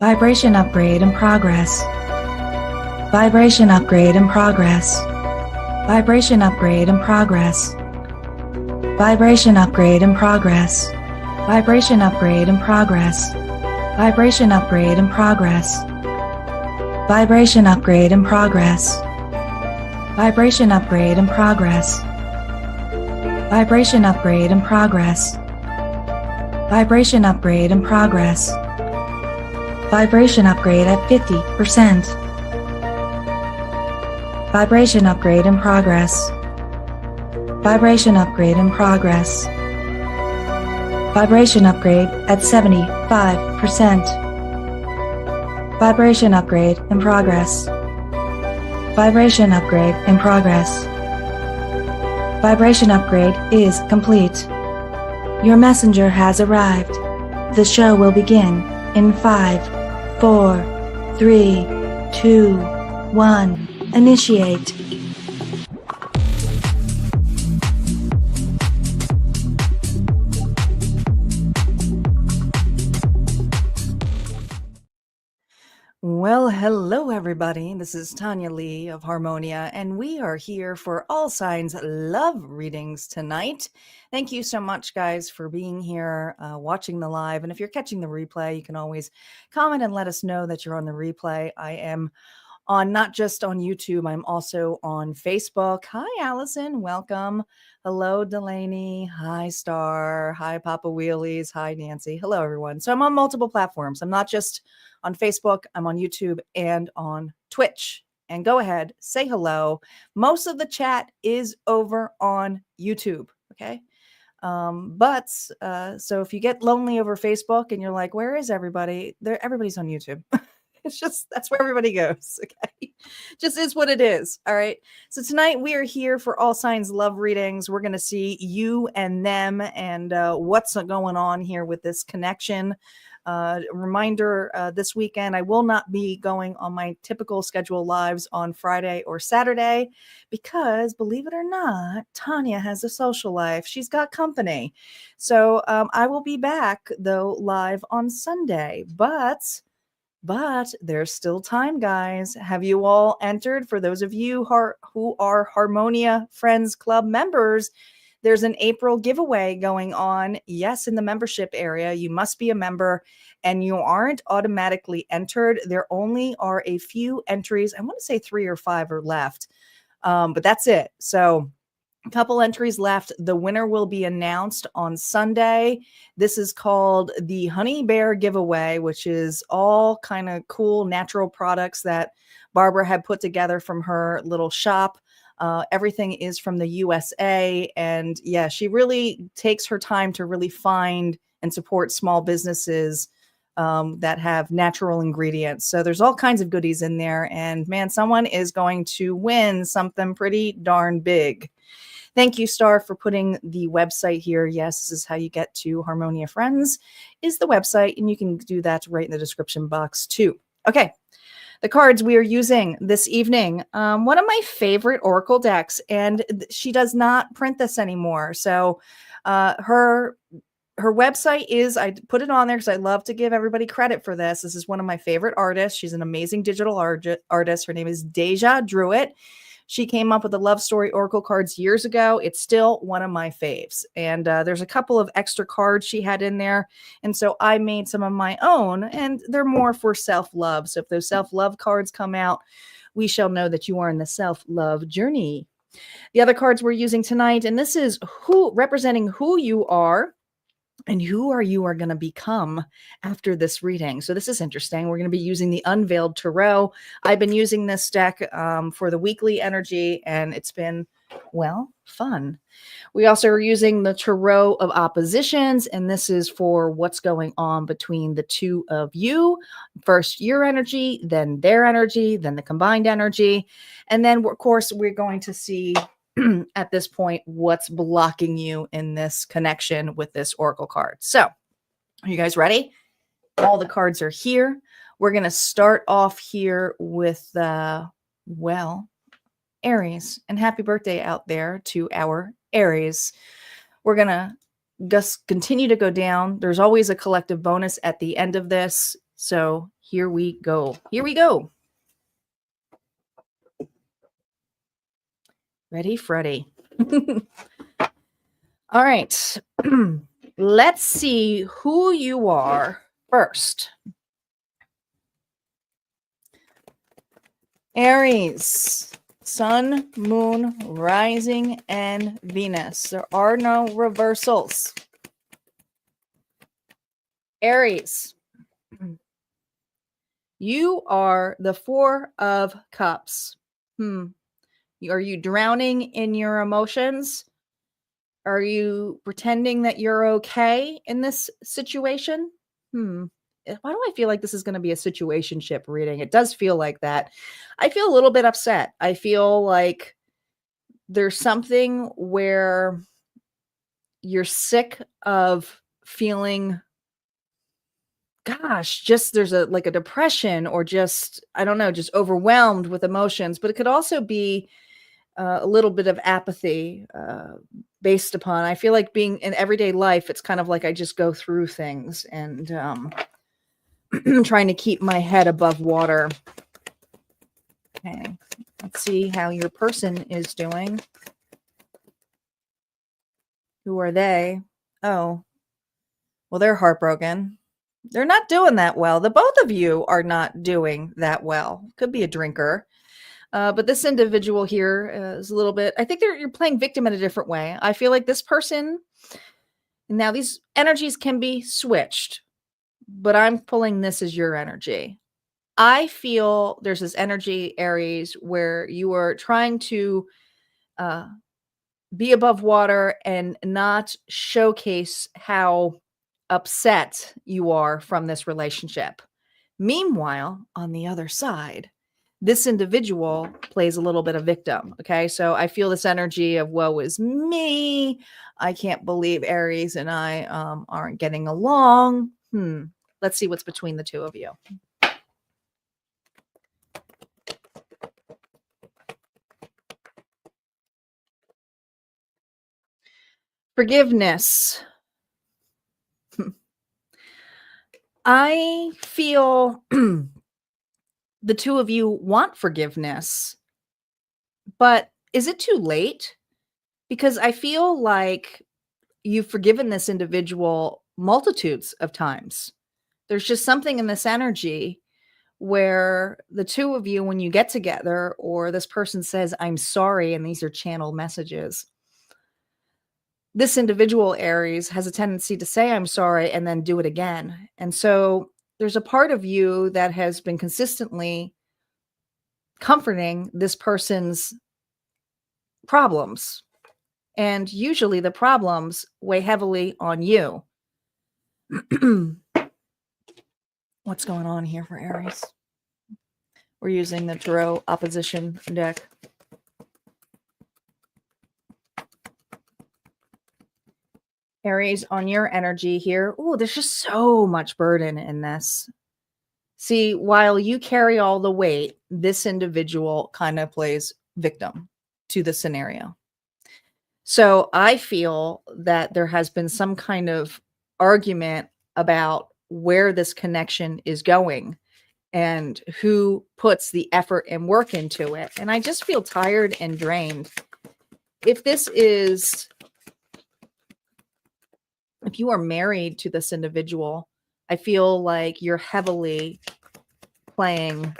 Vibration upgrade in progress. Vibration upgrade in progress. Vibration upgrade in progress. Vibration upgrade in progress. Vibration upgrade in progress. Vibration upgrade in progress. Vibration upgrade in progress. Vibration upgrade in progress. Vibration upgrade in progress. Vibration upgrade in progress. Vibration upgrade at 50%. Vibration upgrade in progress. Vibration upgrade in progress. Vibration upgrade at 75%. Vibration upgrade in progress. Vibration upgrade in progress. Vibration upgrade is complete. Your messenger has arrived. The show will begin in 5, 4, 3, 2, 1. Initiate. Well, hello everybody. This is Tanya Lee of Harmonia, and we are here for all signs love readings tonight. Thank you so much, guys, for being here, watching the live. And if you're catching the replay, you can always comment and let us know that you're on the replay. I am on not just on YouTube, I'm also on Facebook. Hi, Allison. Welcome. Hello, Delaney. Hi, Star. Hi, Papa Wheelies. Hi, Nancy. Hello, everyone. So I'm on multiple platforms. I'm not just on Facebook, I'm on YouTube and on Twitch. And go ahead, say hello. Most of the chat is over on YouTube. Okay. So if you get lonely over Facebook and you're like, where is everybody? Everybody's on YouTube. It's just, that's where everybody goes. Okay. Just is what it is. All right. So tonight we are here for all signs love readings. We're going to see you and them and what's going on here with this connection. Reminder, this weekend, I will not be going on my typical schedule lives on Friday or Saturday because, believe it or not, Tanya has a social life. She's got company. So I will be back, though, live on Sunday. But there's still time, guys. Have you all entered? For those of you who are Harmonia Friends Club members, there's an April giveaway going on. Yes, in the membership area. You must be a member and you aren't automatically entered. There only are a few entries. I want to say 3 or 5 are left, but that's it. So a couple entries left. The winner will be announced on Sunday. This is called the Honey Bear Giveaway, which is all kind of cool natural products that Barbara had put together from her little shop. Everything is from the USA. And yeah, she really takes her time to really find and support small businesses that have natural ingredients. So there's all kinds of goodies in there. And man, someone is going to win something pretty darn big. Thank you, Star, for putting the website here. Yes, this is how you get to Harmonia Friends, is the website, and you can do that right in the description box too. Okay, the cards we are using this evening. One of my favorite Oracle decks, and she does not print this anymore. So her website is, I put it on there because I love to give everybody credit for this. This is one of my favorite artists. She's an amazing digital artist. Her name is Deja Druitt. She came up with the Love Story Oracle cards years ago. It's still one of my faves. And there's a couple of extra cards she had in there. And so I made some of my own, and they're more for self-love. So if those self-love cards come out, we shall know that you are in the self-love journey. The other cards we're using tonight, and this is representing who you are and who you are going to become after this reading. So this is interesting. We're going to be using the Unveiled Tarot. I've been using this deck for the weekly energy, and it's been, well, fun. We also are using the Tarot of Oppositions, and this is for what's going on between the two of you. First your energy, then their energy, then the combined energy. And then, of course, we're going to see at this point what's blocking you in this connection with this oracle card. So are you guys ready? All the cards are here. We're going to start off here with Aries, and happy birthday out there to our Aries. We're going to just continue to go down. There's always a collective bonus at the end of this. So here we go. Here we go. Ready, Freddy. All right. Let's see who you are first. Aries, Sun, Moon, Rising, and Venus. There are no reversals. Aries, you are the Four of Cups. Are you drowning in your emotions? Are you pretending that you're okay in this situation? Why do I feel like this is going to be a situationship reading? It does feel like that. I feel a little bit upset. I feel like there's something where you're sick of feeling, gosh, just there's a depression, or just, I don't know, just overwhelmed with emotions. But it could also be a little bit of apathy based upon, I feel like being in everyday life, it's kind of like I just go through things and trying to keep my head above water. Okay, let's see how your person is doing. Who are they? Oh, well, they're heartbroken. They're not doing that well. The both of you are not doing that well. Could be a drinker. But this individual here is a little bit, I think you're playing victim in a different way. I feel like this person, now these energies can be switched, but I'm pulling this as your energy. I feel there's this energy, Aries, where you are trying to be above water and not showcase how upset you are from this relationship. Meanwhile, on the other side, this individual plays a little bit of victim. Okay. So I feel this energy of woe is me. I can't believe Aries and I aren't getting along. Let's see what's between the two of you. Forgiveness. I feel the two of you want forgiveness, but is it too late? Because I feel like you've forgiven this individual multitudes of times. There's just something in this energy where the two of you, when you get together, or this person says, I'm sorry, and these are channeled messages, this individual, Aries, has a tendency to say, I'm sorry, and then do it again. And so there's a part of you that has been consistently comforting this person's problems. And usually the problems weigh heavily on you. What's going on here for Aries? We're using the Tarot opposition deck. Aries, on your energy here. Oh, there's just so much burden in this. See, while you carry all the weight, this individual kind of plays victim to the scenario. So I feel that there has been some kind of argument about where this connection is going and who puts the effort and work into it. And I just feel tired and drained. If you are married to this individual, I feel like you're heavily playing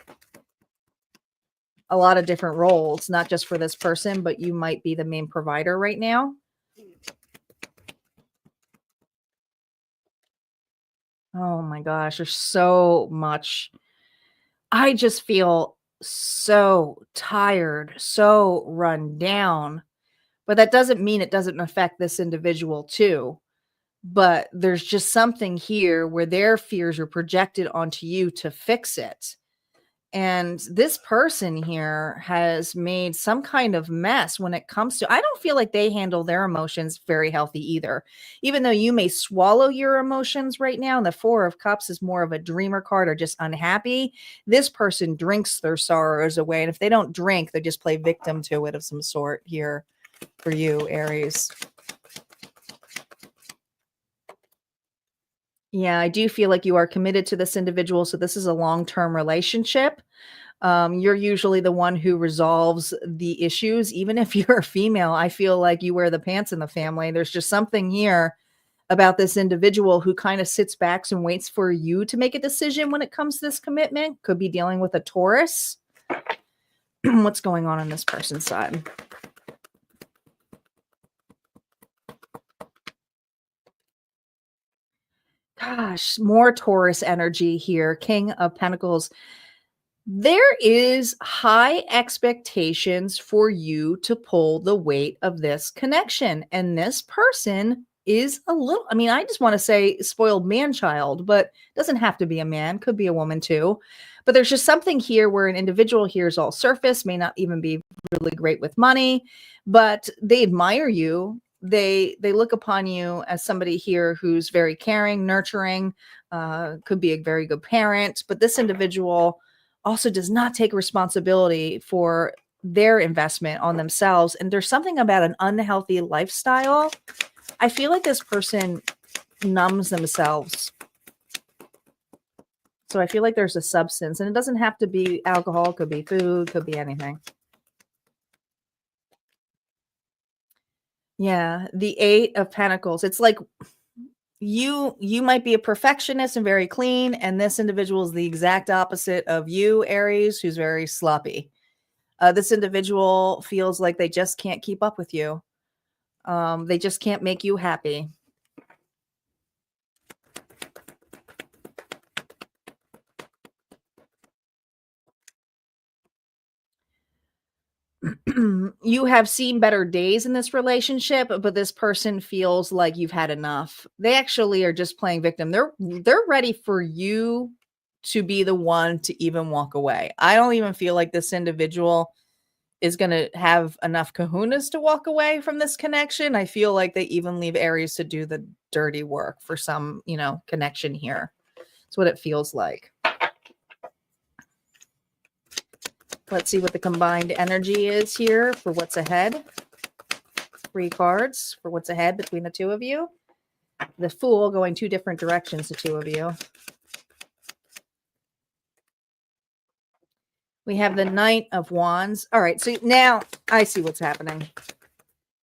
a lot of different roles, not just for this person, but you might be the main provider right now. Oh my gosh, there's so much. I just feel so tired, so run down. But that doesn't mean it doesn't affect this individual too. But there's just something here where their fears are projected onto you to fix it. And this person here has made some kind of mess when it comes to, I don't feel like they handle their emotions very healthy either. Even though you may swallow your emotions right now, and the Four of Cups is more of a dreamer card or just unhappy, this person drinks their sorrows away. And if they don't drink, they just play victim to it of some sort here for you, Aries. Yeah, I do feel like you are committed to this individual. So this is a long-term relationship. You're usually the one who resolves the issues. Even if you're a female, I feel like you wear the pants in the family. There's just something here about this individual who kind of sits back and waits for you to make a decision when it comes to this commitment. Could be dealing with a Taurus. What's going on this person's side? Gosh, more Taurus energy here. King of Pentacles. There is high expectations for you to pull the weight of this connection. And this person is a little, I mean, I just want to say spoiled man child, but doesn't have to be a man, could be a woman too. But there's just something here where an individual here is all surface, may not even be really great with money, but they admire you. They look upon you as somebody here who's very caring, nurturing, could be a very good parent. But this individual also does not take responsibility for their investment on themselves. And there's something about an unhealthy lifestyle. I feel like this person numbs themselves. So I feel like there's a substance, and it doesn't have to be alcohol, could be food, could be anything. Yeah, the 8 of Pentacles. It's like you might be a perfectionist and very clean, and this individual is the exact opposite of you, Aries, who's very sloppy. This individual feels like they just can't keep up with you. They just can't make you happy. You have seen better days in this relationship, but this person feels like you've had enough. They actually are just playing victim. They're ready for you to be the one to even walk away. I don't even feel like this individual is going to have enough kahunas to walk away from this connection. I feel like they even leave Aries to do the dirty work for some, connection here. That's what it feels like. Let's see what the combined energy is here for what's ahead. 3 cards for what's ahead between the two of you. The Fool going 2 different directions, the two of you. We have the Knight of Wands. All right, so now I see what's happening.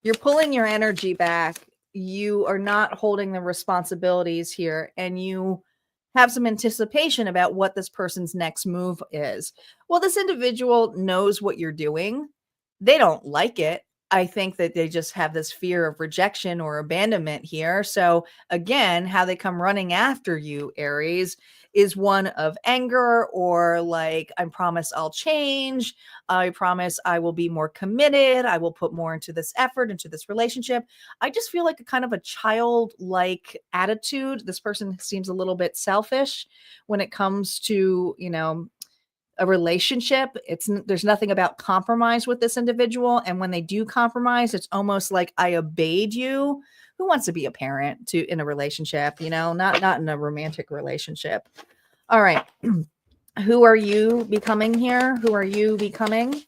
You're pulling your energy back. You are not holding the responsibilities here, and you have some anticipation about what this person's next move is. Well, this individual knows what you're doing. They don't like it. I think that they just have this fear of rejection or abandonment here. So again, how they come running after you, Aries, is one of anger or like, I promise I'll change. I promise I will be more committed. I will put more into this effort, into this relationship. I just feel like a kind of a childlike attitude. This person seems a little bit selfish when it comes to, a relationship. There's nothing about compromise with this individual. And when they do compromise, it's almost like I obeyed you. Who wants to be a parent in a relationship, not in a romantic relationship. All right. Who are you becoming here? Who are you becoming?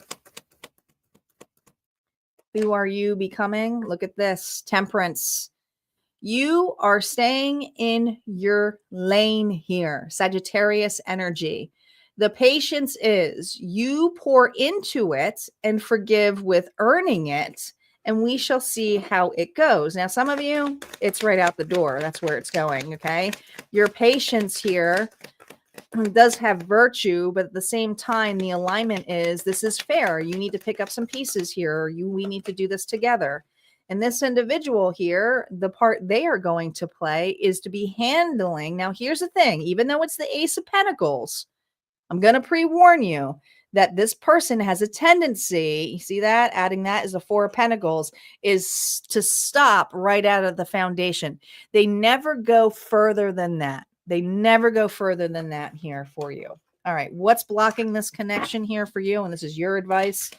Who are you becoming? Look at this. Temperance. You are staying in your lane here. Sagittarius energy. The patience is you pour into it and forgive with earning it, and we shall see how it goes. Now, some of you, it's right out the door. That's where it's going, okay? Your patience here does have virtue, but at the same time, the alignment is this is fair. You need to pick up some pieces here. We need to do this together. And this individual here, the part they are going to play is to be handling. Now, here's the thing. Even though it's the Ace of Pentacles, I'm going to pre-warn you that this person has a tendency, you see that? Adding that is a 4 of Pentacles, is to stop right out of the foundation. They never go further than that. They never go further than that here for you. All right, what's blocking this connection here for you? And this is your advice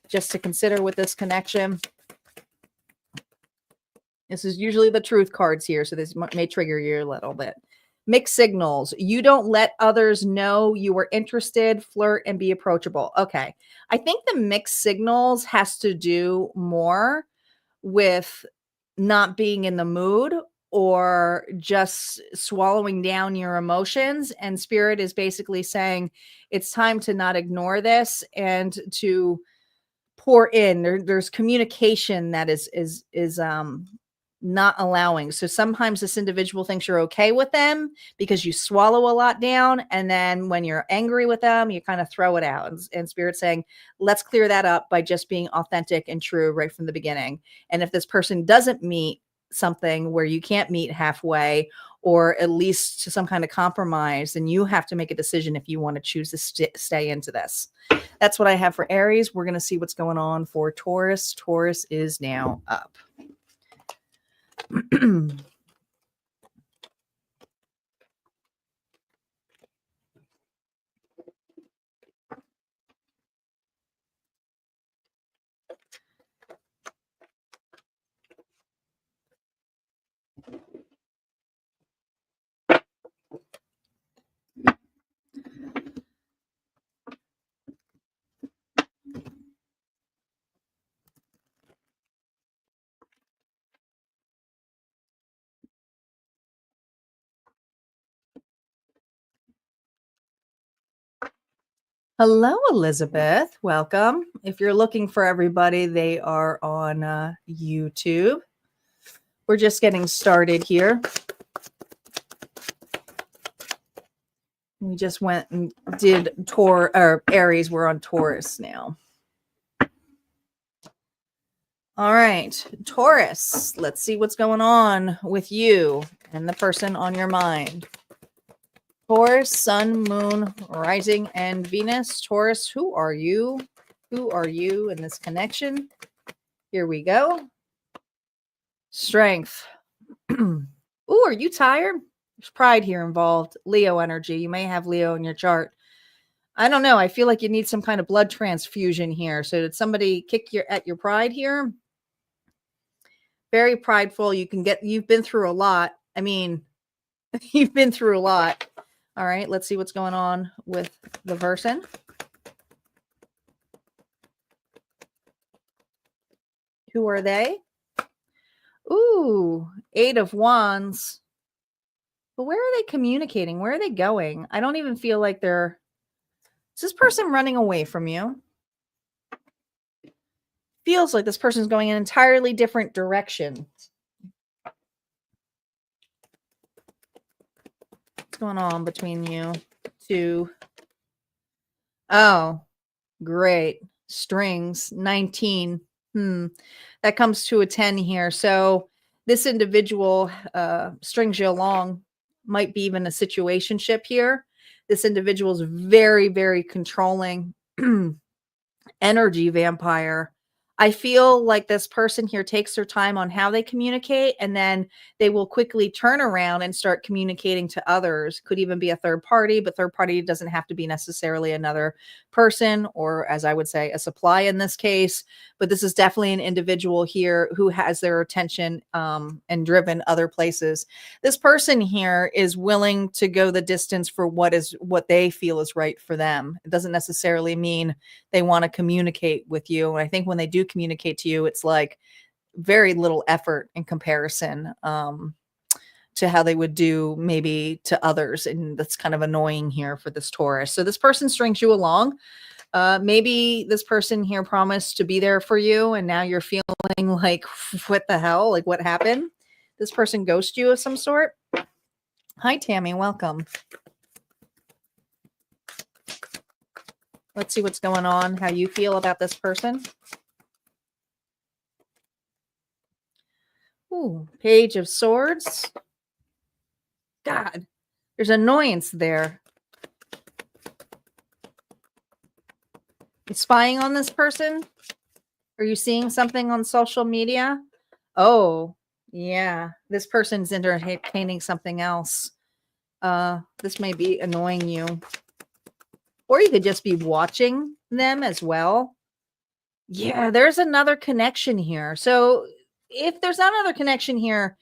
just to consider with this connection. This is usually the truth cards here, so this may trigger you a little bit. Mixed signals. You don't let others know you are interested, flirt, and be approachable. Okay. I think the mixed signals has to do more with not being in the mood or just swallowing down your emotions. And Spirit is basically saying it's time to not ignore this and to pour in. There's communication that is not allowing. So sometimes this individual thinks you're okay with them because you swallow a lot down, and then when you're angry with them, you kind of throw it out. And Spirit's saying, let's clear that up by just being authentic and true right from the beginning. And if this person doesn't meet something where you can't meet halfway, or at least to some kind of compromise, then you have to make a decision if you want to choose to stay into this. That's what I have for Aries. We're going to see what's going on for Taurus. Taurus is now up. Hello, Elizabeth. Welcome. If you're looking for everybody, they are on YouTube. We're just getting started here. We just went and did Aries. We're on Taurus now. All right, Taurus. Let's see what's going on with you and the person on your mind. Taurus, Sun, Moon, Rising, and Venus. Taurus, who are you? Who are you in this connection? Here we go. Strength. Ooh, are you tired? There's pride here involved. Leo energy. You may have Leo in your chart. I don't know. I feel like you need some kind of blood transfusion here. So did somebody kick at your pride here? Very prideful. You've been through a lot. I mean, you've been through a lot. All right, let's see what's going on with the person. Who are they? Ooh, 8 of Wands. But where are they communicating? Where are they going? I don't even feel like they're... Is this person running away from you? Feels like this person's going in an entirely different direction. What's going on between you two? Oh, great. Strings, 19. That comes to a 10 here. So this individual strings you along. Might be even a situationship here. This individual is very, very controlling. Energy vampire. I feel like this person here takes their time on how they communicate, and then they will quickly turn around and start communicating to others. Could even be a third party, but third party doesn't have to be necessarily another person, or as I would say, a supply in this case. But this is definitely an individual here who has their attention and driven other places. This person here is willing to go the distance for what they feel is right for them. It doesn't necessarily mean they want to communicate with you. And I think when they do communicate to you, it's like very little effort in comparison to how they would do maybe to others. And that's kind of annoying here for this Taurus. So this person strings you along. Maybe this person here promised to be there for you, and now you're feeling like, what the hell? Like, what happened? This person ghosted you of some sort. Hi, Tammy. Welcome. Let's see what's going on, how you feel about this person. Ooh, Page of Swords. God, there's annoyance there. You spying on this person? Are you seeing something on social media? Oh, yeah. This person's entertaining something else. This may be annoying you. Or you could just be watching them as well. Yeah, there's another connection here. So if there's another connection here,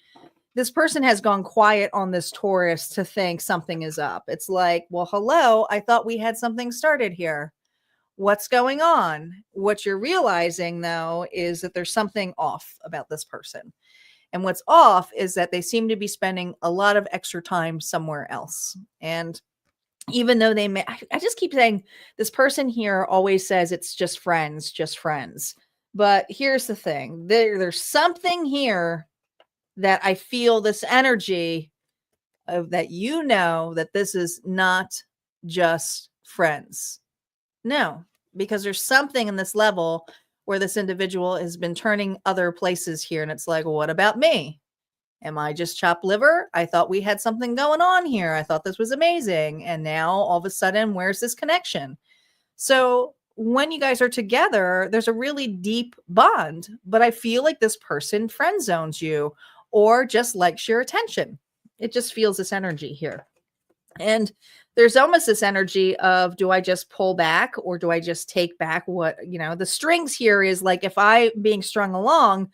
this person has gone quiet on this Taurus to think something is up. It's like, well, hello, I thought we had something started here. What's going on? What you're realizing, though, is that there's something off about this person. And what's off is that they seem to be spending a lot of extra time somewhere else. And even though they may, I just keep saying this person here always says it's just friends, just friends. But here's the thing, there's something here that I feel this energy of that, that this is not just friends. No, because there's something in this level where this individual has been turning other places here. And it's like, well, what about me? Am I just chopped liver? I thought we had something going on here. I thought this was amazing. And now all of a sudden, where's this connection? So when you guys are together, there's a really deep bond, but I feel like this person friend zones you or just likes your attention. It just feels this energy here. And there's almost this energy of, do I just pull back or do I just take back what, the strings here is like, if I being strung along,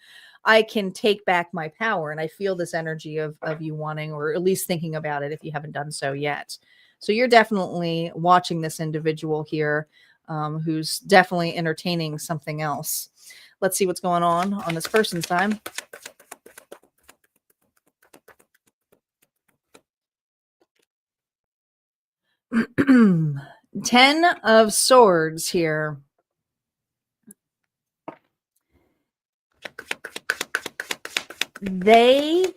I can take back my power. And I feel this energy of you wanting, or at least thinking about it if you haven't done so yet. So you're definitely watching this individual here who's definitely entertaining something else. Let's see what's going on this person's time. Ten of Swords here. They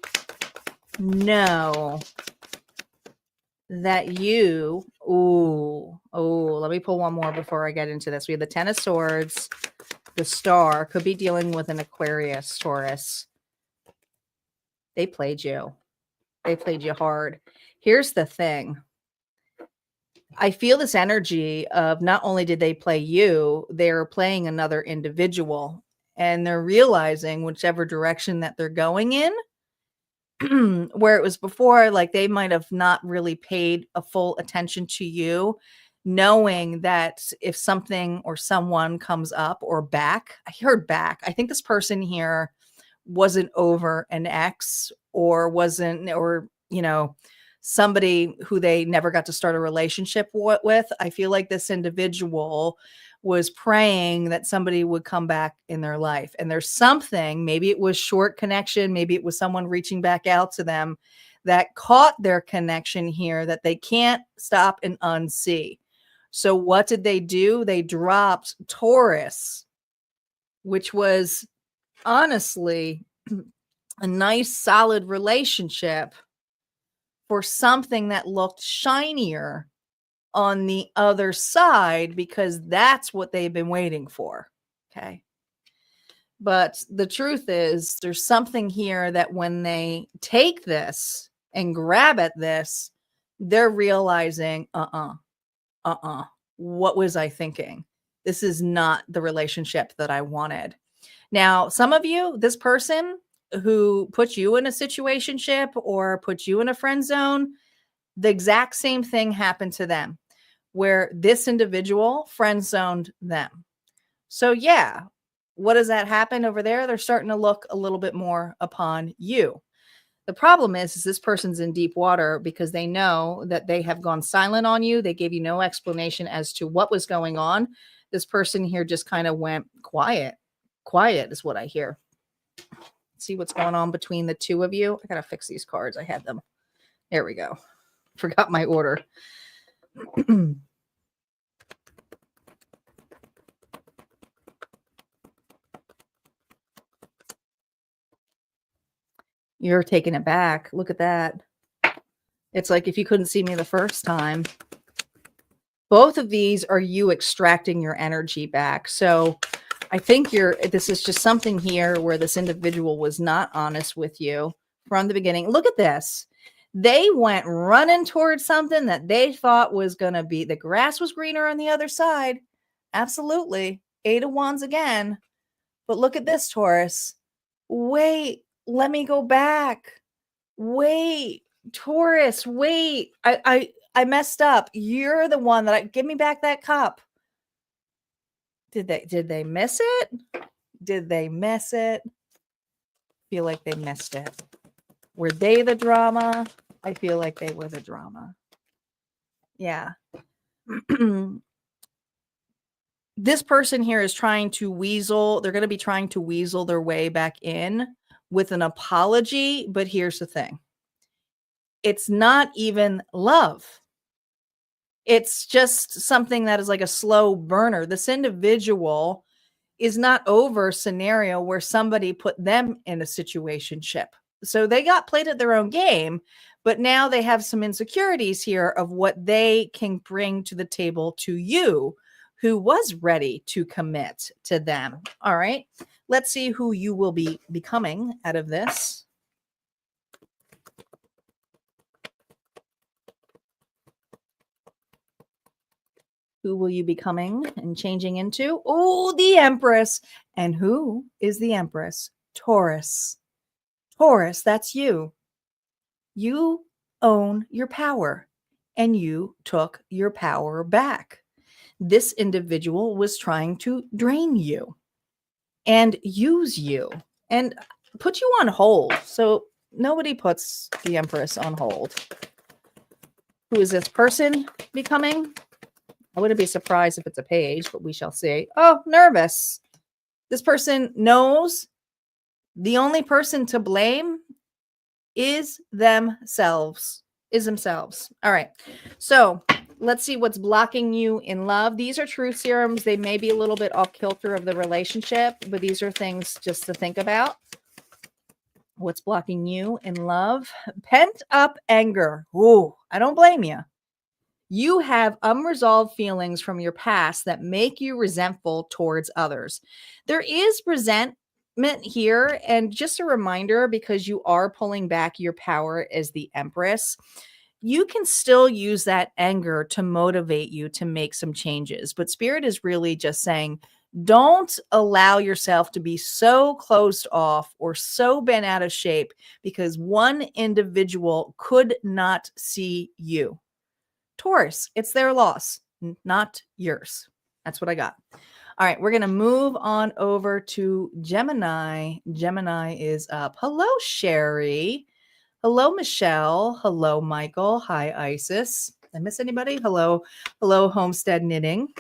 know that you, let me pull one more before I get into this. We have the Ten of Swords, the Star, could be dealing with an Aquarius, Taurus. They played you. They played you hard. Here's the thing. I feel this energy of not only did they play you, they're playing another individual, and they're realizing whichever direction that they're going in, where it was before, like they might have not really paid a full attention to you, knowing that if something or someone comes up or back, I heard back. I think this person here wasn't over an ex or somebody who they never got to start a relationship with. I feel like this individual was praying that somebody would come back in their life. And there's something, maybe it was short connection, maybe it was someone reaching back out to them that caught their connection here that they can't stop and unsee. So what did they do? They dropped Taurus, which was honestly a nice, solid relationship, for something that looked shinier on the other side, because that's what they've been waiting for. Okay. But the truth is, there's something here that when they take this and grab at this, they're realizing, what was I thinking? This is not the relationship that I wanted. Now, some of you, this person who put you in a situationship or put you in a friend zone, the exact same thing happened to them, where this individual friend zoned them. So yeah, what does that happen over there? They're starting to look a little bit more upon you. The problem is this person's in deep water because they know that they have gone silent on you. They gave you no explanation as to what was going on. This person here just kind of went quiet. Quiet is what I hear. See what's going on between the two of you. I gotta fix these cards. I had them. There we go. Forgot my order. You're taking it back. Look at that. It's like if you couldn't see me the first time. Both of these are you extracting your energy back. So I think this is just something here where this individual was not honest with you from the beginning. Look at this. They went running towards something that they thought was going to be, the grass was greener on the other side. Absolutely. 8 of Wands again. But look at this, Taurus. Wait, let me go back. Wait, Taurus, wait. I messed up. You're the one that give me back that cup. Did they miss it? Did they miss it? Feel like they missed it. Were they the drama? I feel like they were the drama. Yeah. This person here is trying to weasel. They're going to be trying to weasel their way back in with an apology. But here's the thing. It's not even love. It's just something that is like a slow burner. This individual is not over a scenario where somebody put them in a situationship. So they got played at their own game, but now they have some insecurities here of what they can bring to the table to you, who was ready to commit to them. All right. Let's see who you will be becoming out of this. Who will you be becoming and changing into? Oh, the Empress. And who is the Empress? Taurus. Taurus, that's you. You own your power and you took your power back. This individual was trying to drain you and use you and put you on hold. So nobody puts the Empress on hold. Who is this person becoming? I wouldn't be surprised if it's a page, but we shall see. Oh, nervous. This person knows the only person to blame is themselves. All right. So let's see what's blocking you in love. These are truth serums. They may be a little bit off kilter of the relationship, but these are things just to think about. What's blocking you in love? Pent up anger. Ooh, I don't blame you. You have unresolved feelings from your past that make you resentful towards others. There is resentment here. And just a reminder, because you are pulling back your power as the Empress, you can still use that anger to motivate you to make some changes. But Spirit is really just saying, don't allow yourself to be so closed off or so bent out of shape because one individual could not see you. Taurus, it's their loss, not yours. That's what I got. All right, we're going to move on over to Gemini. Gemini is up. Hello, Sherry. Hello, Michelle. Hello, Michael. Hi, Isis. Did I miss anybody? Hello, Homestead Knitting.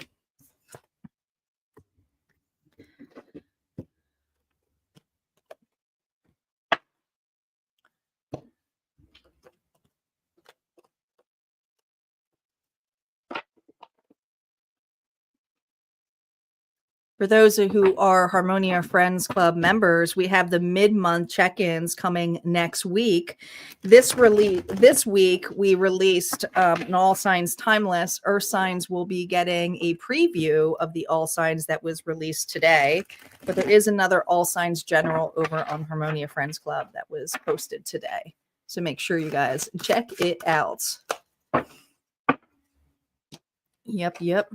For those who are Harmonia Friends Club members, we have the mid-month check-ins coming next week. This week, we released an All Signs Timeless. Earth Signs will be getting a preview of the All Signs that was released today. But there is another All Signs General over on Harmonia Friends Club that was posted today. So make sure you guys check it out. Yep.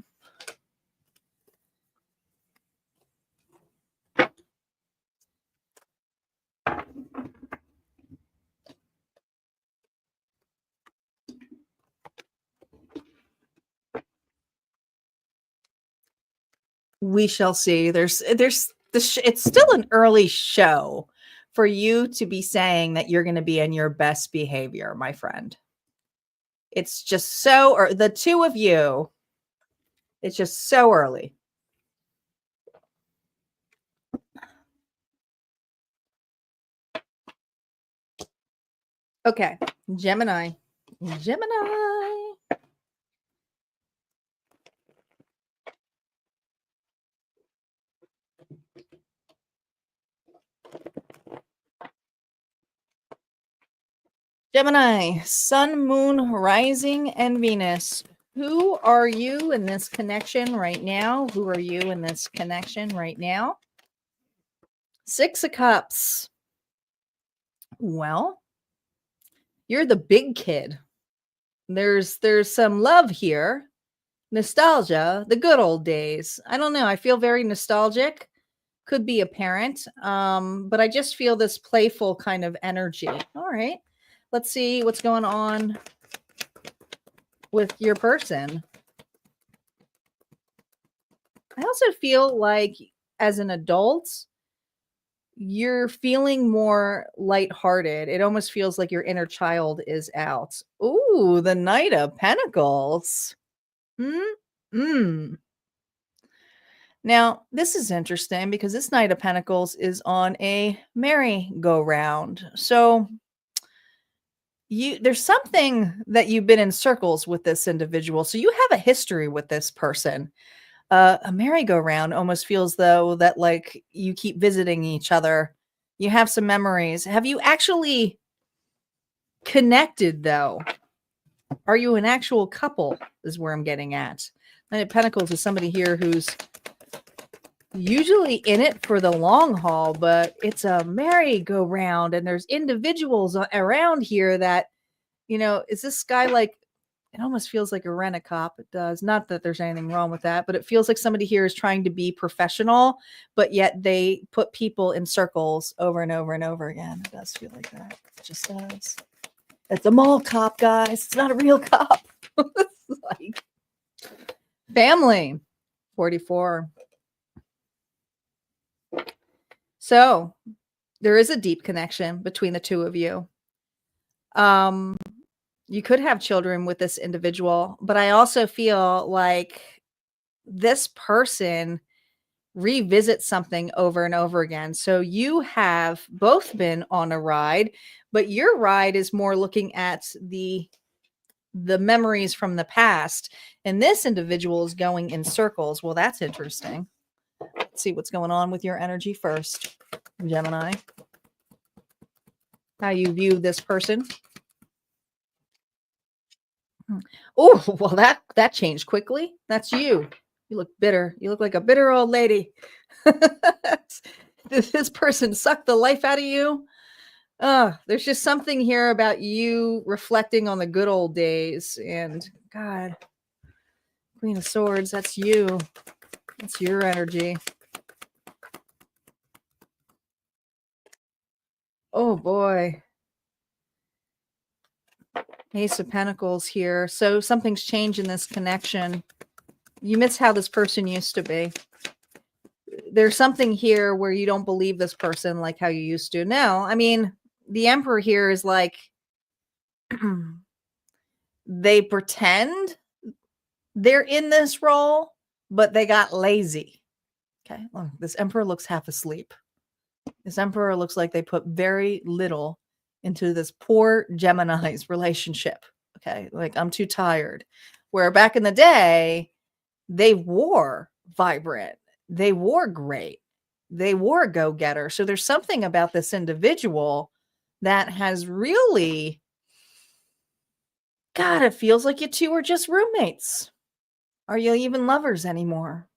We shall see. It's still an early show for you to be saying that you're going to be in your best behavior, my friend. It's just or the two of you, it's just so early. Okay, Gemini. Gemini, Sun, Moon, Rising, and Venus. Who are you in this connection right now? Who are you in this connection right now? Six of Cups. Well, you're the big kid. There's some love here. Nostalgia, the good old days. I don't know. I feel very nostalgic. Could be a parent. But I just feel this playful kind of energy. All right. Let's see what's going on with your person. I also feel like as an adult, you're feeling more lighthearted. It almost feels like your inner child is out. Ooh, the Knight of Pentacles. Now, this is interesting because this Knight of Pentacles is on a merry-go-round. So there's something that you've been in circles with this individual. So you have a history with this person. A merry-go-round almost feels though that like you keep visiting each other. You have some memories. Have you actually connected though? Are you an actual couple is where I'm getting at. Knight of Pentacles is somebody here who's usually in it for the long haul, but it's a merry-go-round and there's individuals around here that, is this guy like, it almost feels like a rent-a-cop. It does. Not that there's anything wrong with that, but it feels like somebody here is trying to be professional, but yet they put people in circles over and over and over again. It does feel like that. It just does. It's a mall cop, guys. It's not a real cop. It's like family. 44. So there is a deep connection between the two of you. You could have children with this individual, but I also feel like this person revisits something over and over again. So you have both been on a ride, but your ride is more looking at the memories from the past, and this individual is going in circles. Well, that's interesting. Let's see what's going on with your energy first, Gemini. How you view this person. Oh, well, that changed quickly. That's you. You look bitter. You look like a bitter old lady. This person sucked the life out of you. There's just something here about you reflecting on the good old days. And God, Queen of Swords, that's you. That's your energy. Oh, boy. Ace of Pentacles here. So something's changed in this connection. You miss how this person used to be. There's something here where you don't believe this person like how you used to. No, I mean, the Emperor here is like, they pretend they're in this role, but they got lazy. Okay. Look, this Emperor looks half asleep. This Emperor looks like they put very little into this poor Gemini's relationship. Okay. Like, I'm too tired. Where back in the day, they were vibrant. They were great. They were a go-getter. So there's something about this individual that has really, God, it feels like you two are just roommates. Are you even lovers anymore?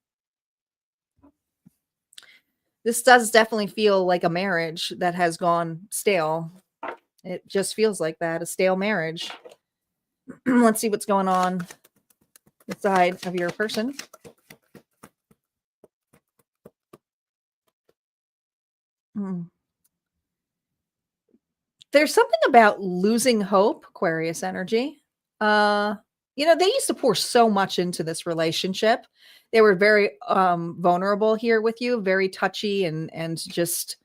This does definitely feel like a marriage that has gone stale. It just feels like that, a stale marriage. Let's see what's going on inside of your person. There's something about losing hope, Aquarius energy. They used to pour so much into this relationship. They were very vulnerable here with you, very touchy and just,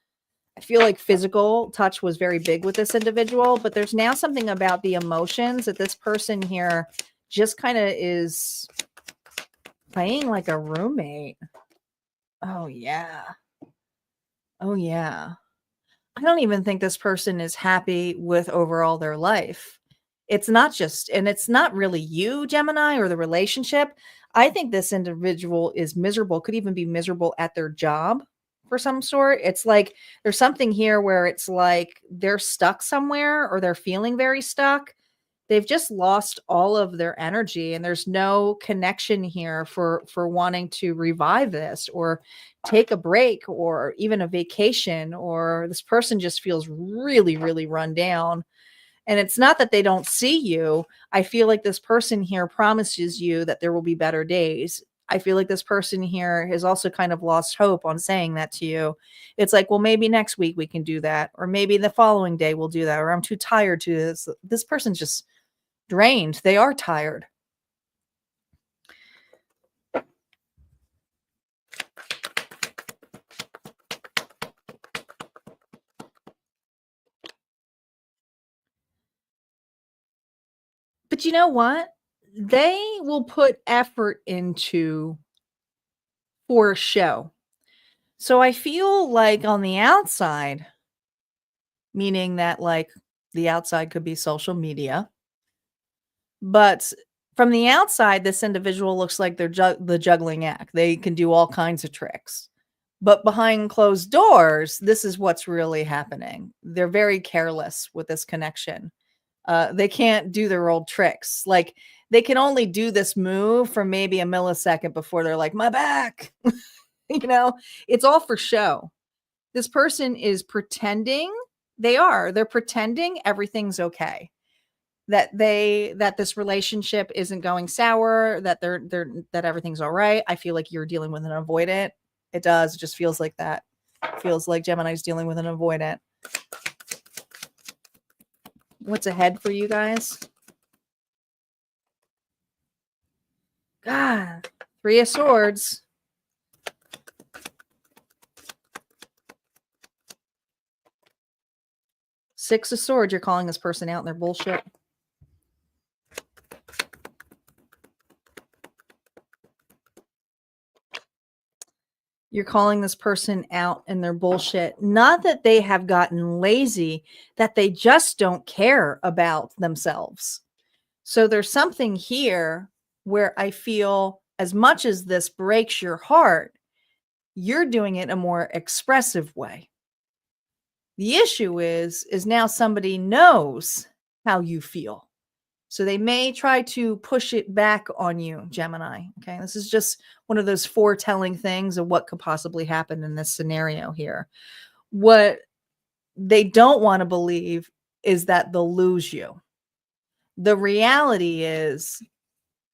I feel like physical touch was very big with this individual, but there's now something about the emotions that this person here just kind of is playing like a roommate. Oh, yeah. Oh, yeah. I don't even think this person is happy with overall their life. It's not really you, Gemini, or the relationship. I think this individual is miserable, could even be miserable at their job for some sort. It's like there's something here where it's like they're stuck somewhere or they're feeling very stuck. They've just lost all of their energy and there's no connection here for wanting to revive this or take a break or even a vacation, or this person just feels really, really run down. And it's not that they don't see you. I feel like this person here promises you that there will be better days. I feel like this person here has also kind of lost hope on saying that to you. It's like, well, maybe next week we can do that, or maybe the following day we'll do that, or I'm too tired to this. This person's just drained. They are tired. But you know what? They will put effort into for show. So I feel like on the outside, meaning that like the outside could be social media, but from the outside, this individual looks like they're the juggling act. They can do all kinds of tricks. But behind closed doors, this is what's really happening. They're very careless with this connection. They can't do their old tricks. Like they can only do this move for maybe a millisecond before they're like, my back. It's all for show. This person is pretending they're pretending everything's okay. That this relationship isn't going sour, that that everything's all right. I feel like you're dealing with an avoidant. It does. It just feels like that. It feels like Gemini's dealing with an avoidant. What's ahead for you guys? God, 3 of Swords. Six of Swords. You're calling this person out in their bullshit. You're calling this person out in their bullshit. Not that they have gotten lazy, that they just don't care about themselves. So there's something here where I feel as much as this breaks your heart, you're doing it in a more expressive way. The issue is now somebody knows how you feel. So they may try to push it back on you, Gemini. Okay. This is just one of those foretelling things of what could possibly happen in this scenario here. What they don't want to believe is that they'll lose you. The reality is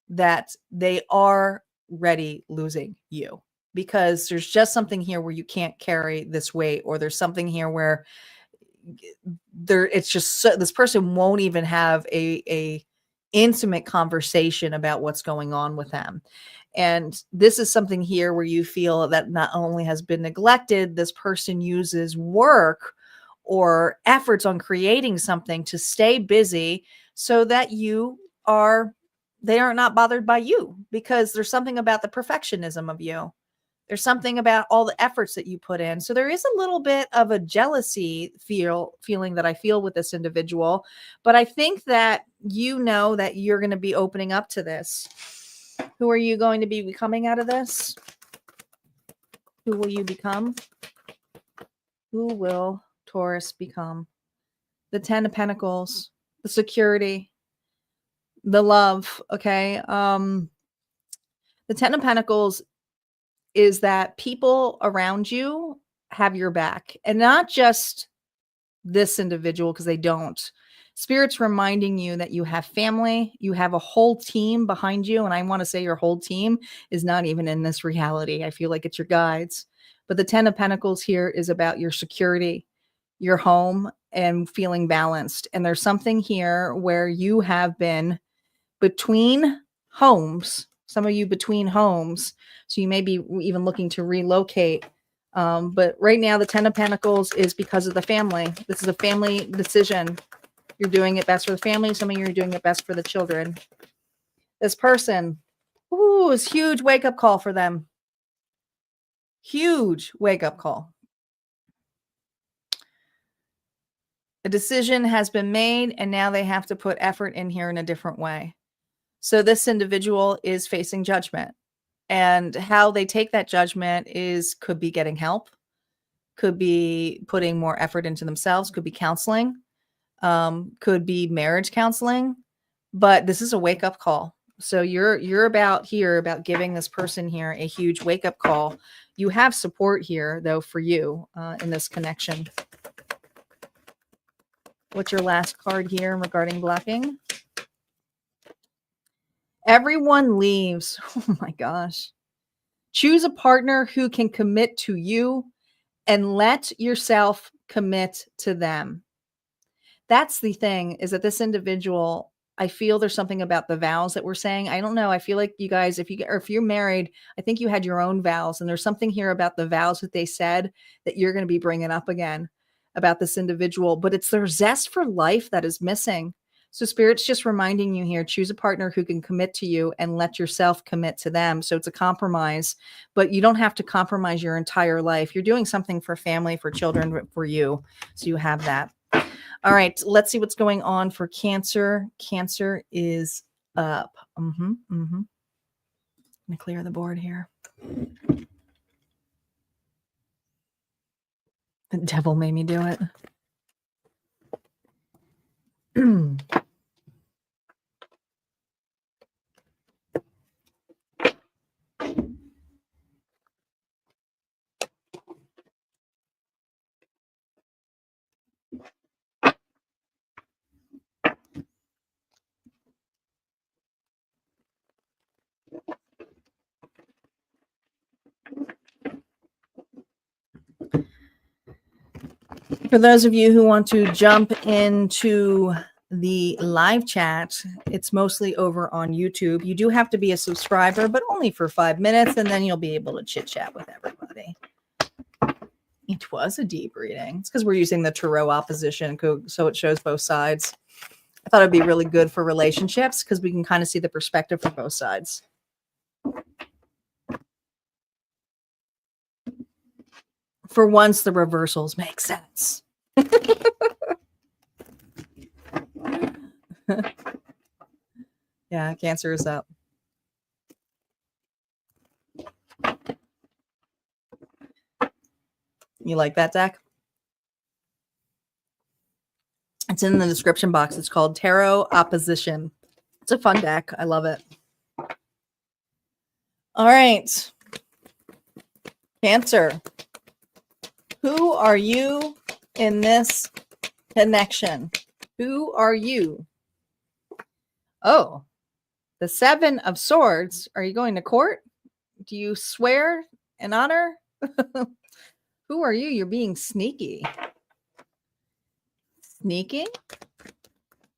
that they are already losing you because there's just something here where you can't carry this weight, or there's something here where it's just this person won't even have a intimate conversation about what's going on with them. And this is something here where you feel that not only has been neglected, this person uses work or efforts on creating something to stay busy so that they are not bothered by you, because there's something about the perfectionism of you. There's something about all the efforts that you put in. So there is a little bit of a jealousy feeling that I feel with this individual. But I think that you know that you're going to be opening up to this. Who are you going to be becoming out of this? Who will you become? Who will Taurus become? The 10 of Pentacles, the security, the love. Okay. The 10 of Pentacles is that people around you have your back, and not just this individual, because they don't. Spirit's reminding you that you have family, you have a whole team behind you. And I want to say your whole team is not even in this reality. I feel like it's your guides. But the 10 of Pentacles here is about your security, your home, and feeling balanced. And there's something here where you have been between homes, some of you between homes. So you may be even looking to relocate. But right now, the 10 of Pentacles is because of the family. This is a family decision. You're doing it best for the family. Some of you are doing it best for the children. This person, is huge wake-up call for them. Huge wake-up call. A decision has been made, and now they have to put effort in here in a different way. So this individual is facing judgment. And how they take that judgment could be getting help, could be putting more effort into themselves, could be counseling, could be marriage counseling. But this is a wake-up call. So you're about giving this person here a huge wake-up call. You have support here, though, for you in this connection. What's your last card here regarding blocking? Everyone leaves. Oh my gosh. Choose a partner who can commit to you and let yourself commit to them. That's the thing, is that this individual, I feel there's something about the vows that we're saying. I don't know. I feel like you guys, if you're married, I think you had your own vows, and there's something here about the vows that they said that you're going to be bringing up again about this individual, but it's their zest for life that is missing. So Spirit's just reminding you here, choose a partner who can commit to you and let yourself commit to them. So it's a compromise, but you don't have to compromise your entire life. You're doing something for family, for children, for you. So you have that. All right, let's see what's going on for Cancer. Cancer is up. I'm going to clear the board here. The devil made me do it. For those of you who want to jump into the live chat, it's mostly over on YouTube. You do have to be a subscriber, but only for 5 minutes, and then you'll be able to chit chat with everybody. It was a deep reading. It's because we're using the Tarot opposition, so it shows both sides. I thought it'd be really good for relationships because we can kind of see the perspective from both sides. For once, the reversals make sense. Yeah, Cancer is up. You like that deck? It's in the description box. It's called Tarot Opposition. It's a fun deck. I love it. All right. Cancer. Who are you in this connection? Who are you? Oh, the Seven of Swords. Are you going to court? Do you swear an honor? Who are you? You're being sneaky. Sneaking?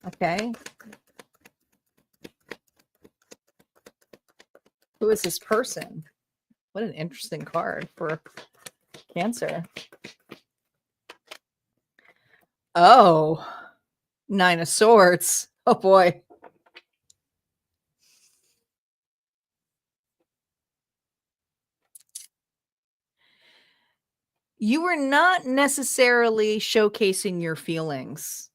Okay. Who is this person? What an interesting card for Cancer. Oh, Nine of Swords. Oh boy. You were not necessarily showcasing your feelings.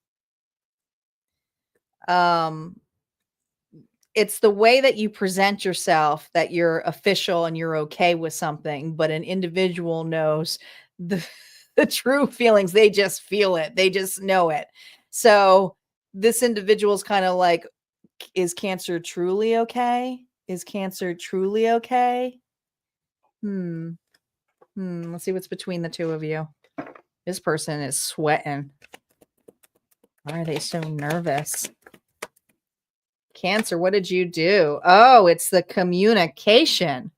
It's the way that you present yourself that you're official and you're okay with something, but an individual knows the true feelings. They just feel it. They just know it. So this individual is kind of like, is Cancer truly okay? Is Cancer truly okay? Let's see what's between the two of you. This person is sweating. Why are they so nervous? Cancer, what did you do? Oh, it's the communication.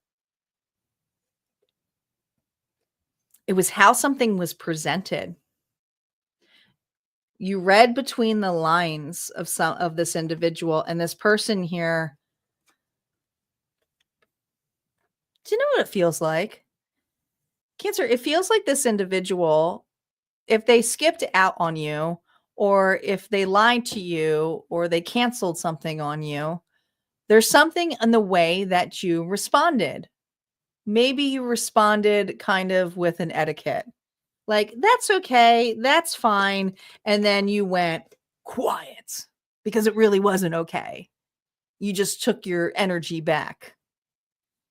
It was how something was presented. You read between the lines of some of this individual, and this person here. Do you know what it feels like? Cancer, it feels like this individual, if they skipped out on you, or if they lied to you, or they canceled something on you, there's something in the way that you responded. Maybe you responded kind of with an etiquette. Like, that's okay, that's fine. And then you went quiet because it really wasn't okay. You just took your energy back.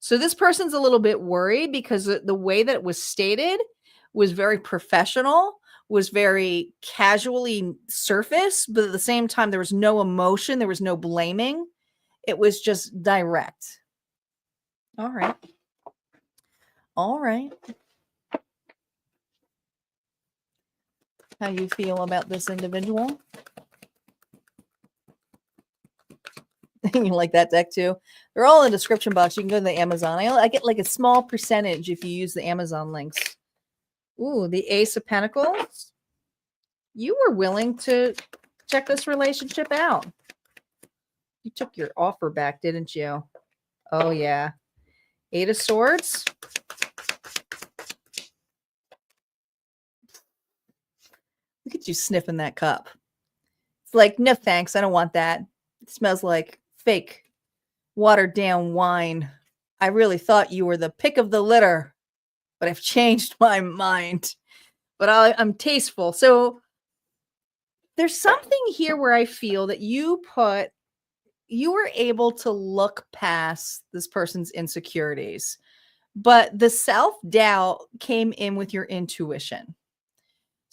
So this person's a little bit worried because the way that it was stated was very professional, was very casually surface, but at the same time, there was no emotion, there was no blaming. It was just direct. All right. All right. How you feel about this individual? You like that deck too? They're all in the description box. You can go to the Amazon. I get like a small percentage if you use the Amazon links. Ooh, the Ace of Pentacles. You were willing to check this relationship out. You took your offer back, didn't you? Oh, yeah. Eight of Swords. Look at you sniffing that cup. It's like, no thanks, I don't want that. It smells like fake watered down wine. I really thought you were the pick of the litter, but I've changed my mind. But I'm tasteful. So there's something here where I feel that you were able to look past this person's insecurities, but the self-doubt came in with your intuition.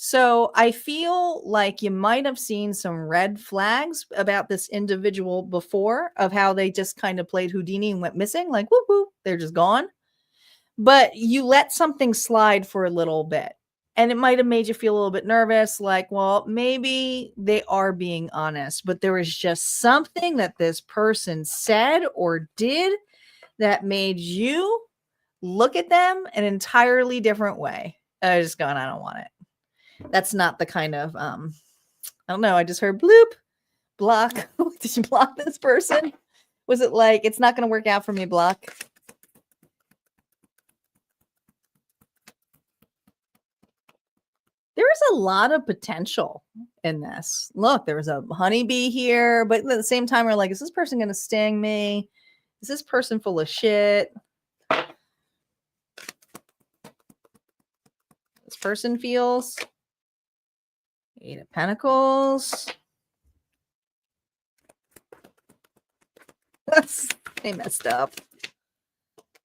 So I feel like you might have seen some red flags about this individual before, of how they just kind of played Houdini and went missing, like whoop whoop, they're just gone. But you let something slide for a little bit. And it might have made you feel a little bit nervous, like, well, maybe they are being honest, but there was just something that this person said or did that made you look at them an entirely different way. I just going, I don't want it. That's not the kind of, I don't know. I just heard bloop, block. Did you block this person? Was it like, it's not going to work out for me, block? There is a lot of potential in this. Look, there was a honeybee here, but at the same time, we're like, is this person going to sting me? Is this person full of shit? This person feels 8 of Pentacles. They messed up.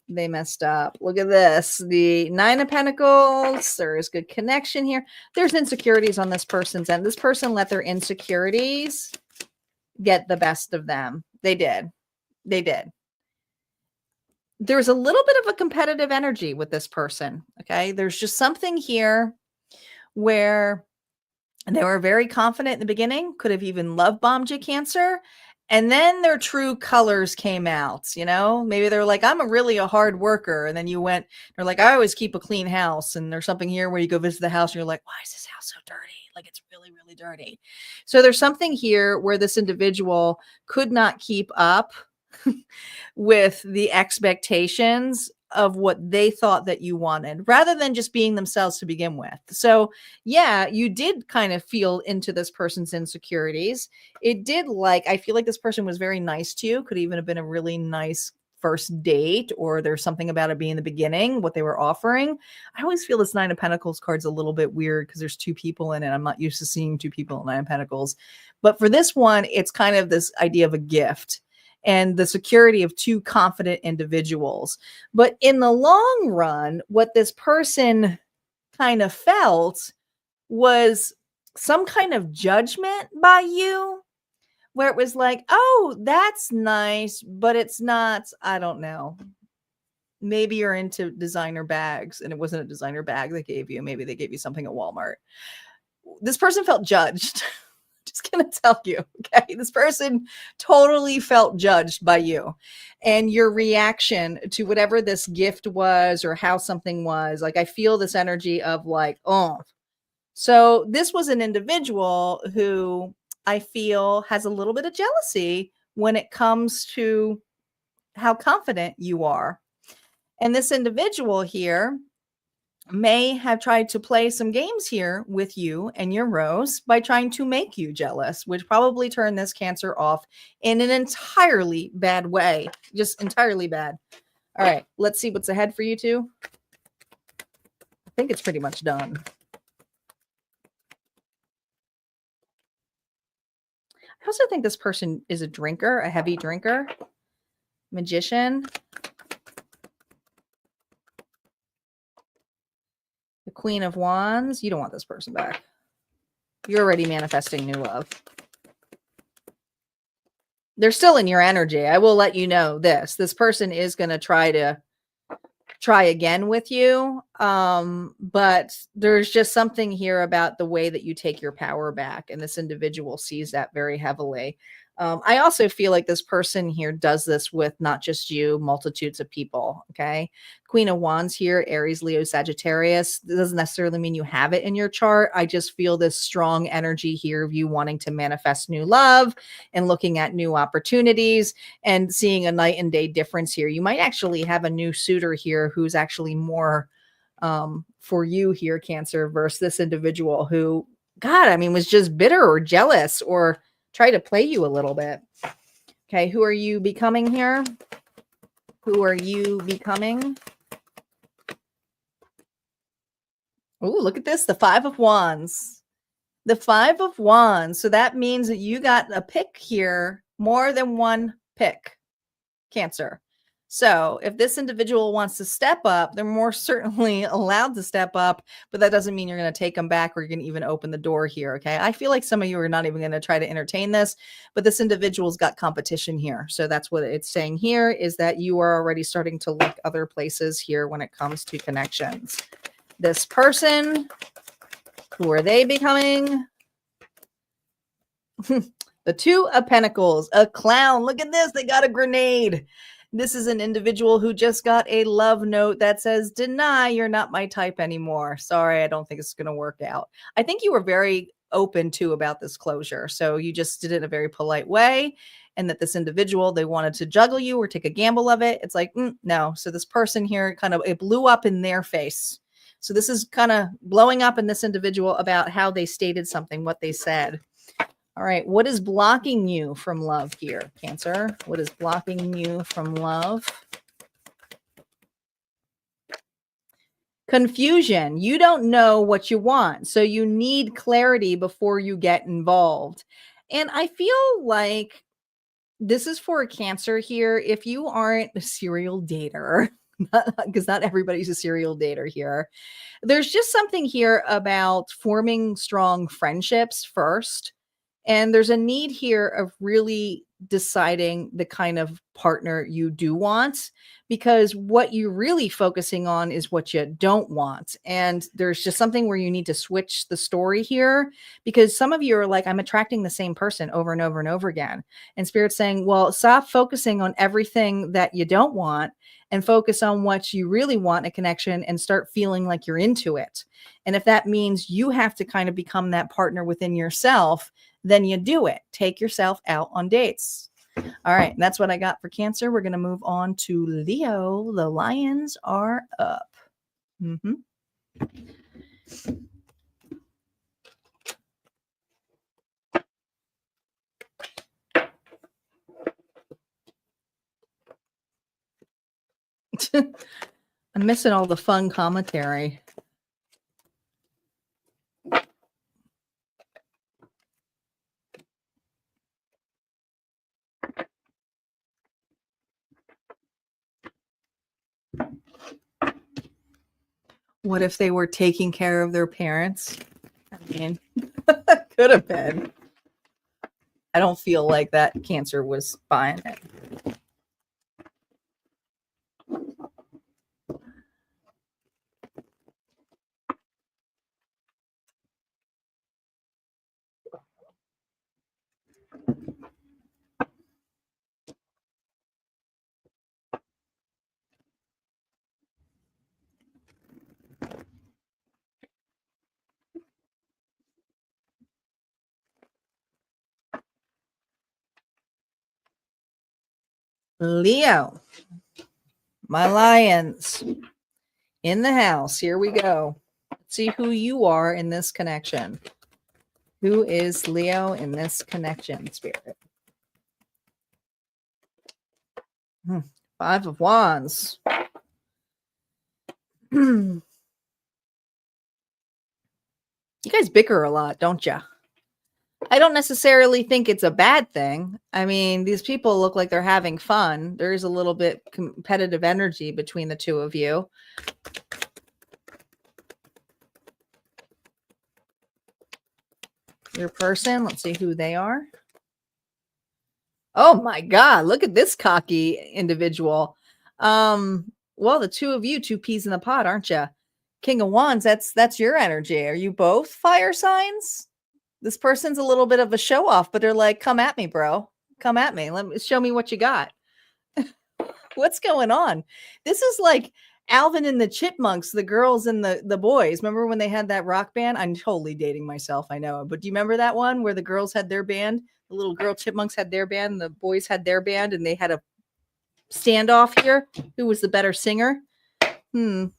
They messed up. Look at this. The 9 of Pentacles. There is good connection here. There's insecurities on this person's end. This person let their insecurities get the best of them. They did. They did. There's a little bit of a competitive energy with this person. Okay. There's just something here where they were very confident in the beginning, could have even love bombed you, Cancer. And then their true colors came out, you know, maybe they're like, I'm really a hard worker. And then you went, they're like, I always keep a clean house. And there's something here where you go visit the house and you're like, why is this house so dirty? Like, it's really, really dirty. So there's something here where this individual could not keep up with the expectations of what they thought that you wanted, rather than just being themselves to begin with. So yeah, you did kind of feel into this person's insecurities. It did, like, I feel like this person was very nice to you. Could even have been a really nice first date, or there's something about it being the beginning, what they were offering. I always feel this 9 of Pentacles card's a little bit weird because there's 2 people in it. I'm not used to seeing 2 people in 9 of Pentacles. But for this one, it's kind of this idea of a gift and the security of 2 confident individuals. But in the long run, what this person kind of felt was some kind of judgment by you, where it was like, oh, that's nice, but it's not, I don't know. Maybe you're into designer bags and it wasn't a designer bag they gave you. Maybe they gave you something at Walmart. This person felt judged. Just gonna tell you, okay? This person totally felt judged by you, and your reaction to whatever this gift was or how something was. Like, I feel this energy of like, oh. So this was an individual who I feel has a little bit of jealousy when it comes to how confident you are. And this individual here may have tried to play some games here with you and your rose by trying to make you jealous, which probably turned this Cancer off in an entirely bad way. Just entirely bad. All right, let's see what's ahead for you two. I think it's pretty much done. I also think this person is a drinker, a heavy drinker. Magician. The Queen of Wands. You don't want this person back. You're already manifesting new love. They're still in your energy. I will let you know this. This person is going to try again with you. But there's just something here about the way that you take your power back. And this individual sees that very heavily. I also feel like this person here does this with not just you, multitudes of people. Okay. Queen of Wands here, Aries, Leo, Sagittarius. This doesn't necessarily mean you have it in your chart. I just feel this strong energy here of you wanting to manifest new love and looking at new opportunities and seeing a night and day difference here. You might actually have a new suitor here who's actually more for you here, Cancer, versus this individual who God, I mean, was just bitter or jealous or try to play you a little bit. Okay, who are you becoming here? Who are you becoming? Oh, look at this, the 5 of Wands. The 5 of Wands. So that means that you got a pick here, more than one pick, Cancer. So if this individual wants to step up, they're more certainly allowed to step up, but that doesn't mean you're going to take them back or you're going to even open the door here. Okay. I feel like some of you are not even going to try to entertain this, but this individual's got competition here. So that's what it's saying here, is that you are already starting to look other places here when it comes to connections. This person, who are they becoming? The 2 of Pentacles, a clown. Look at this. They got a grenade. This is an individual who just got a love note that says, deny, you're not my type anymore. Sorry, I don't think it's going to work out. I think you were very open to about this closure. So you just did it in a very polite way. And that this individual, they wanted to juggle you or take a gamble of it. It's like, no. So this person here kind of, it blew up in their face. So this is kind of blowing up in this individual about how they stated something, what they said. All right. What is blocking you from love here, Cancer? What is blocking you from love? Confusion. You don't know what you want. So you need clarity before you get involved. And I feel like this is for a Cancer here. If you aren't a serial dater, because not everybody's a serial dater here, there's just something here about forming strong friendships first. And there's a need here of really deciding the kind of partner you do want, because what you're really focusing on is what you don't want. And there's just something where you need to switch the story here, because some of you are like, I'm attracting the same person over and over and over again. And Spirit's saying, well, stop focusing on everything that you don't want and focus on what you really want in a connection and start feeling like you're into it. And if that means you have to kind of become that partner within yourself, then you do it. Take yourself out on dates. All right. That's what I got for Cancer. We're going to move on to Leo. The lions are up. I'm missing all the fun commentary. What if they were taking care of their parents? I mean, could have been. I don't feel like that Cancer was buying it. Leo, my lions in the house. Here we go. Let's see who you are in this connection. Who is Leo in this connection, Spirit? 5 of Wands. You guys bicker a lot, don't you? I don't necessarily think it's a bad thing. I mean, these people look like they're having fun. There is a little bit competitive energy between the two of you. Your person, let's see who they are. Oh my God, look at this cocky individual. Well, the two of you, 2 peas in the pot, aren't you? King of Wands, that's your energy. Are you both fire signs? This person's a little bit of a show off, but they're like, come at me, bro. Come at me. Show me what you got. What's going on? This is like Alvin and the Chipmunks, the girls and the boys. Remember when they had that rock band? I'm totally dating myself, I know. But do you remember that one where the girls had their band? The little girl chipmunks had their band, the boys had their band, and they had a standoff here. Who was the better singer? This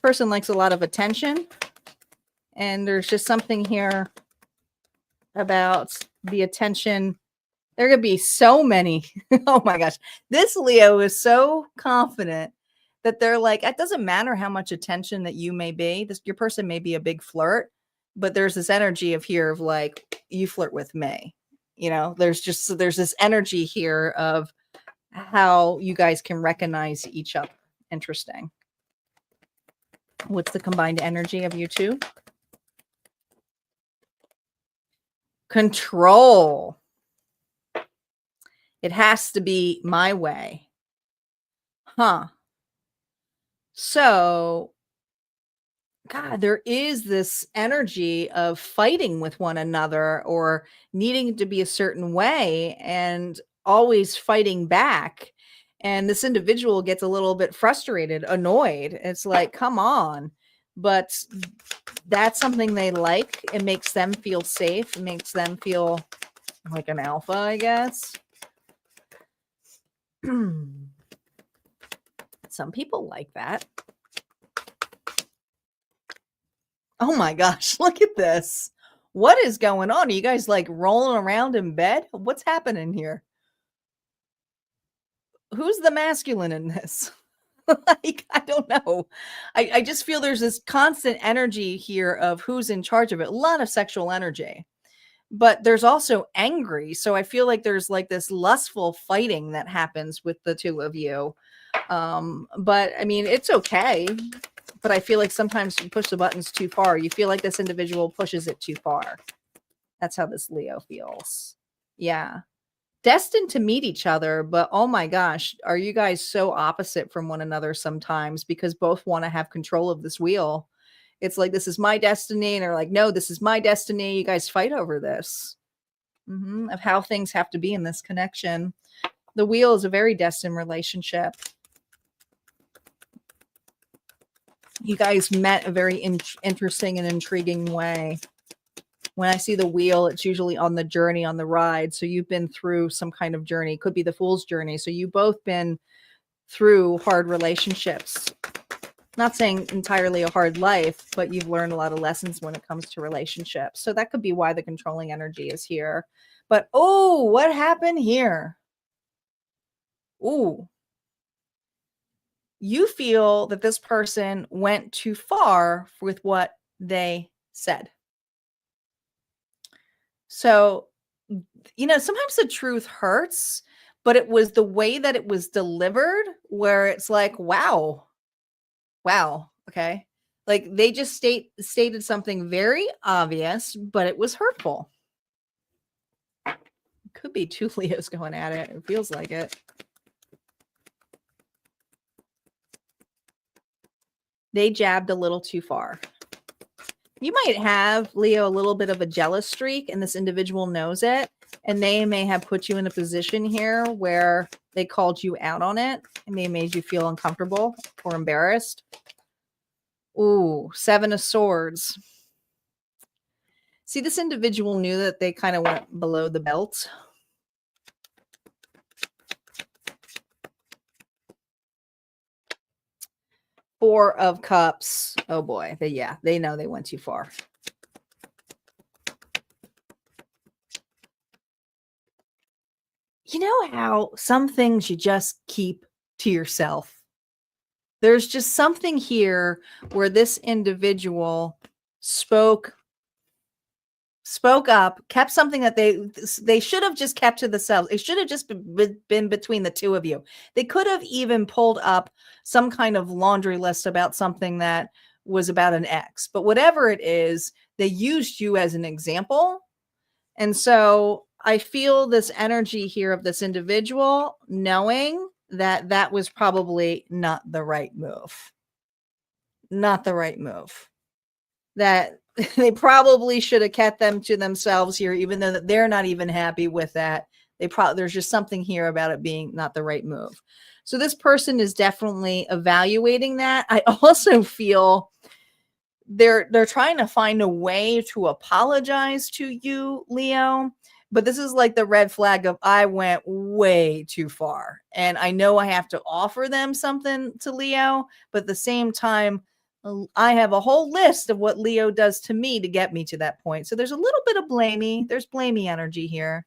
person likes a lot of attention. And there's just something here about the attention. There are going to be so many. Oh my gosh. This Leo is so confident that they're like, it doesn't matter how much attention that you may be. Your person may be a big flirt, but there's this energy of here of like, you flirt with me. You know, there's this energy here of how you guys can recognize each other. Interesting. What's the combined energy of you two? Control. It has to be my way. Huh. So, God, there is this energy of fighting with one another or needing to be a certain way and always fighting back. And this individual gets a little bit frustrated, annoyed. It's like, come on. But that's something they like. It makes them feel safe. It makes them feel like an alpha, I guess. Some people like that. Oh my gosh, look at this. What is going on? Are you guys like rolling around in bed? What's happening here? Who's the masculine in this? Like, I don't know. I just feel there's this constant energy here of who's in charge of it. A lot of sexual energy. But there's also angry. So I feel like there's like this lustful fighting that happens with the two of you. But I mean, it's okay. But I feel like sometimes you push the buttons too far. You feel like this individual pushes it too far. That's how this Leo feels. Yeah. Destined to meet each other, but oh my gosh, are you guys so opposite from one another sometimes because both want to have control of this wheel? It's like, this is my destiny. And they're like, no, this is my destiny. You guys fight over this of how things have to be in this connection. The wheel is a very destined relationship. You guys met a very interesting and intriguing way. When I see the wheel, it's usually on the journey, on the ride. So you've been through some kind of journey. Could be the fool's journey. So you've both been through hard relationships. Not saying entirely a hard life, but you've learned a lot of lessons when it comes to relationships. So that could be why the controlling energy is here. But, oh, what happened here? Ooh. You feel that this person went too far with what they said. So, you know, sometimes the truth hurts, but it was the way that it was delivered where it's like, wow, okay. Like they just stated something very obvious, but it was hurtful. Could be two Leos going at it. It feels like it. They jabbed a little too far. You might have, Leo, a little bit of a jealous streak, and this individual knows it. And they may have put you in a position here where they called you out on it and they made you feel uncomfortable or embarrassed. Ooh, 7 of Swords. See, this individual knew that they kind of went below the belt. Four of Cups. Oh boy. They know they went too far. You know how some things you just keep to yourself? There's just something here where this individual spoke up, kept something that they should have just kept to themselves. It should have just been between the two of you. They could have even pulled up some kind of laundry list about something that was about an ex. But whatever it is, they used you as an example. And so I feel this energy here of this individual knowing that that was probably not the right move. Not the right move. That they probably should have kept them to themselves here, even though they're not even happy with that. There's just something here about it being not the right move. So this person is definitely evaluating that. I also feel they're trying to find a way to apologize to you, Leo. But this is like the red flag of I went way too far. And I know I have to offer them something to Leo, but at the same time, I have a whole list of what Leo does to me to get me to that point. So there's a little bit of blamey. There's blamey energy here.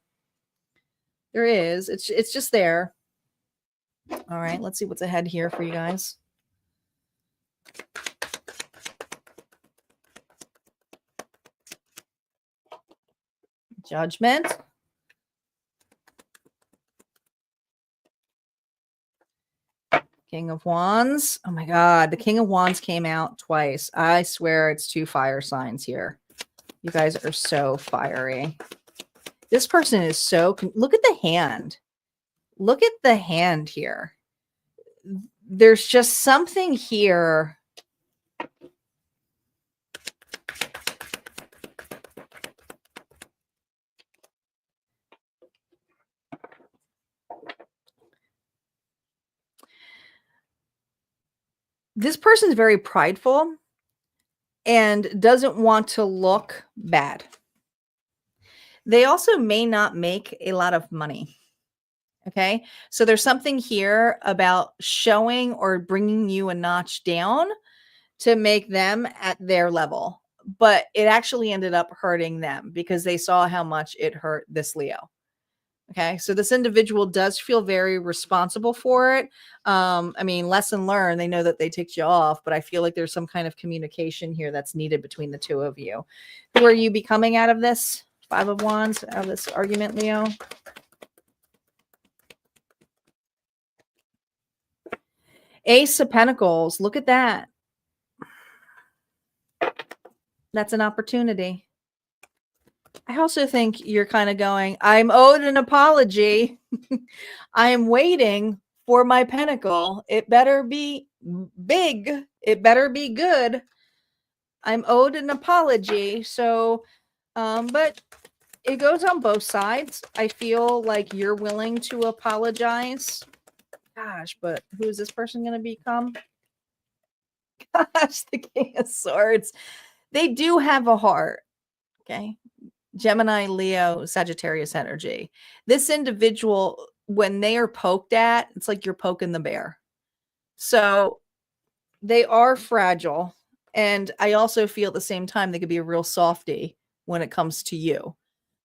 There is. It's just there. All right, let's see what's ahead here for you guys. Judgment. King of Wands. Oh my God. The King of Wands came out twice. I swear it's 2 fire signs here. You guys are so fiery. This person is so, look at the hand. Look at the hand here. There's just something here. This person is very prideful and doesn't want to look bad. They also may not make a lot of money. Okay. So there's something here about showing or bringing you a notch down to make them at their level. But it actually ended up hurting them because they saw how much it hurt this Leo. Okay. So this individual does feel very responsible for it. I mean, lesson learned, they know that they ticked you off, but I feel like there's some kind of communication here that's needed between the two of you. Who are you becoming out of this? 5 of Wands, out of this argument, Leo? Ace of Pentacles. Look at that. That's an opportunity. I also think you're kind of going, I'm owed an apology. I am waiting for my pentacle. It better be big. It better be good. I'm owed an apology. So, but it goes on both sides. I feel like you're willing to apologize. Gosh, but who is this person going to become? Gosh, the King of Swords. They do have a heart. Okay. Gemini, Leo, Sagittarius energy. This individual, when they are poked at, it's like you're poking the bear. So they are fragile. And I also feel at the same time, they could be a real softie when it comes to you.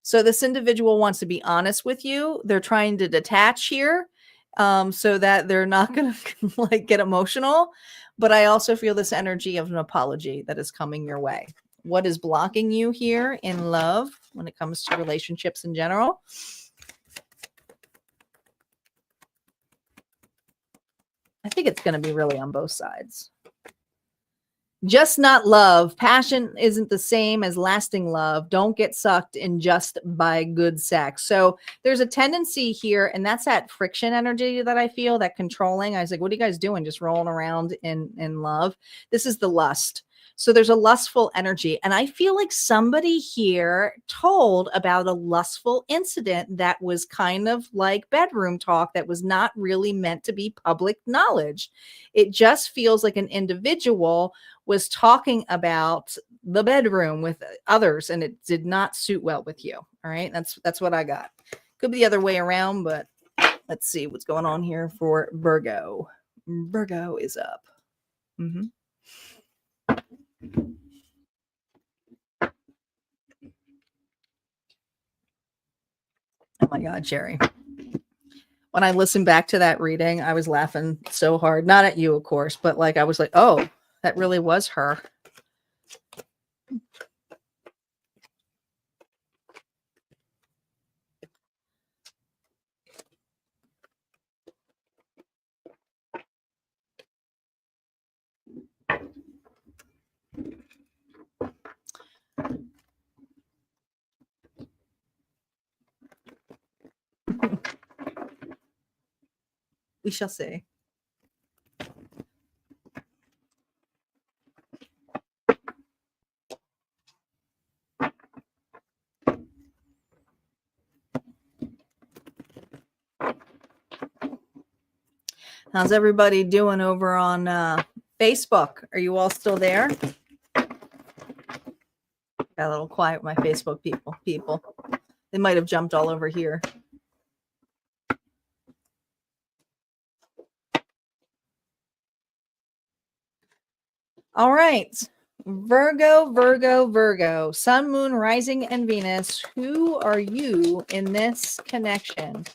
So this individual wants to be honest with you. They're trying to detach here so that they're not going to like get emotional. But I also feel this energy of an apology that is coming your way. What is blocking you here in love when it comes to relationships in general? I think it's going to be really on both sides. Just not love. Passion isn't the same as lasting love. Don't get sucked in just by good sex. So there's a tendency here, and that's that friction energy that I feel, that controlling. I was like, what are you guys doing? Just rolling around in love. This is the lust. So there's a lustful energy. And I feel like somebody here told about a lustful incident that was kind of like bedroom talk that was not really meant to be public knowledge. It just feels like an individual was talking about the bedroom with others, and it did not suit well with you. All right. That's what I got. Could be the other way around, but let's see what's going on here for Virgo. Virgo is up. Mm-hmm. Oh my God, Sherry. When I listened back to that reading, I was laughing so hard. Not at you, of course, but like I was like, oh, that really was her. We shall see. How's everybody doing over on Facebook? Are you all still there? Got a little quiet with my Facebook people. They might have jumped all over here. All right. Virgo, Virgo, Virgo, Sun, Moon, Rising, and Venus. Who are you in this connection?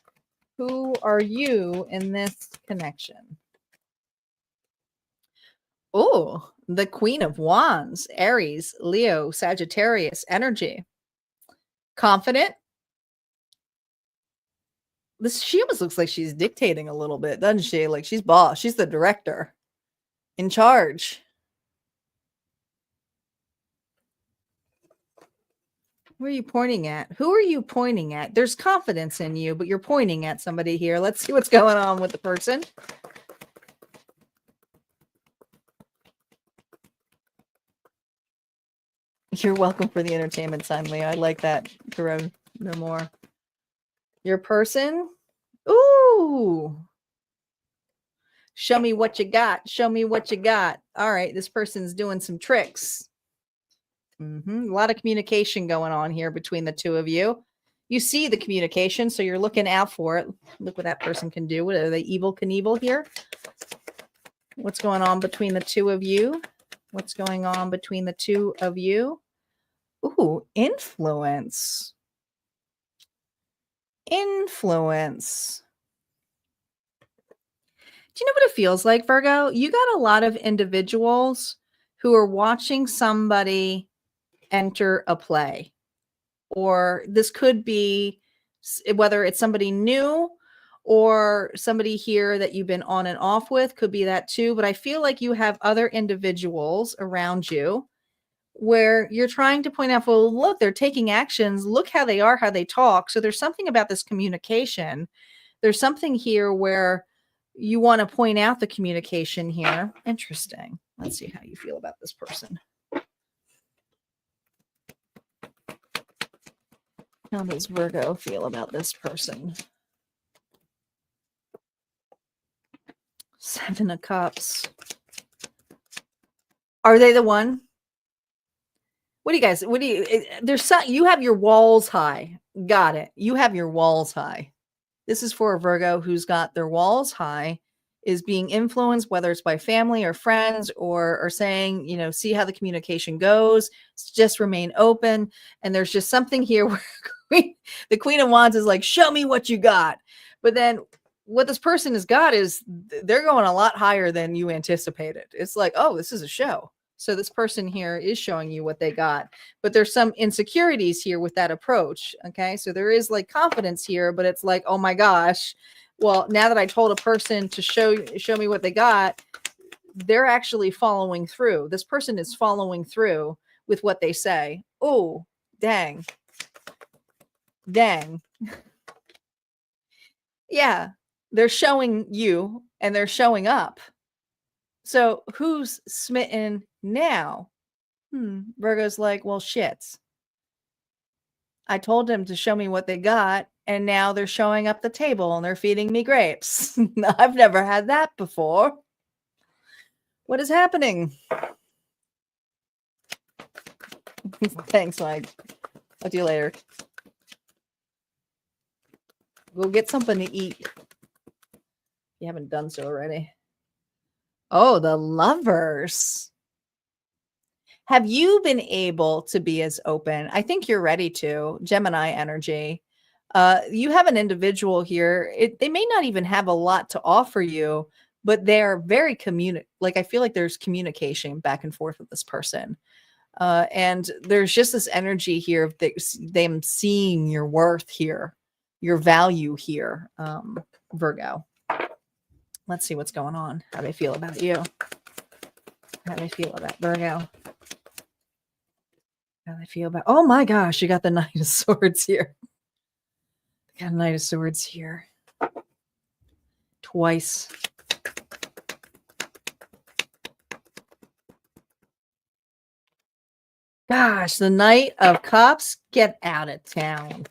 Who are you in this connection? Oh, the Queen of Wands, Aries, Leo, Sagittarius energy. Confident. She almost looks like she's dictating a little bit, doesn't she? Like she's boss. She's the director in charge. Where are you pointing at? Who are you pointing at? There's confidence in you, but you're pointing at somebody here. Let's see what's going on with the person. You're welcome for the entertainment sign, Leo. I like that. Jerome, no more. Your person? Ooh. Show me what you got. Show me what you got. All right. This person's doing some tricks. A lot of communication going on here between the two of you. You see the communication, so you're looking out for it. Look what that person can do. What are they, Evel Knievel here? What's going on between the two of you? What's going on between the two of you? Ooh, influence. Influence. Do you know what it feels like, Virgo? You got a lot of individuals who are watching somebody enter a play. Or this could be whether it's somebody new or somebody here that you've been on and off with, could be that too. But I feel like you have other individuals around you where you're trying to point out, well, look, they're taking actions. Look how they are, how they talk. So there's something about this communication. There's something here where you want to point out the communication here. Interesting. Let's see how you feel about this person. How does Virgo feel about this person? Seven of Cups. Are they the one? What do you guys, you have your walls high. Got it. You have your walls high. This is for a Virgo who's got their walls high, is being influenced, whether it's by family or friends or saying, you know, see how the communication goes. Just remain open. And there's just something here where the Queen of Wands is like, show me what you got. But then what this person has got is they're going a lot higher than you anticipated. It's like, oh, this is a show. So this person here is showing you what they got, but there's some insecurities here with that approach. Okay. So there is like confidence here, but it's like, oh my gosh, well, now that I told a person to show me what they got, they're actually following through. This person is following through with what they say. Oh, dang. Dang. Yeah. They're showing you and they're showing up. So who's smitten now? Virgo's like, well, shit. I told them to show me what they got, and now they're showing up the table and they're feeding me grapes. I've never had that before. What is happening? Thanks, Mike. I'll see you later. Go get something to eat. If you haven't done so already. Oh, the Lovers. Have you been able to be as open? I think you're ready to. Gemini energy. You have an individual here. They may not even have a lot to offer you, but they're very like I feel like there's communication back and forth with this person. And there's just this energy here of them seeing your worth here, your value here, Virgo. Let's see what's going on. How they feel about you. How they feel about Virgo. How they feel about, oh my gosh, you got the Knight of Swords here. Got a Knight of Swords here. Twice. Gosh, the Knight of Cups, get out of town.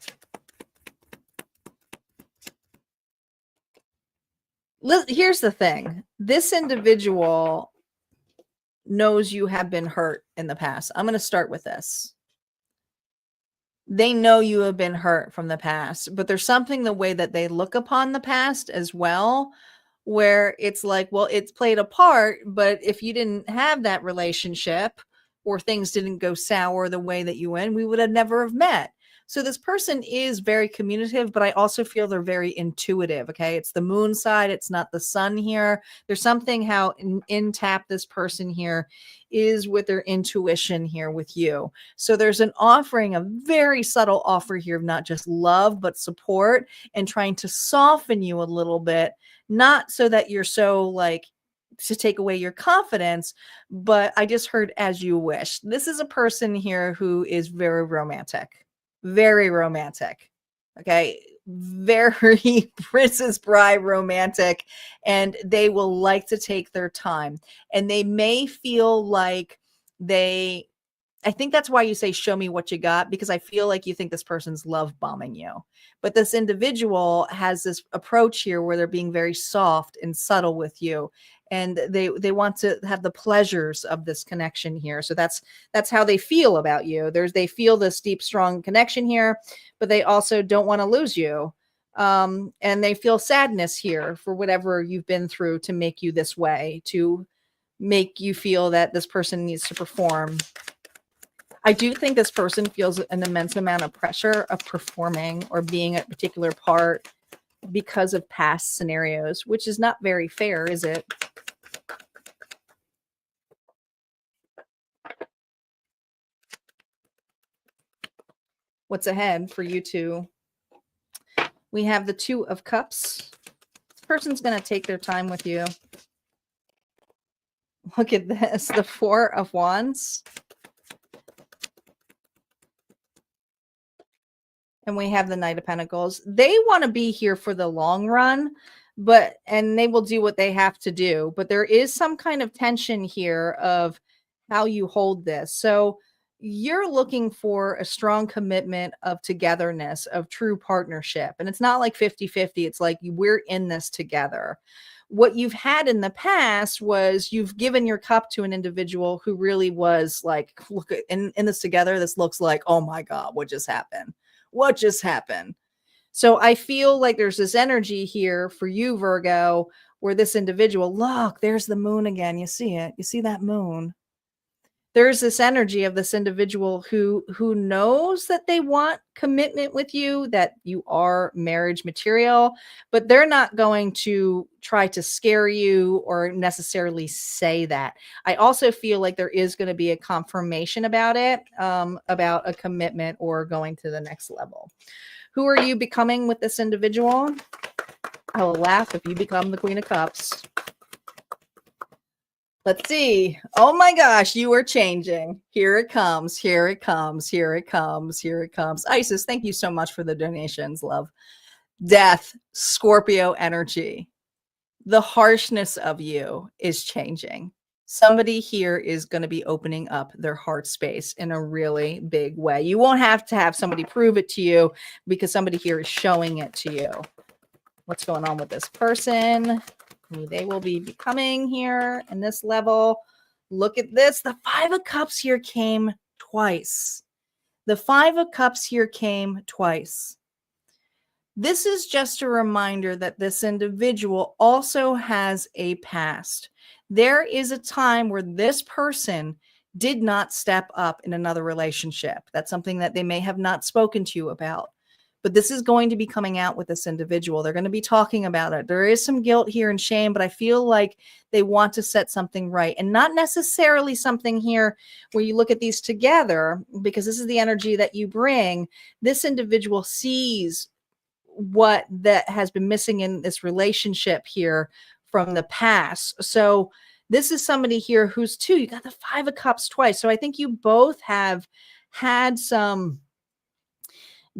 Here's the thing. This individual knows you have been hurt in the past. I'm going to start with this. They know you have been hurt from the past, but there's something the way that they look upon the past as well, where it's like, well, it's played a part, but if you didn't have that relationship or things didn't go sour the way that you went, we would have never have met. So this person is very communicative, but I also feel they're very intuitive. Okay. It's the moon side. It's not the sun here. There's something how in tap this person here is with their intuition here with you. So there's an offering, a very subtle offer here of not just love, but support and trying to soften you a little bit, not so that you're so like, to take away your confidence, but I just heard as you wish. This is a person here who is very romantic, very romantic. Okay. Very Princess Bride romantic, and they will like to take their time, and they may feel like they, I think that's why you say, show me what you got, because I feel like you think this person's love bombing you. But this individual has this approach here where they're being very soft and subtle with you. And they want to have the pleasures of this connection here. So that's how they feel about you. They feel this deep, strong connection here, but they also don't want to lose you. And they feel sadness here for whatever you've been through to make you this way, to make you feel that this person needs to perform. I do think this person feels an immense amount of pressure of performing or being a particular part because of past scenarios, which is not very fair, is it? What's ahead for you two? We have the Two of Cups. This person's going to take their time with you. Look at this, the Four of Wands. And we have the Knight of Pentacles. They want to be here for the long run, and they will do what they have to do. But there is some kind of tension here of how you hold this. So you're looking for a strong commitment of togetherness, of true partnership. And it's not like 50-50. It's like we're in this together. What you've had in the past was you've given your cup to an individual who really was like, look, in this together, this looks like, oh my God, what just happened? What just happened? So I feel like there's this energy here for you, Virgo, where this individual, look, there's the moon again. You see it. You see that moon. There's this energy of this individual who knows that they want commitment with you, that you are marriage material, but they're not going to try to scare you or necessarily say that. I also feel like there is going to be a confirmation about it, about a commitment or going to the next level. Who are you becoming with this individual? I will laugh if you become the Queen of Cups. Let's see. Oh my gosh, you are changing. Here it comes. Here it comes. Here it comes. Here it comes. Isis, thank you so much for the donations, love. Death, Scorpio energy. The harshness of you is changing. Somebody here is going to be opening up their heart space in a really big way. You won't have to have somebody prove it to you because somebody here is showing it to you. What's going on with this person? They will be becoming here in this level. Look at this. The Five of Cups here came twice. The Five of Cups here came twice. This is just a reminder that this individual also has a past. There is a time where this person did not step up in another relationship. That's something that they may have not spoken to you about. But this is going to be coming out with this individual. They're going to be talking about it. There is some guilt here and shame, but I feel like they want to set something right. And not necessarily something here where you look at these together, because this is the energy that you bring. This individual sees what that has been missing in this relationship here from the past. So this is somebody here who's two. You got the Five of Cups twice. So I think you both have had some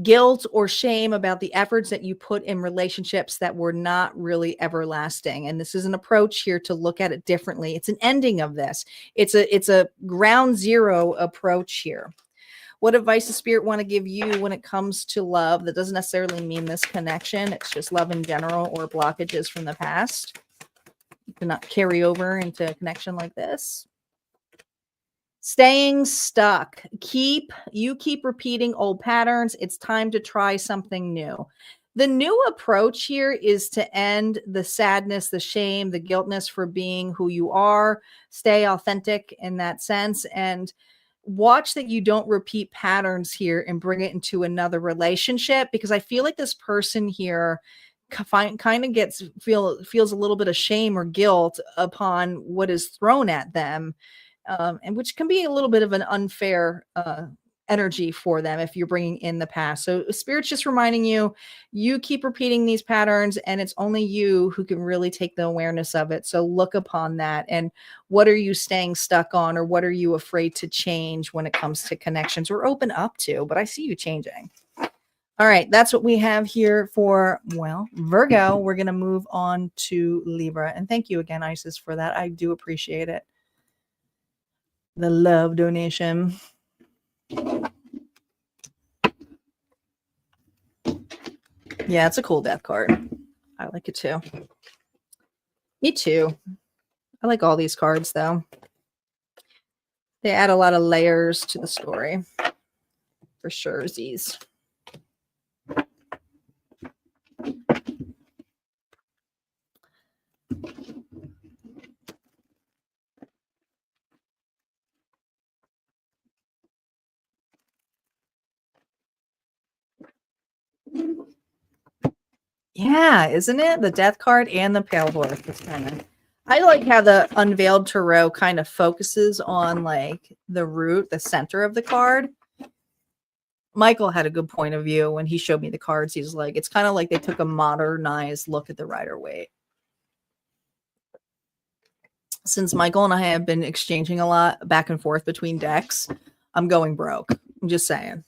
guilt or shame about the efforts that you put in relationships that were not really everlasting. And this is an approach here to look at it differently. It's an ending of this. It's a ground zero approach here. What advice does Spirit want to give you when it comes to love? That doesn't necessarily mean this connection. It's just love in general or blockages from the past. You cannot carry over into a connection like this. Staying stuck. You keep repeating old patterns. It's time to try something new. The new approach here is to end the sadness, the shame, the guiltness for being who you are, stay authentic in that sense, and watch that you don't repeat patterns here and bring it into another relationship, because I feel like this person here kind of feels a little bit of shame or guilt upon what is thrown at them, and which can be a little bit of an unfair energy for them if you're bringing in the past. So spirit's just reminding you, you keep repeating these patterns and it's only you who can really take the awareness of it. So look upon that, and what are you staying stuck on, or what are you afraid to change when it comes to connections or open up to? But I see you changing. All right, that's what we have here for, well, Virgo. We're going to move on to Libra. And thank you again, Isis, for that. I do appreciate it. The love donation. Yeah, it's a cool death card. I like it too. Me too. I like all these cards, though. They add a lot of layers to the story. For sure, Z's. Yeah, isn't it? The death card and the pale horse. It's kind of, I like how the unveiled tarot kind of focuses on like the root, the center of the card. Michael had a good point of view when he showed me the cards. He's like, it's kind of like they took a modernized look at the Rider-Waite. Since Michael and I have been exchanging a lot back and forth between decks, I'm going broke. I'm just saying.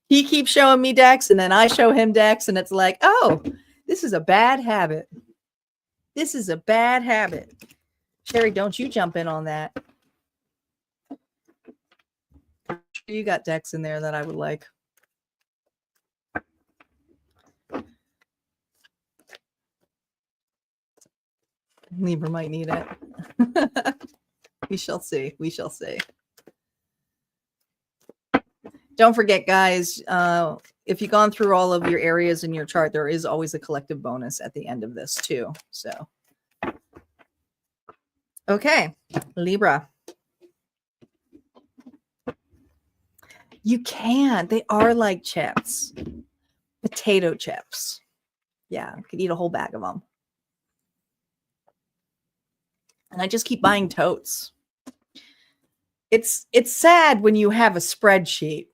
He keeps showing me decks and then I show him decks, and it's like, oh, this is a bad habit. This is a bad habit. Sherry, don't you jump in on that. You got decks in there that I would like. Libra might need it. We shall see. We shall see. Don't forget, guys, if you've gone through all of your areas in your chart, there is always a collective bonus at the end of this too. So, okay, Libra. You can. They are like chips. Potato chips. Yeah, I could eat a whole bag of them. And I just keep buying totes. It's sad when you have a spreadsheet.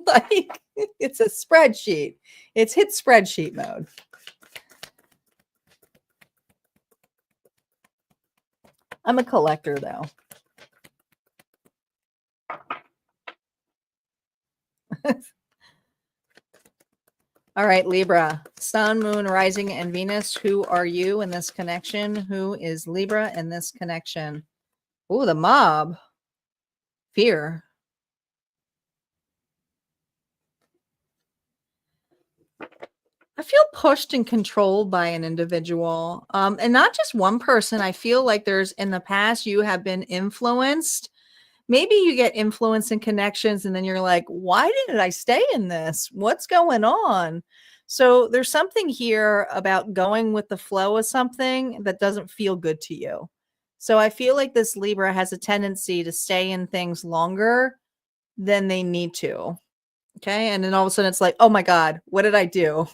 Like, it's a spreadsheet. It's hit spreadsheet mode. I'm a collector, though. All right, Libra. Sun, Moon, Rising, and Venus. Who are you in this connection? Who is Libra in this connection? Oh, the mob. Fear. I feel pushed and controlled by an individual, and not just one person. I feel like there's, in the past, you have been influenced. Maybe you get influence in connections and then you're like, why did I stay in this? What's going on? So there's something here about going with the flow of something that doesn't feel good to you. So I feel like this Libra has a tendency to stay in things longer than they need to. Okay. And then all of a sudden it's like, oh my God, what did I do?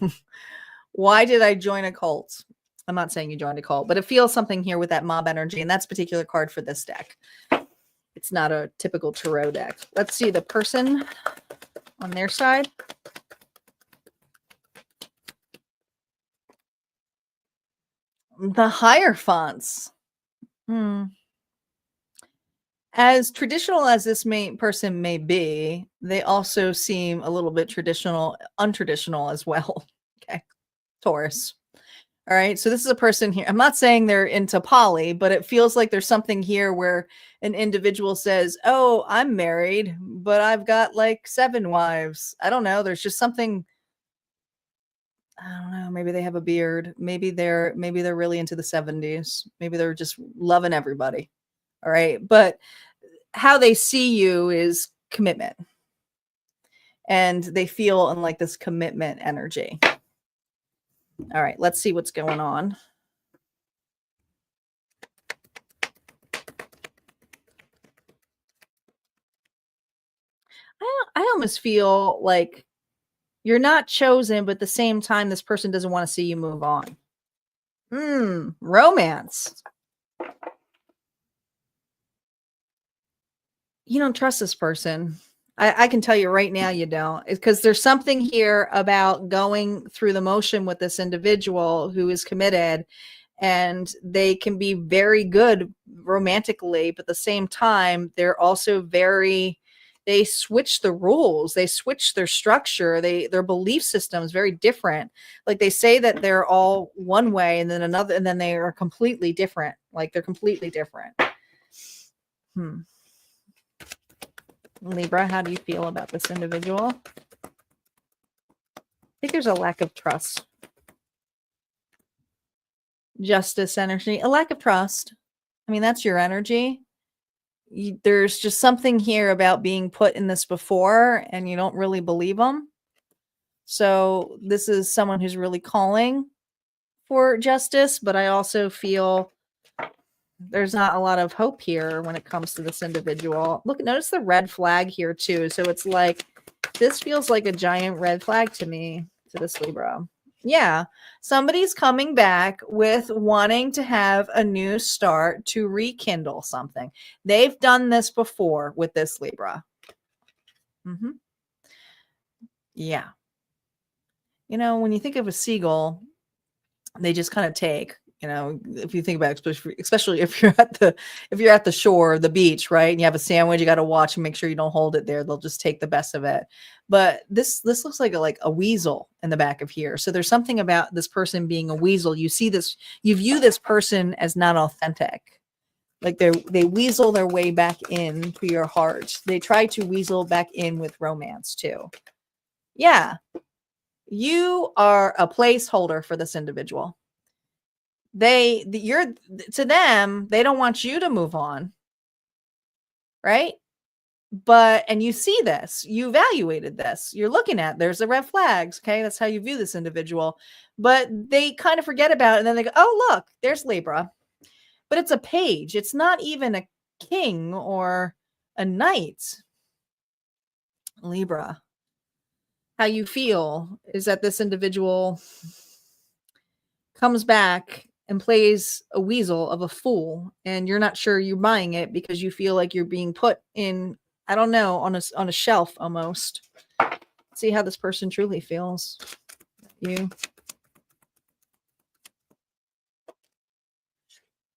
Why did I join a cult? I'm not saying you joined a cult, but it feels something here with that mob energy. And that's a particular card for this deck. It's not a typical tarot deck. Let's see the person on their side. The Hierophants. As traditional as this person may be, they also seem a little bit untraditional as well. Okay. Taurus. All right. So this is a person here. I'm not saying they're into poly, but it feels like there's something here where an individual says, oh, I'm married, but I've got like 7 wives. I don't know. There's just something. I don't know. Maybe they have a beard. Maybe they're really into the 70s. Maybe they're just loving everybody. All right. But how they see you is commitment. and they feel in like this commitment energy. All right, let's see what's going on. I almost feel like you're not chosen, but at the same time, this person doesn't want to see you move on. Romance. You don't trust this person. I can tell you right now you don't. Because there's something here about going through the motion with this individual who is committed, and they can be very good romantically, but at the same time, they're also they switch the rules, they switch their structure, their belief system is very different. Like they say that they're all one way and then another, and then they are completely different. Like they're completely different. Libra, how do you feel about this individual? I think there's a lack of trust. Justice energy, a lack of trust. I mean, that's your energy. There's just something here about being put in this before and you don't really believe them. So this is someone who's really calling for justice, but I also feel there's not a lot of hope here when it comes to this individual. Look, notice the red flag here too. So it's like, this feels like a giant red flag to me, to this Libra. Yeah, somebody's coming back with wanting to have a new start, to rekindle something. They've done this before with this Libra. Yeah. You know, when you think of a seagull, they just kind of take, you know, if you think about it, especially if you're at the shore, the beach, right? And you have a sandwich, you got to watch and make sure you don't hold it there. They'll just take the best of it. But this looks like a weasel in the back of here. So there's something about this person being a weasel. You see this, you view this person as not authentic. Like they weasel their way back into your heart. They try to weasel back in with romance too. Yeah. You are a placeholder for this individual. You're to them, they don't want you to move on. Right? And you see this, you evaluated this, you're looking at, there's the red flags. Okay. That's how you view this individual, but they kind of forget about it. And then they go, oh, look, there's Libra, but it's a page. It's not even a king or a knight. Libra, how you feel is that this individual comes back and plays a weasel of a fool, and you're not sure you're buying it because you feel like you're being put in, I don't know, on a shelf almost. See how this person truly feels. You.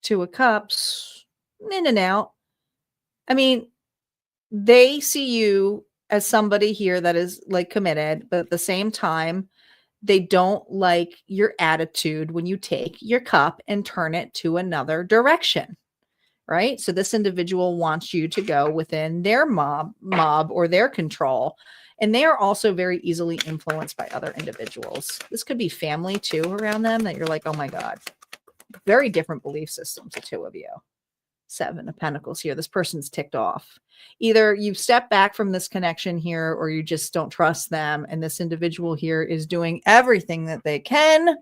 Two of Cups, in and out. I mean, they see you as somebody here that is like committed, but at the same time, they don't like your attitude when you take your cup and turn it to another direction, right? So this individual wants you to go within their mob or their control. And they are also very easily influenced by other individuals. This could be family too around them that you're like, oh my God, very different belief systems, the two of you. Seven of Pentacles here. This person's ticked off. Either you step back from this connection here or you just don't trust them. And this individual here is doing everything that they can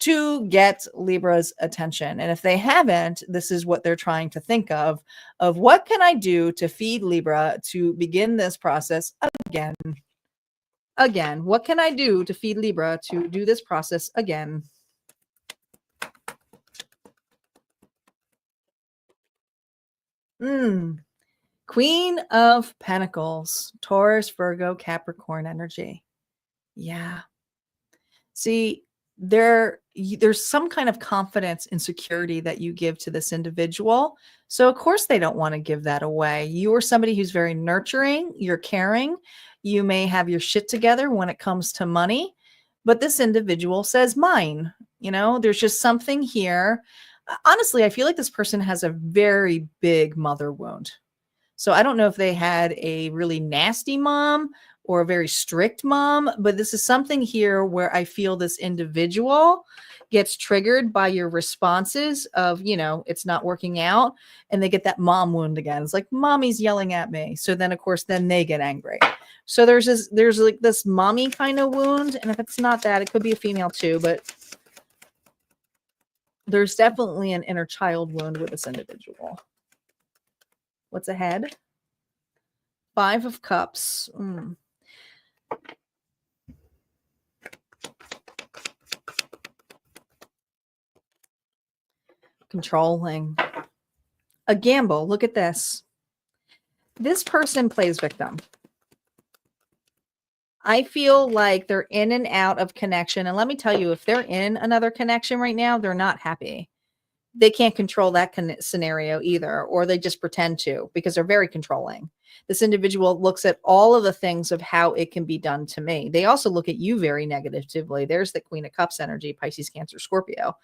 to get Libra's attention. And if they haven't, this is what they're trying to think of what can I do to feed Libra to begin this process again? Again, what can I do to feed Libra to do this process again? Queen of Pentacles, Taurus, Virgo, Capricorn energy. Yeah. See, there's some kind of confidence and security that you give to this individual. So of course they don't want to give that away. You are somebody who's very nurturing, you're caring. You may have your shit together when it comes to money, but this individual says mine. You know, there's just something here. Honestly, I feel like this person has a very big mother wound. So I don't know if they had a really nasty mom or a very strict mom, but this is something here where I feel this individual gets triggered by your responses of, it's not working out, and they get that mom wound again. It's like, mommy's yelling at me. So then, of course, then they get angry. So there's like this mommy kind of wound. And if it's not that, it could be a female too, but there's definitely an inner child wound with this individual. What's ahead? 5 of Cups. Controlling. A gamble. Look at this. This person plays victim. I feel like they're in and out of connection. And let me tell you, if they're in another connection right now, they're not happy. They can't control that scenario either, or they just pretend to because they're very controlling. This individual looks at all of the things of how it can be done to me. They also look at you very negatively. There's the Queen of Cups energy, Pisces, Cancer, Scorpio.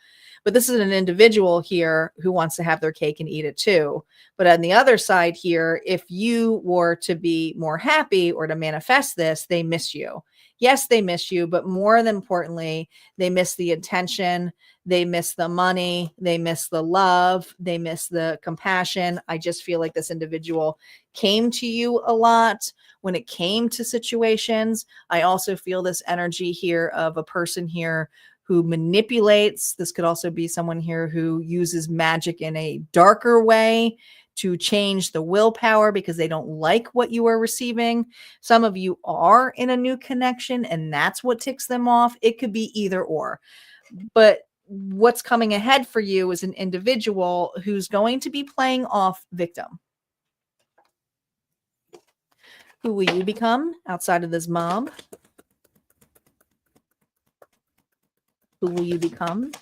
But this is an individual here who wants to have their cake and eat it too. But on the other side here, if you were to be more happy or to manifest this, they miss you. Yes, they miss you, but more than importantly, they miss the attention, they miss the money, they miss the love, they miss the compassion. I just feel like this individual came to you a lot when it came to situations. I also feel this energy here of a person here who manipulates. This could also be someone here who uses magic in a darker way to change the willpower because they don't like what you are receiving. Some of you are in a new connection and that's what ticks them off. It could be either or. But what's coming ahead for you is an individual who's going to be playing off victim. Who will you become outside of this mob? Who will you become?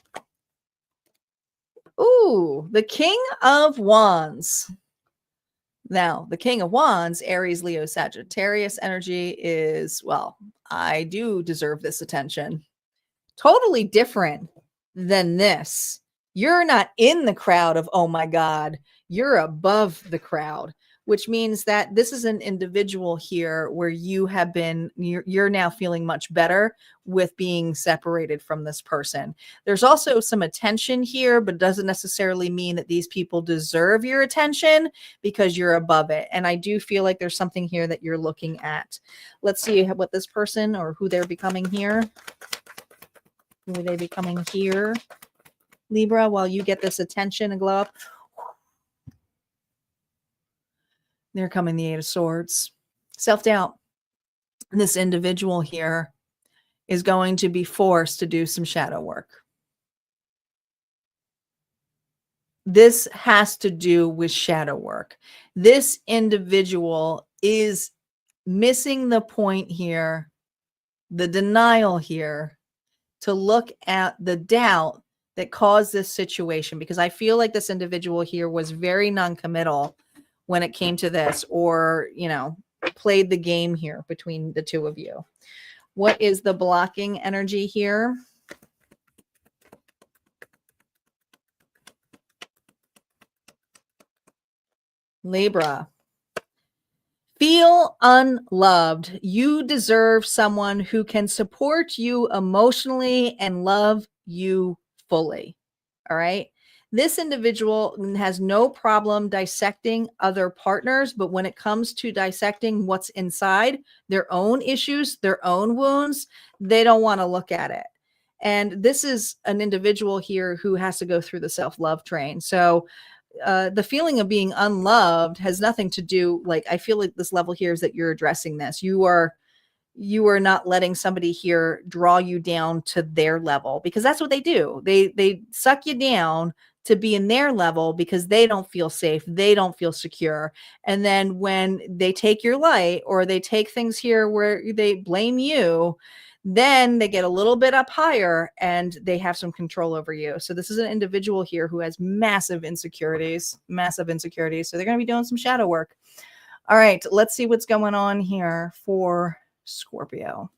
Ooh, the King of Wands. Now, the King of Wands, Aries, Leo, Sagittarius energy is, well, I do deserve this attention. Totally different than this. You're not in the crowd of, oh my God, you're above the crowd, which means that this is an individual here where you have been, you're now feeling much better with being separated from this person. There's also some attention here, but it doesn't necessarily mean that these people deserve your attention because you're above it. And I do feel like there's something here that you're looking at. Let's see what this person or who they're becoming here. Who are they becoming here? Libra, while you get this attention and glow up. They're coming the 8 of Swords. Self-doubt. This individual here is going to be forced to do some shadow work. This has to do with shadow work. This individual is missing the point here, the denial here, to look at the doubt that caused this situation, because I feel like this individual here was very non-committal when it came to this, or, played the game here between the two of you. What is the blocking energy here? Libra. Feel unloved. You deserve someone who can support you emotionally and love you fully. All right. This individual has no problem dissecting other partners, but when it comes to dissecting what's inside, their own issues, their own wounds, they don't want to look at it. And this is an individual here who has to go through the self-love train. So the feeling of being unloved has nothing to do, like, I feel like this level here is that you're addressing this. You are not letting somebody here draw you down to their level, because that's what they do. They suck you down to be in their level because they don't feel safe. They don't feel secure. And then when they take your light, or they take things here where they blame you, then they get a little bit up higher and they have some control over you. So this is an individual here who has massive insecurities. So they're going to be doing some shadow work. All right, let's see what's going on here for Scorpio.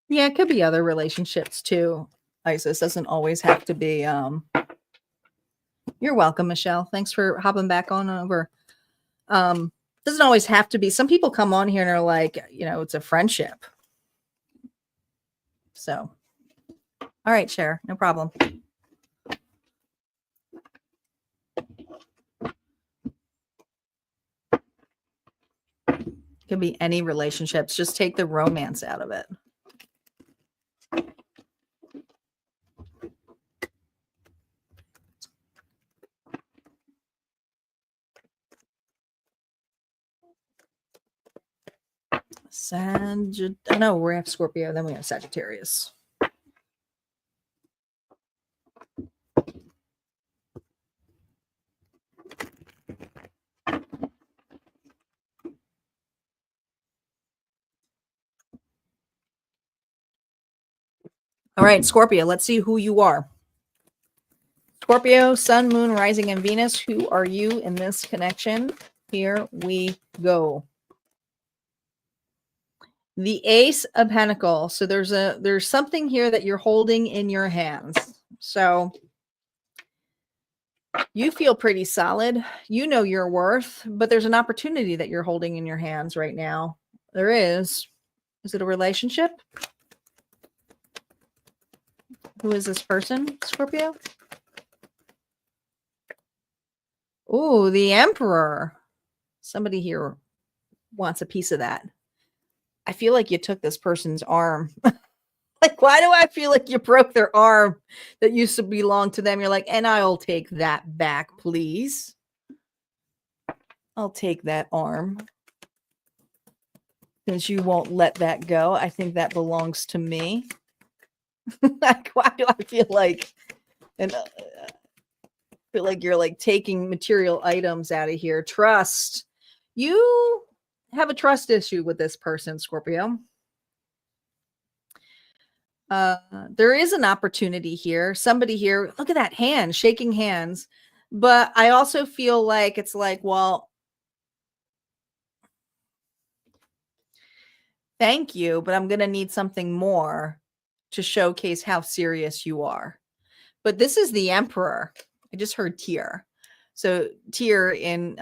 Yeah, it could be other relationships too. Isis doesn't always have to be. You're welcome, Michelle. Thanks for hopping back on over. Doesn't always have to be. Some people come on here and are like, it's a friendship. So, all right, Cher, no problem. Could be any relationships. Just take the romance out of it. No, we have Scorpio, then we have Sagittarius. All right, Scorpio, let's see who you are. Scorpio, Sun, Moon, Rising, and Venus. Who are you in this connection? Here we go. The Ace of Pentacles. So there's something here that you're holding in your hands. So you feel pretty solid. You know your worth, but there's an opportunity that you're holding in your hands right now. There is. Is it a relationship? Who is this person, Scorpio? Oh, the Emperor. Somebody here wants a piece of that. I feel like you took this person's arm. Like, why do I feel like you broke their arm that used to belong to them? You're like, and I'll take that back, please. I'll take that arm. Since you won't let that go, I think that belongs to me. Like, why do I feel like, feel like you're like taking material items out of here? Trust. You have a trust issue with this person, Scorpio. There is an opportunity here. Somebody here, look at that hand, shaking hands. But I also feel like it's like, well, thank you, but I'm going to need something more to showcase how serious you are. But this is the Emperor. I just heard Tyr. So Tyr in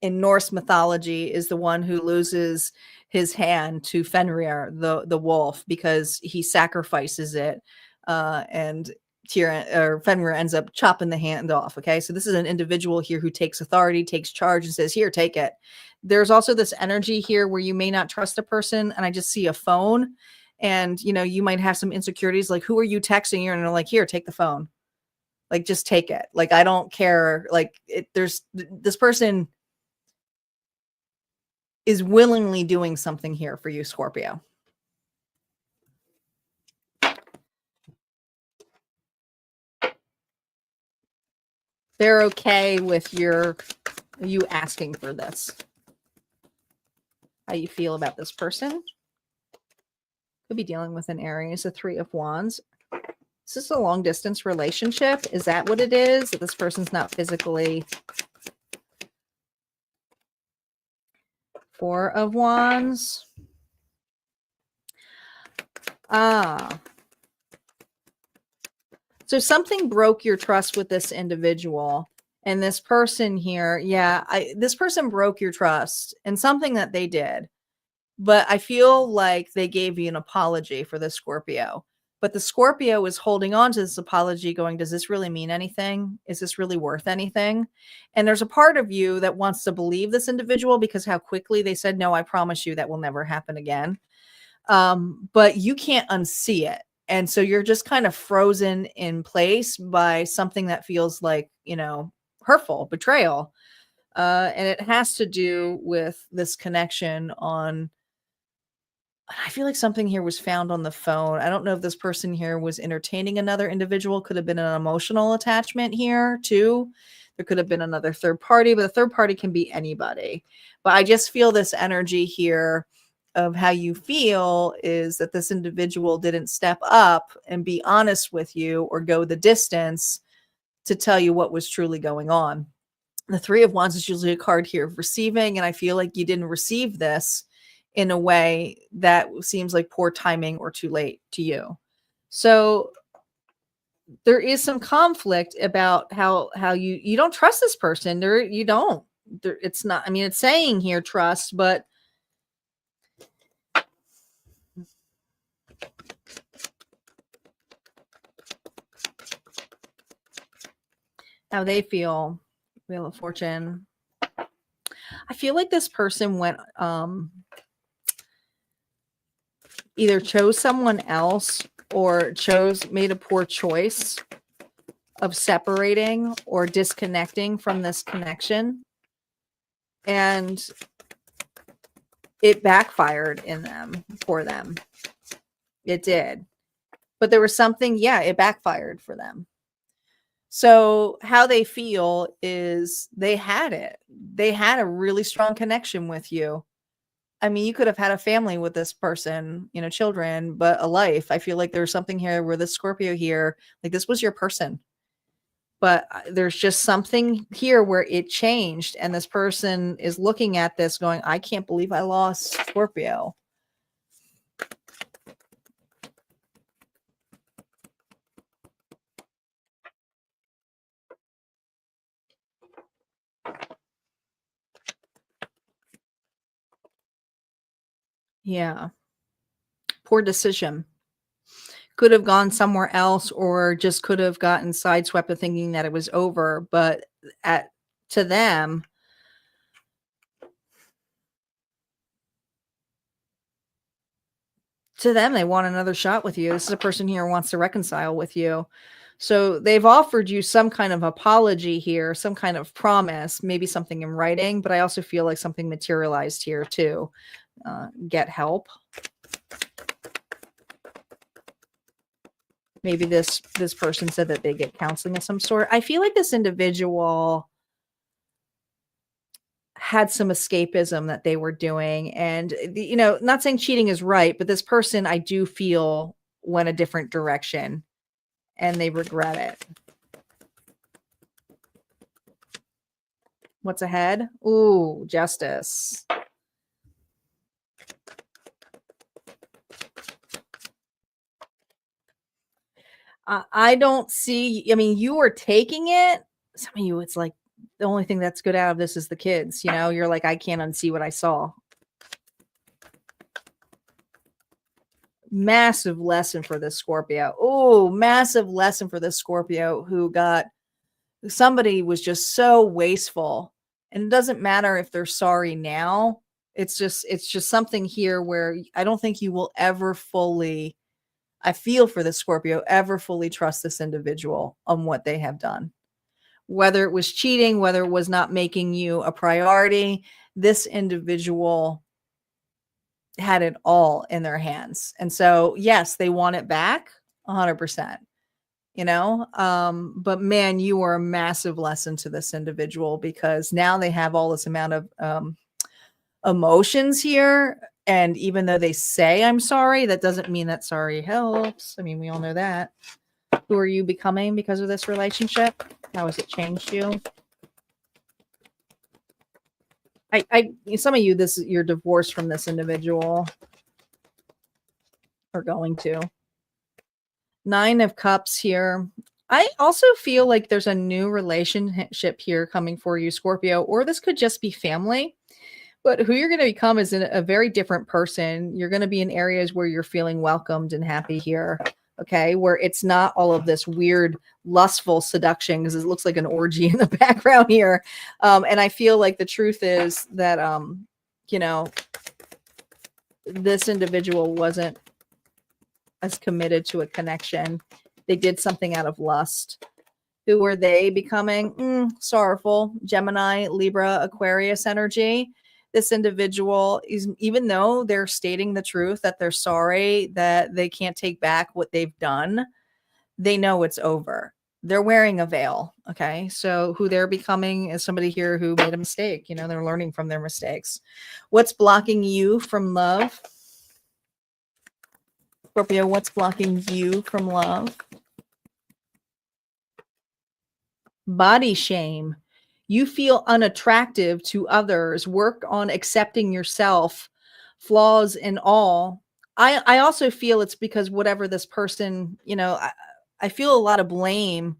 Norse mythology is the one who loses his hand to Fenrir, the wolf, because he sacrifices it, and Fenrir ends up chopping the hand off. Okay, so this is an individual here who takes authority, takes charge, and says, "Here, take it." There's also this energy here where you may not trust a person, and I just see a phone, and you might have some insecurities, like, who are you texting? You're and like, "Here, take the phone." Like, just take it. Like, I don't care. Like, there's this person is willingly doing something here for you, Scorpio. They're okay with you asking for this. How you feel about this person? Could be dealing with an Aries, a 3 of Wands. Is this a long distance relationship? Is that what it is? That this person's not physically? 4 of Wands. So something broke your trust with this individual, and this person here, this person broke your trust in something that they did, but I feel like they gave you an apology for the Scorpio. But the Scorpio is holding on to this apology going, does this really mean anything? Is this really worth anything? And there's a part of you that wants to believe this individual because how quickly they said, no, I promise you that will never happen again. But you can't unsee it. And so you're just kind of frozen in place by something that feels like, hurtful, betrayal. And it has to do with this connection on, I feel like something here was found on the phone. I don't know if this person here was entertaining another individual. Could have been an emotional attachment here too. There could have been another third party, but the third party can be anybody. But I just feel this energy here of how you feel is that this individual didn't step up and be honest with you or go the distance to tell you what was truly going on. The 3 of Wands is usually a card here of receiving, and I feel like you didn't receive this in a way that seems like poor timing or too late to you. So there is some conflict about how you don't trust this person. You don't. It's not, I mean, it's saying here trust, but how they feel. Wheel of Fortune. I feel like this person went either chose someone else or made a poor choice of separating or disconnecting from this connection. And it backfired for them. It did. But there was something, it backfired for them. So how they feel is they had it. They had a really strong connection with you. I mean, you could have had a family with this person, children, but a life. I feel like there's something here where this Scorpio here, like this was your person. But there's just something here where it changed. And this person is looking at this going, I can't believe I lost Scorpio. Yeah. Poor decision. Could have gone somewhere else or just could have gotten sideswept of thinking that it was over. But to them, they want another shot with you. This is a person here who wants to reconcile with you. So they've offered you some kind of apology here, some kind of promise, maybe something in writing, but I also feel like something materialized here too. Get help. Maybe this person said that they get counseling of some sort. I feel like this individual had some escapism that they were doing. And, not saying cheating is right, but this person I do feel went a different direction and they regret it. What's ahead? Ooh, justice. I don't see, I mean, you are taking it. Some of you, it's like the only thing that's good out of this is the kids. You're like, I can't unsee what I saw. Massive lesson for this Scorpio. Oh, massive lesson for this Scorpio who somebody was just so wasteful. And it doesn't matter if they're sorry now. It's just something here where I don't think you will ever fully, I feel for the Scorpio, ever fully trust this individual on what they have done. Whether it was cheating, whether it was not making you a priority, this individual had it all in their hands. And so, yes, they want it back 100%, but man, you are a massive lesson to this individual because now they have all this amount of emotions here. And even though they say, I'm sorry, that doesn't mean that sorry helps. I mean, we all know that. Who are you becoming because of this relationship? How has it changed you? Some of you, you're divorced from this individual or going to. 9 of Cups here. I also feel like there's a new relationship here coming for you, Scorpio, or this could just be family. But who you're going to become is a very different person. You're going to be in areas where you're feeling welcomed and happy here. Okay, where it's not all of this weird lustful seduction because it looks like an orgy in the background here. And I feel like the truth is that, this individual wasn't as committed to a connection. They did something out of lust. Who were they becoming? Sorrowful. Gemini, Libra, Aquarius energy. This individual is, even though they're stating the truth that they're sorry, that they can't take back what they've done, they know it's over. They're wearing a veil. Okay. So who they're becoming is somebody here who made a mistake. They're learning from their mistakes. What's blocking you from love? Scorpio, what's blocking you from love? Body shame. You feel unattractive to others. Work on accepting yourself flaws and all. I also feel it's because whatever this person, I feel a lot of blame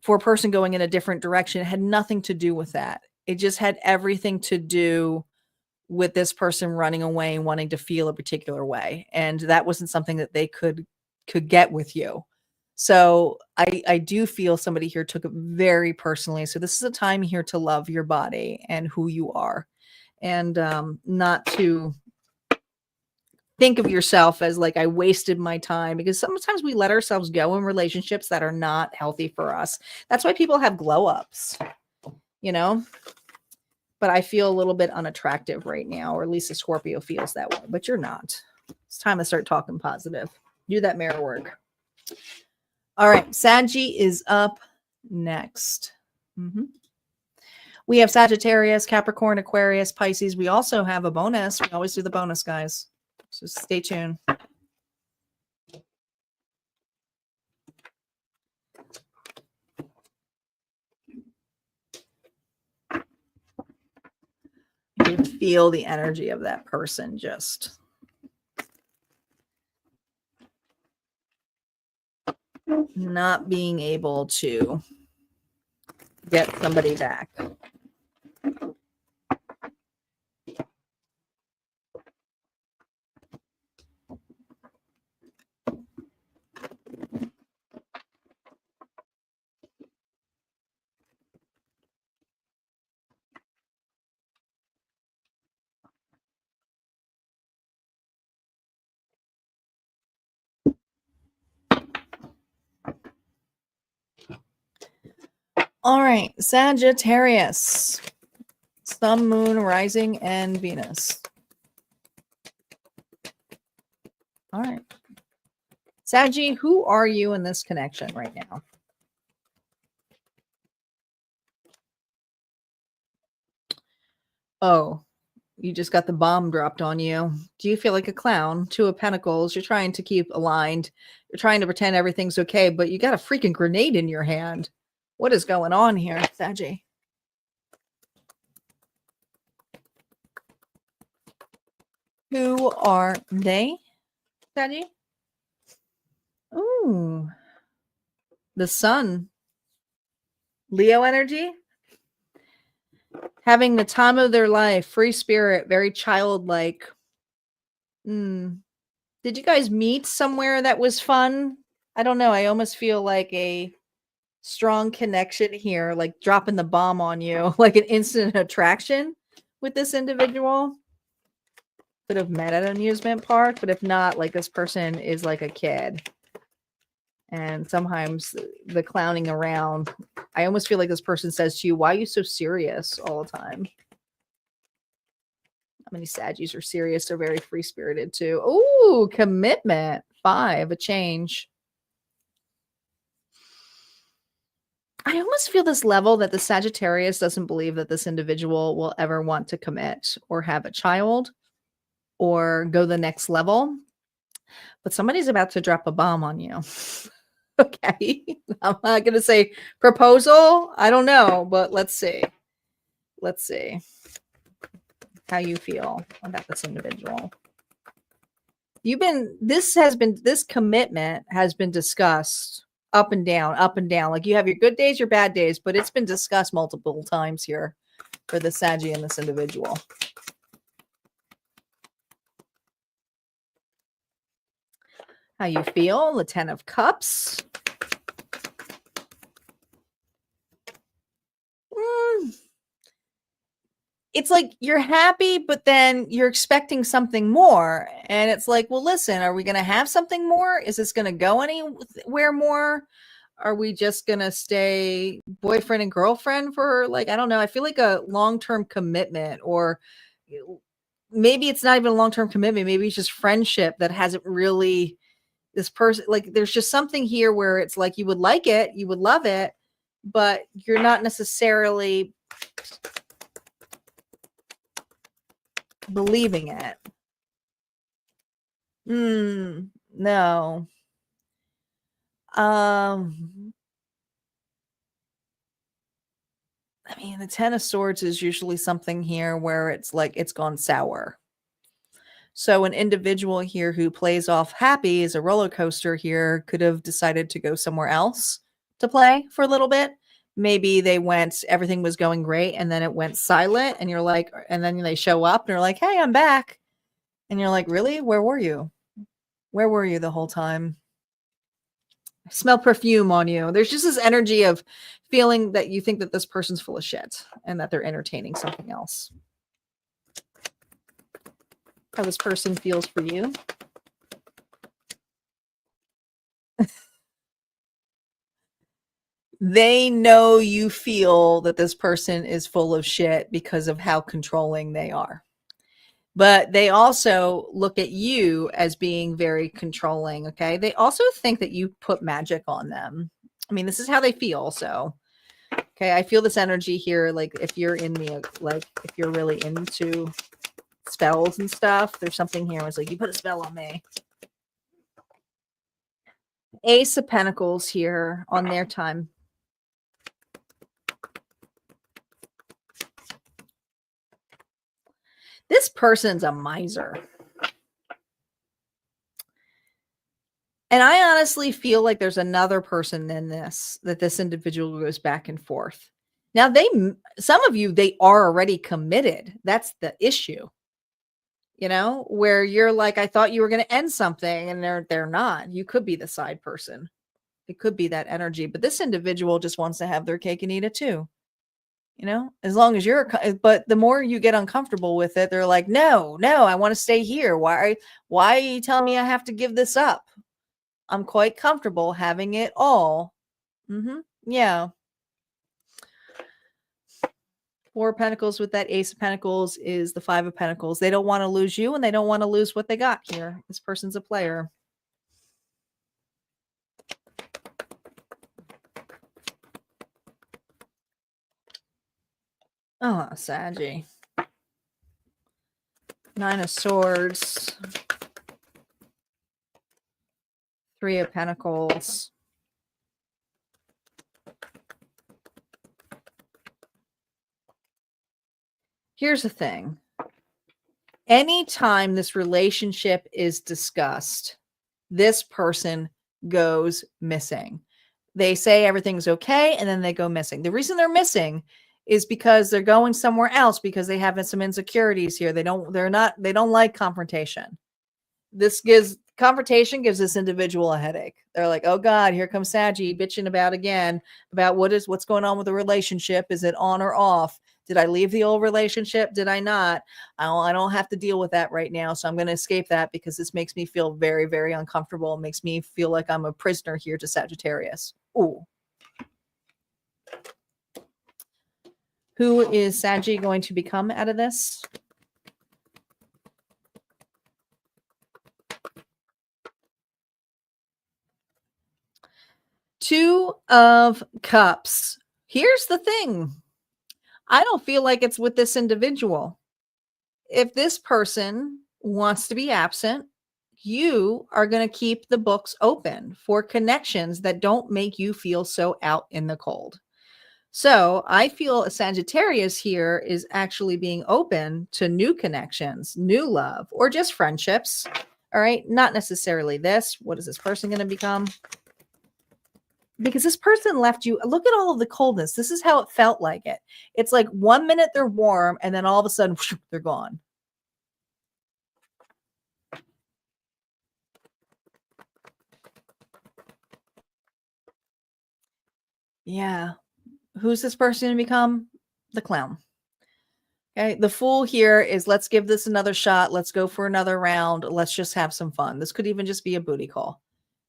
for a person going in a different direction. It had nothing to do with that. It just had everything to do with this person running away and wanting to feel a particular way. And that wasn't something that they could get with you. So I do feel somebody here took it very personally. So this is a time here to love your body and who you are, and not to think of yourself as like, I wasted my time, because sometimes we let ourselves go in relationships that are not healthy for us. That's why people have glow ups, but I feel a little bit unattractive right now, or at least a Scorpio feels that way, but you're not. It's time to start talking positive. Do that mirror work. All right. Saggy is up next. We have Sagittarius, Capricorn, Aquarius, Pisces. We also have a bonus. We always do the bonus, guys. So stay tuned. You can feel the energy of that person just not being able to get somebody back. All right, Sagittarius, Sun, Moon, Rising, and Venus. All right. Saggy, who are you in this connection right now? Oh, you just got the bomb dropped on you. Do you feel like a clown? Two of Pentacles. You're trying to keep aligned. You're trying to pretend everything's okay, but you got a freaking grenade in your hand. What is going on here, Saggy? Who are they, Saggy? Ooh. The Sun. Leo energy. Having the time of their life. Free spirit. Very childlike. Did you guys meet somewhere that was fun? I don't know. I almost feel like a strong connection here, like dropping the bomb on you, like an instant attraction with this individual. Could have met at an amusement park, but if not, like this person is like a kid. And sometimes the clowning around, I almost feel like this person says to you, why are you so serious all the time? How many Saggies are serious? They're very free-spirited too. Ooh, commitment. 5, a change. I almost feel this level that the Sagittarius doesn't believe that this individual will ever want to commit or have a child or go the next level. But somebody's about to drop a bomb on you. Okay. I'm not going to say proposal. I don't know, but let's see. Let's see how you feel about this individual. This commitment has been discussed up and down, up and down. Like you have your good days, your bad days, but it's been discussed multiple times here for the Saggy and this individual. How you feel? The 10 of Cups. It's like you're happy, but then you're expecting something more. And it's like, well, listen, are we going to have something more? Is this going to go anywhere more? Are we just going to stay boyfriend and girlfriend for like, I don't know. I feel like a long-term commitment, or maybe it's not even a long-term commitment. Maybe it's just friendship that hasn't really, this person, like there's just something here where it's like, you would like it, you would love it, but you're not necessarily believing it. No. I mean, the 10 of Swords is usually something here where it's like it's gone sour. So an individual here who plays off happy as a roller coaster here could have decided to go somewhere else to play for a little bit. Maybe they went, everything was going great, and then it went silent, and you're like, and then they show up and they're like, hey, I'm back. And you're like, really? Where were you? Where were you the whole time? I smell perfume on you. There's just this energy of feeling that you think that this person's full of shit and that they're entertaining something else. How this person feels for you. They know you feel that this person is full of shit because of how controlling they are. But they also look at you as being very controlling, okay? They also think that you put magic on them. I mean, this is how they feel, so. Okay, I feel this energy here, like if you're in the, like if you're really into spells and stuff, there's something here. It's like, you put a spell on me. Ace of Pentacles here on their time. This person's a miser. And I honestly feel like there's another person in this, that this individual goes back and forth. Now, some of you, they are already committed. That's the issue. You know, where you're like, I thought you were going to end something, and they're not. You could be the side person. It could be that energy. But this individual just wants to have their cake and eat it too. You know, as long as but the more you get uncomfortable with it, they're like, no, I want to stay here. Why are you telling me I have to give this up? I'm quite comfortable having it all. Yeah. Four of Pentacles with that Ace of Pentacles is the Five of Pentacles. They don't want to lose you, and they don't want to lose what they got here. This person's a player. Oh, Saggy. Nine of Swords. Three of Pentacles. Here's the thing. Anytime this relationship is discussed, this person goes missing. They say everything's okay, and then they go missing. The reason they're missing is because they're going somewhere else, because they have some insecurities here. They don't like confrontation. Confrontation gives this individual a headache. They're like, oh God, here comes Saggy bitching about what's going on with the relationship. Is it on or off? Did I leave the old relationship? Did I not? I don't have to deal with that right now. So I'm going to escape that, because this makes me feel very, very uncomfortable. It makes me feel like I'm a prisoner here to Sagittarius. Ooh. Who is Saggy going to become out of this? Two of Cups. Here's the thing. I don't feel like it's with this individual. If this person wants to be absent, you are going to keep the books open for connections that don't make you feel so out in the cold. So I feel a Sagittarius here is actually being open to new connections, new love, or just friendships. All right. Not necessarily this. What is this person going to become? Because this person left you. Look at all of the coldness. This is how it felt like it. It's like 1 minute they're warm, and then all of a sudden whoosh, they're gone. Yeah. Who's this person going to become? The Clown. Okay. The Fool here is, let's give this another shot. Let's go for another round. Let's just have some fun. This could even just be a booty call.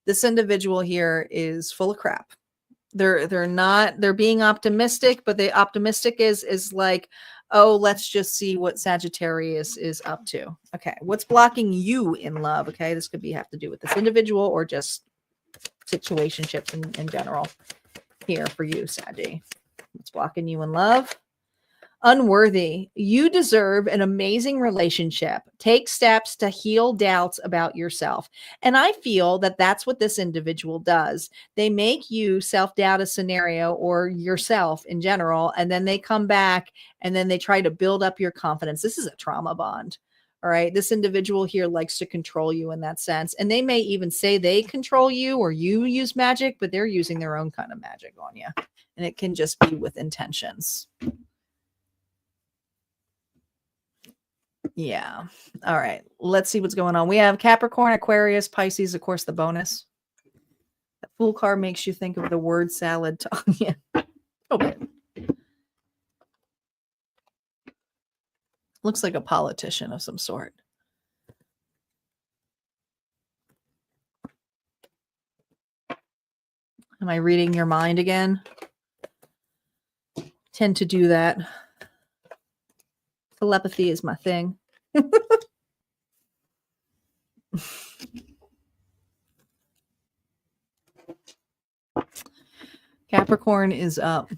This individual here is full of crap. They're being optimistic, but the optimistic is like, oh, let's just see what Sagittarius is up to. Okay. What's blocking you in love? Okay. This could have to do with this individual or just situationships in general here for you, Saggy. What's blocking you in love? Unworthy. You deserve an amazing relationship. Take steps to heal doubts about yourself. And I feel that that's what this individual does. They make you self-doubt a scenario, or yourself in general, and then they come back and then they try to build up your confidence. This is a trauma bond. All right. This individual here likes to control you in that sense. And they may even say they control you or you use magic, but they're using their own kind of magic on you. And it can just be with intentions. Yeah. All right. Let's see what's going on. We have Capricorn, Aquarius, Pisces, of course, the bonus. The Fool card makes you think of the word salad. Yeah. A little bit. Looks like a politician of some sort. Am I reading your mind again? Tend to do that. Telepathy is my thing. Capricorn is up.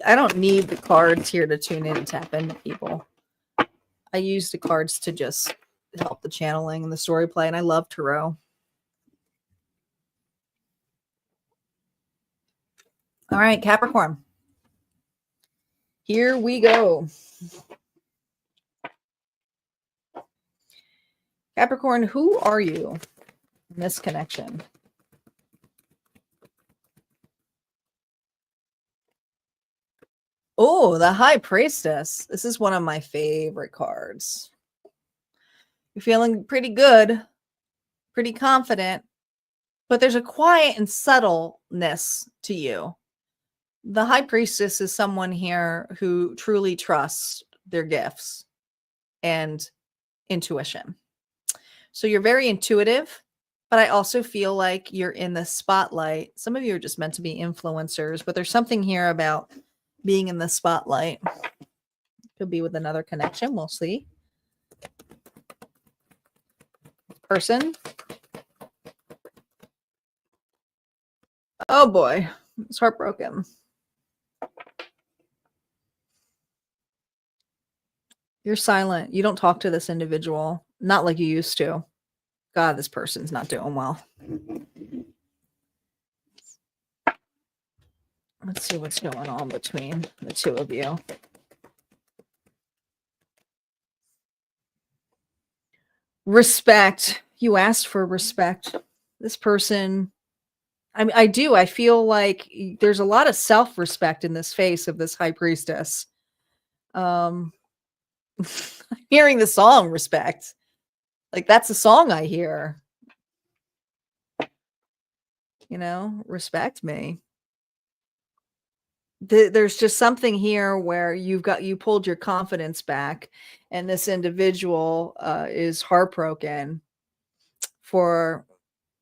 I don't need the cards here to tune in and tap into people. I use the cards to just help the channeling and the story play, and I love tarot. All right, Capricorn. Here we go. Capricorn, who are you in this connection? Oh, the High Priestess. This is one of my favorite cards. You're feeling pretty good, pretty confident, but there's a quiet and subtleness to you. The High Priestess is someone here who truly trusts their gifts and intuition. So you're very intuitive, but I also feel like you're in the spotlight. Some of you are just meant to be influencers, but there's something here about being in the spotlight. Could be with another connection. We'll see. Person. Oh boy, it's heartbroken. You're silent. You don't talk to this individual. Not like you used to. God, this person's not doing well. Let's see what's going on between the two of you. Respect. You asked for respect. This person, I do. I feel like there's a lot of self-respect in this face of this High Priestess. I'm hearing the song Respect. Like, that's a song I hear. You know, respect me. There's just something here where you pulled your confidence back, and this individual is heartbroken for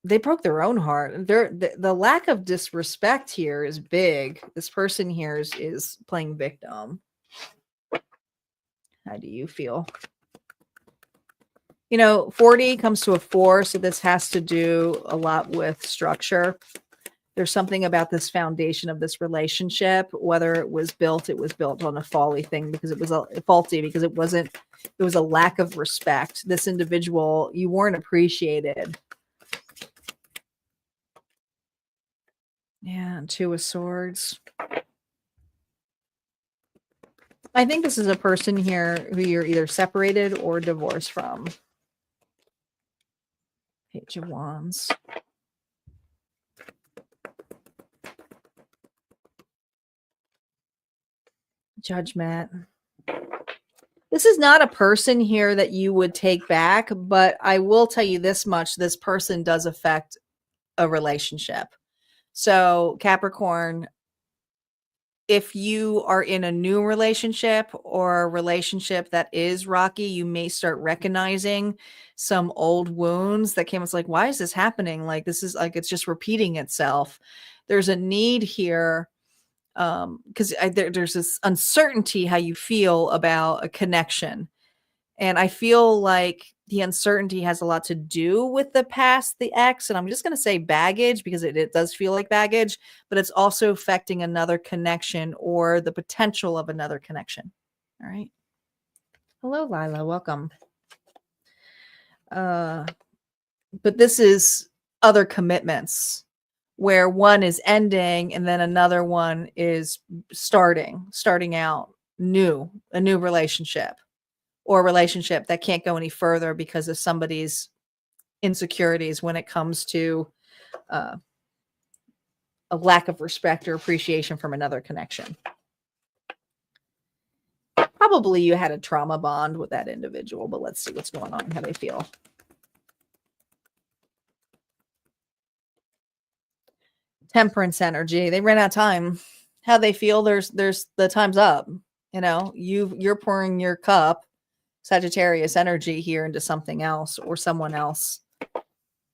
they broke their own heart. The lack of disrespect here is big. This person here is playing victim. How do you feel? You know, 40 comes to a 4, so this has to do a lot with structure. There's something about this foundation of this relationship, whether it was built on a faulty thing because it was faulty because it was a lack of respect. This individual, you weren't appreciated. Yeah, and 2 of Swords. I think this is a person here who you're either separated or divorced from. Page of Wands. Judgment. This is not a person here that you would take back, but I will tell you this much. This person does affect a relationship. So Capricorn, if you are in a new relationship or a relationship that is rocky, you may start recognizing some old wounds that came. It's like, why is this happening? Like, this is like, it's just repeating itself. There's a need here because there's this uncertainty how you feel about a connection. And I feel like the uncertainty has a lot to do with the past, the ex. And I'm just going to say baggage because it does feel like baggage, but it's also affecting another connection or the potential of another connection. All right. Hello, Lila. Welcome. But this is other commitments where one is ending and then another one is starting out new, a new relationship, or a relationship that can't go any further because of somebody's insecurities when it comes to a lack of respect or appreciation from another connection. Probably you had a trauma bond with that individual, but let's see what's going on, how they feel. Temperance energy. They ran out of time. How they feel, there's the time's up. You know, you're pouring your cup, Sagittarius energy here, into something else or someone else.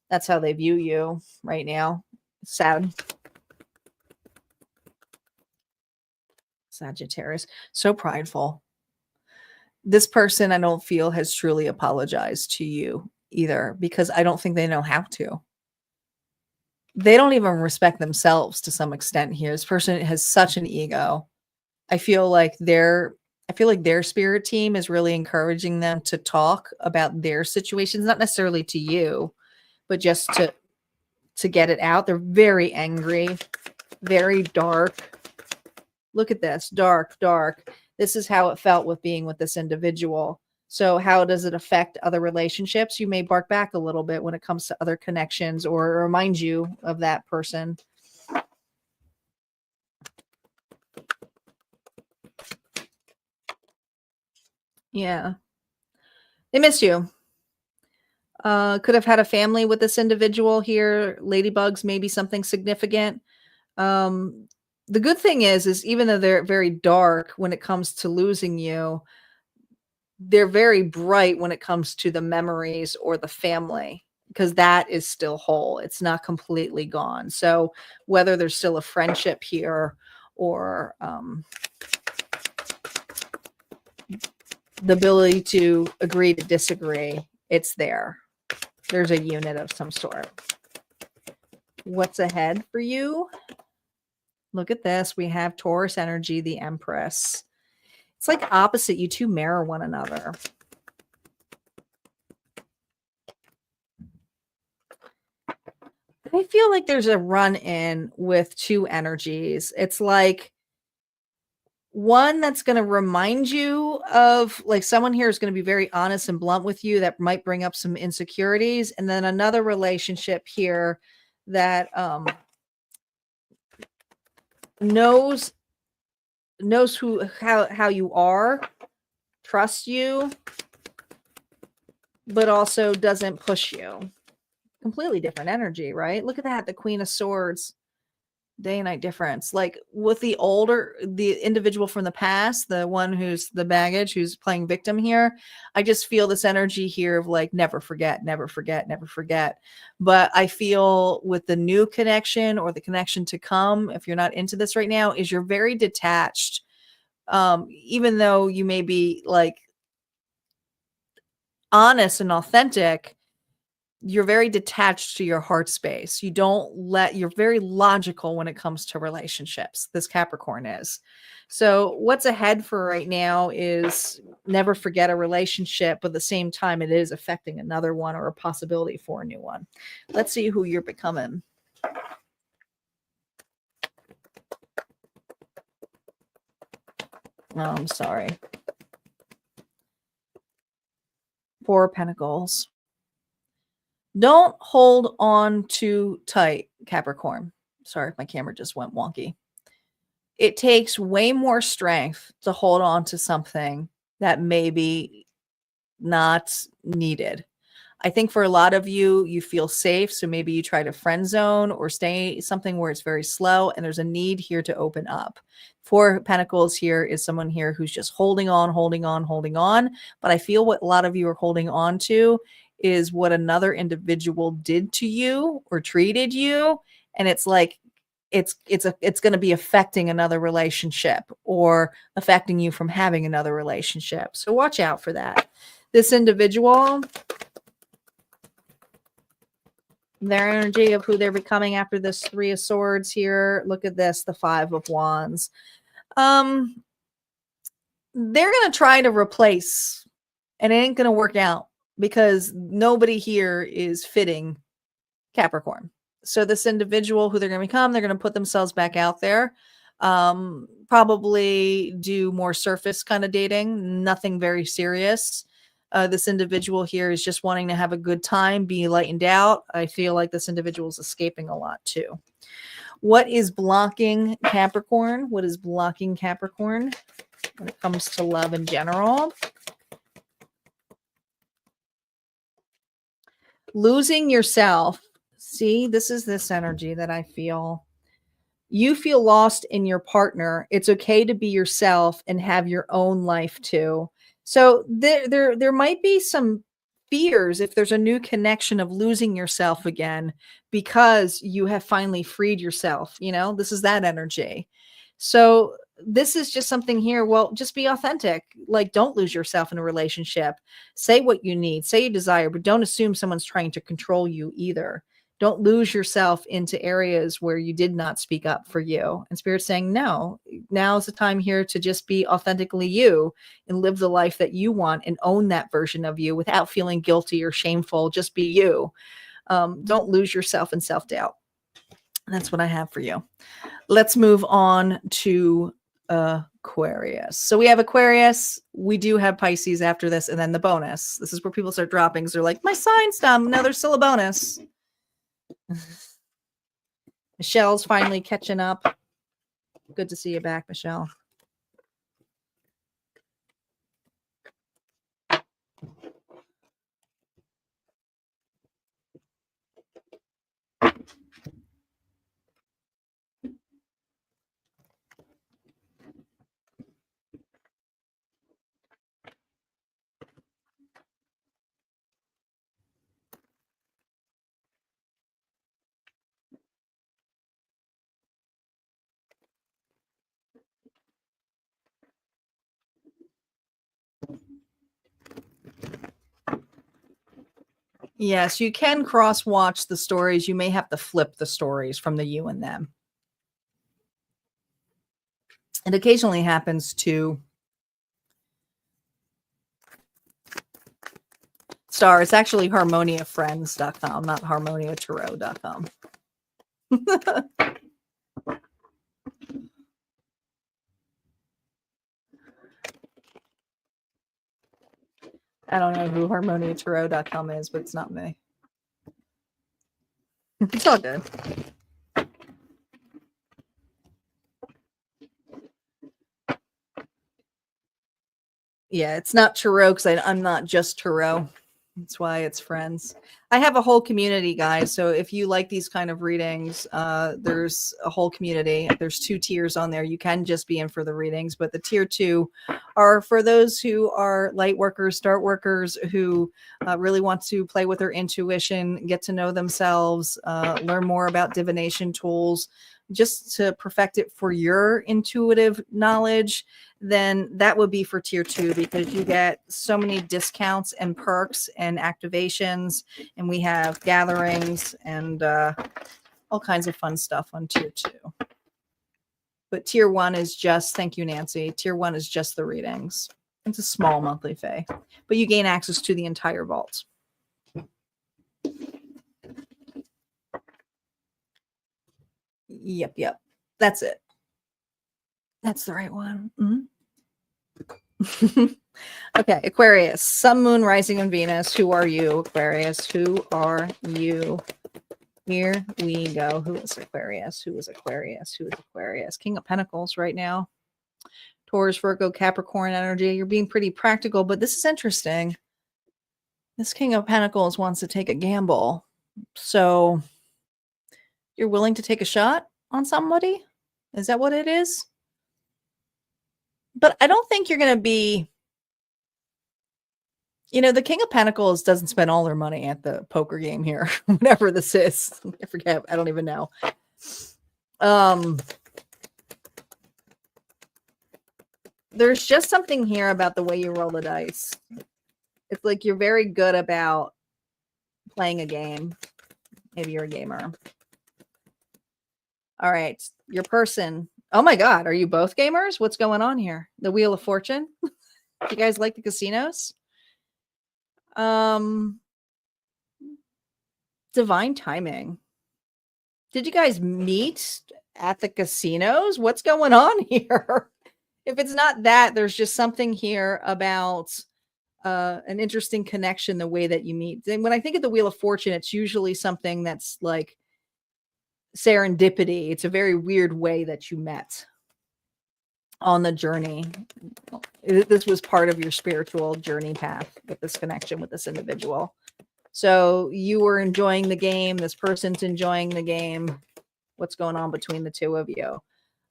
That's how they view you right now. Sad. Sagittarius. So prideful. This person, I don't feel, has truly apologized to you either, because I don't think they know how to. They don't even respect themselves to some extent here. This person has such an ego. I feel like their spirit team is really encouraging them to talk about their situations, not necessarily to you, but just to get it out. They're very angry, very dark. Look at this, dark, dark. This is how it felt with being with this individual. So how does it affect other relationships? You may bark back a little bit when it comes to other connections or remind you of that person. Yeah. They miss you. Could have had a family with this individual here. Ladybugs, maybe something significant. The good thing is even though they're very dark when it comes to losing you, they're very bright when it comes to the memories or the family, because that is still whole. It's not completely gone. So whether there's still a friendship here or the ability to agree to disagree, it's there. There's a unit of some sort. What's ahead for you? Look at this. We have Taurus energy, the Empress. It's like opposite. You two mirror one another. I feel like there's a run-in with two energies. It's like one that's going to remind you of, like, someone here is going to be very honest and blunt with you that might bring up some insecurities. And then another relationship here that knows how you are, trusts you, but also doesn't push you. Completely different energy, right? Look at that, the Queen of Swords. Day and night difference. Like with the individual from the past, the one who's the baggage, who's playing victim here, I just feel this energy here of like, never forget, never forget, never forget. But I feel with the new connection or the connection to come, if you're not into this right now, is you're very detached. Even though you may be like honest and authentic, you're very detached to your heart space. You're very logical when it comes to relationships. This Capricorn is. So what's ahead for right now is never forget a relationship, but at the same time, it is affecting another one or a possibility for a new one. Let's see who you're becoming. Oh, I'm sorry. Four of Pentacles. Don't hold on too tight, Capricorn. Sorry if my camera just went wonky. It takes way more strength to hold on to something that may be not needed. I think for a lot of you, you feel safe. So maybe you try to friend zone or stay something where it's very slow. And there's a need here to open up. Four Pentacles here is someone here who's just holding on, holding on, holding on. But I feel what a lot of you are holding on to is what another individual did to you or treated you. And it's like, it's going to be affecting another relationship or affecting you from having another relationship. So watch out for that. This individual, their energy of who they're becoming after this Three of Swords here. Look at this, the Five of Wands. They're going to try to replace, and it ain't going to work out because nobody here is fitting Capricorn. So this individual who they're going to become, they're going to put themselves back out there. Probably do more surface kind of dating, nothing very serious. This individual here is just wanting to have a good time, be lightened out. I feel like this individual is escaping a lot too. What is blocking Capricorn? What is blocking Capricorn when it comes to love in general? Losing yourself. See, this is this energy that I feel. You feel lost in your partner. It's okay to be yourself and have your own life too. So there might be some fears if there's a new connection of losing yourself again because you have finally freed yourself. You know, this is that energy. So this is just something here. Well, just be authentic. Like, don't lose yourself in a relationship. Say what you need, say you desire, but don't assume someone's trying to control you either. Don't lose yourself into areas where you did not speak up for you. And Spirit's saying, no, now is the time here to just be authentically you and live the life that you want and own that version of you without feeling guilty or shameful. Just be you. Don't lose yourself in self-doubt. That's what I have for you. Let's move on to Aquarius. So we have Aquarius. We do have Pisces after this, and then the bonus. This is where people start dropping. So they're like, my sign's done. No, there's still a bonus. Michelle's finally catching up. Good to see you back, Michelle. Yes, you can cross-watch the stories. You may have to flip the stories from the you and them. It occasionally happens to Star. It's actually harmoniafriends.com, not harmoniatarot.com. I don't know who harmoniatarot.com is, but it's not me. It's all good. Yeah, it's not tarot because I'm not just tarot. That's why it's friends. I have a whole community, guys. So if you like these kind of readings, there's a whole community. There's 2 tiers on there. You can just be in for the readings, but the tier 2 are for those who are light workers, start workers, who really want to play with their intuition, get to know themselves, learn more about divination tools, just to perfect it for your intuitive knowledge. Then that would be for tier 2 because you get so many discounts and perks and activations, and we have gatherings and all kinds of fun stuff on tier 2. But tier 1 is just, thank you, Nancy. Tier 1 is just the readings. It's a small monthly fee, but you gain access to the entire vault. Yep. That's it. That's the right one. Mm-hmm. Okay, Aquarius, Sun, Moon, Rising, and Venus. Who are you, Aquarius? Who are you? Here we go. Who is Aquarius? Who is Aquarius? Who is Aquarius? King of Pentacles right now. Taurus, Virgo, Capricorn energy. You're being pretty practical, but this is interesting. This King of Pentacles wants to take a gamble. So you're willing to take a shot on somebody? Is that what it is? But I don't think you're going to be, you know, the King of Pentacles doesn't spend all their money at the poker game here, whatever this is. I forget. I don't even know. There's just something here about the way you roll the dice. It's like you're very good about playing a game. Maybe you're a gamer. All right. Your person. Oh my God. Are you both gamers? What's going on here? The Wheel of Fortune. Do you guys like the casinos? Divine timing. Did you guys meet at the casinos? What's going on here? If it's not that, there's just something here about an interesting connection, the way that you meet. And when I think of the Wheel of Fortune, it's usually something that's like serendipity. It's a very weird way that you met on the journey. This was part of your spiritual journey path with this connection with this individual. So you were enjoying the game. This person's enjoying the game. What's going on between the two of you?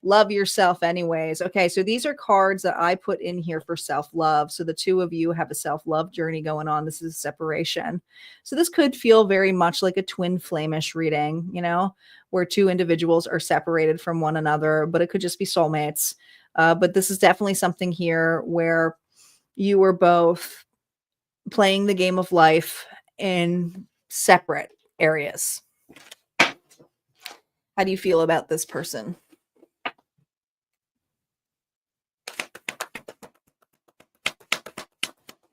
Love yourself anyways. Okay, so these are cards that I put in here for self-love. So the two of you have a self-love journey going on. This is separation. So this could feel very much like a twin flamish reading, you know, where two individuals are separated from one another, but it could just be soulmates. But this is definitely something here where you were both playing the game of life in separate areas. How do you feel about this person?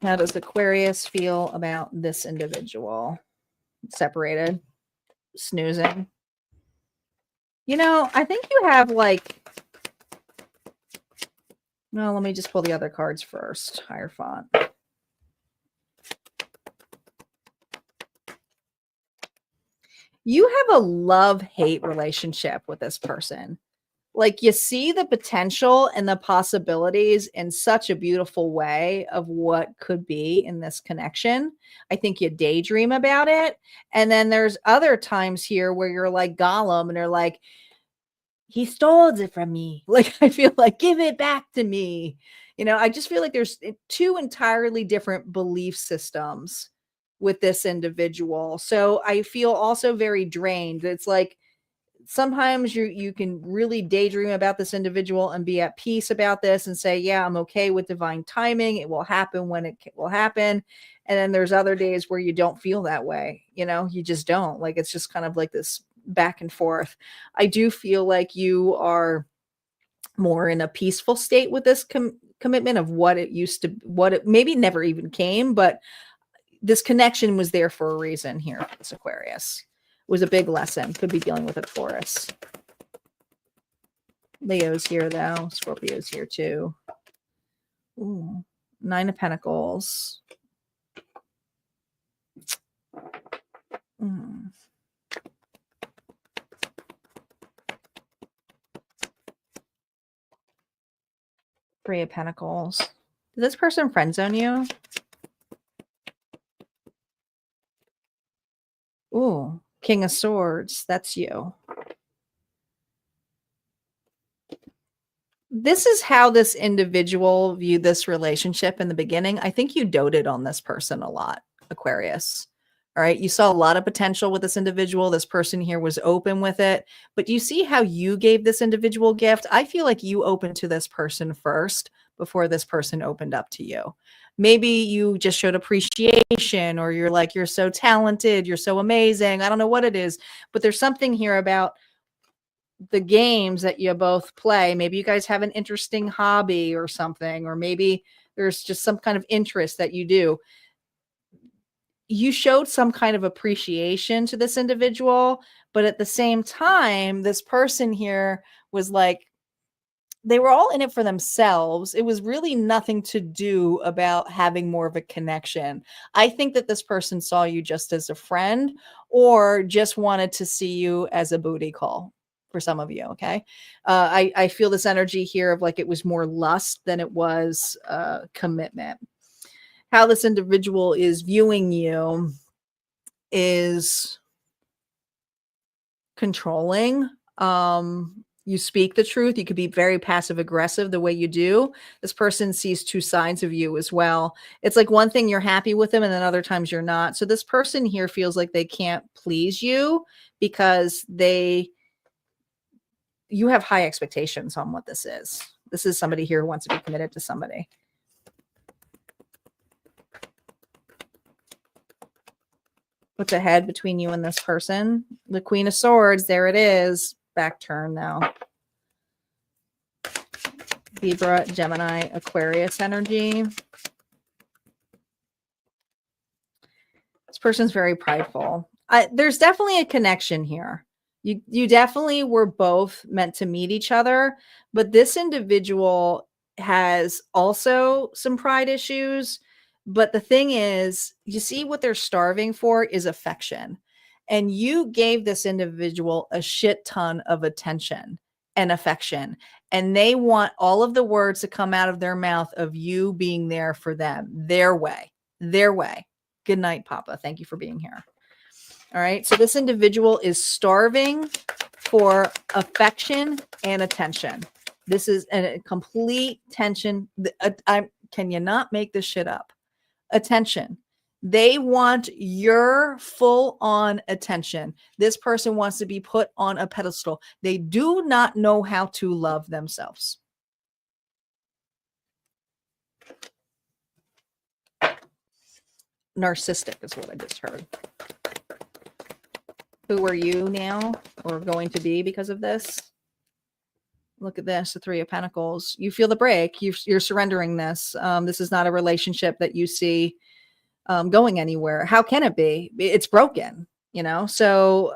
How does Aquarius feel about this individual? Separated, snoozing. You know, I think you have like, no, let me just pull the other cards first. Higher font. You have a love-hate relationship with this person. Like you see the potential and the possibilities in such a beautiful way of what could be in this connection. I think you daydream about it. And then there's other times here where you're like Gollum and they're like, he stole it from me. Like, I feel like, give it back to me. You know, I just feel like there's two entirely different belief systems with this individual. So I feel also very drained. It's like, sometimes you can really daydream about this individual and be at peace about this and say, yeah, I'm okay with divine timing. It will happen when it will happen. And then there's other days where you don't feel that way. You know, you just don't. Like, it's just kind of like this back and forth. I do feel like you are more in a peaceful state with this commitment of what it used to, what it maybe never even came, but this connection was there for a reason here for this Aquarius. Was a big lesson. Could be dealing with a Taurus. Leo's here though. Scorpio's here too. Ooh, 9 of Pentacles. Mm. 3 of Pentacles. Did this person friend zone you? Ooh, King of Swords. That's you. This is how this individual viewed this relationship in the beginning. I think you doted on this person a lot, Aquarius. All right. You saw a lot of potential with this individual. This person here was open with it. But you see how you gave this individual gift? I feel like you opened to this person first before this person opened up to you. Maybe you just showed appreciation, or you're like, you're so talented, you're so amazing. I don't know what it is, but there's something here about the games that you both play. Maybe you guys have an interesting hobby or something, or maybe there's just some kind of interest that you do. You showed some kind of appreciation to this individual, but at the same time, this person here was like, they were all in it for themselves. It was really nothing to do about having more of a connection. I think that this person saw you just as a friend, or just wanted to see you as a booty call for some of you. Okay. I feel this energy here of like, it was more lust than it was commitment. How this individual is viewing you is controlling. You speak the truth. You could be very passive aggressive the way you do. This person sees two sides of you as well. It's like one thing you're happy with them, and then other times you're not. So this person here feels like they can't please you because you have high expectations on what this is. This is somebody here who wants to be committed to somebody. What's ahead between you and this person? The Queen of Swords. There it is. Back turn now. Libra, Gemini, Aquarius energy. This person's very prideful. There's definitely a connection here. You definitely were both meant to meet each other, but this individual has also some pride issues. But the thing is, you see what they're starving for is affection. And you gave this individual a shit ton of attention and affection. And they want all of the words to come out of their mouth of you being there for them, their way, their way. Good night, Papa. Thank you for being here. All right. So this individual is starving for affection and attention. This is a complete tension. Can you not make this shit up? Attention. They want your full on attention. This person wants to be put on a pedestal. They do not know how to love themselves. Narcissistic is what I just heard. Who are you now or going to be because of this? Look at this, the Three of Pentacles. You feel the break. You're surrendering this. This is not a relationship that you see going anywhere. How can it be? It's broken, you know? So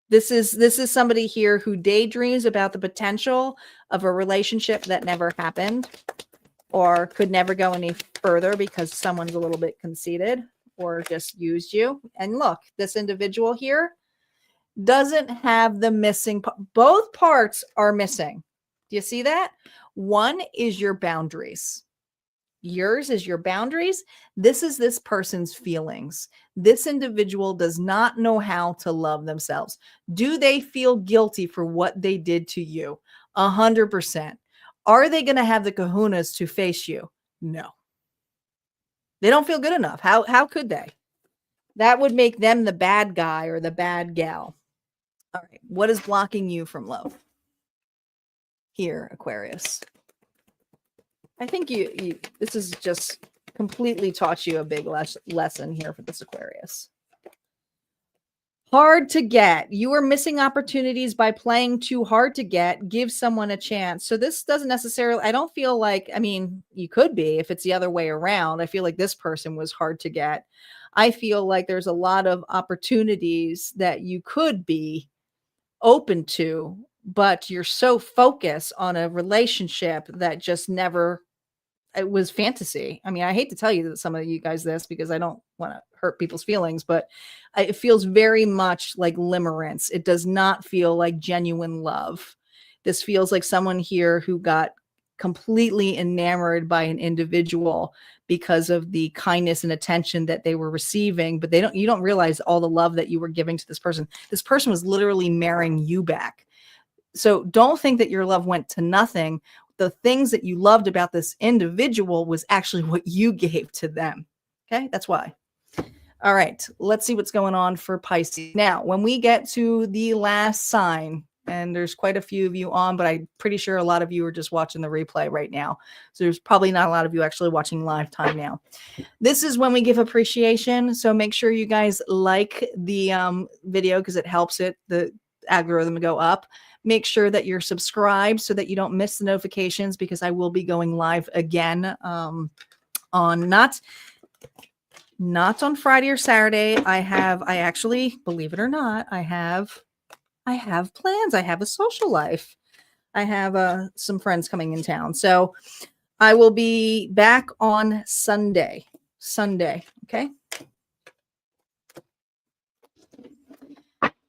this is somebody here who daydreams about the potential of a relationship that never happened or could never go any further because someone's a little bit conceited or just used you. And look, this individual here doesn't have the missing. Both parts are missing. Do you see that? One is your boundaries. Yours is your boundaries. This is this person's feelings. This individual does not know how to love themselves. Do they feel guilty for what they did to you? 100%. Are they going to have the kahunas to face you? No. They don't feel good enough. How could they? That would make them the bad guy or the bad gal. All right. What is blocking you from love? Here, Aquarius. I think this is just completely taught you a big lesson here for this Aquarius. Hard to get. You are missing opportunities by playing too hard to get. Give someone a chance. So this doesn't necessarily, I don't feel like, I mean, you could be if it's the other way around. I feel like this person was hard to get. I feel like there's a lot of opportunities that you could be open to, but you're so focused on a relationship that just never, it was fantasy. I mean, I hate to tell you that some of you guys this because I don't want to hurt people's feelings, but it feels very much like limerence. It does not feel like genuine love. This feels like someone here who got completely enamored by an individual because of the kindness and attention that they were receiving, but you don't realize all the love that you were giving to this person. This person was literally marrying you back. So don't think that your love went to nothing. The things that you loved about this individual was actually what you gave to them. Okay, that's why. All right, let's see what's going on for Pisces. Now, when we get to the last sign, and there's quite a few of you on, but I'm pretty sure a lot of you are just watching the replay right now. So there's probably not a lot of you actually watching live time now. This is when we give appreciation. So make sure you guys like the video because it helps the algorithm to go up. Make sure that you're subscribed so that you don't miss the notifications because I will be going live again on not on Friday or Saturday. I actually, believe it or not, I have plans. I have a social life. I have some friends coming in town. So I will be back on Sunday. Okay.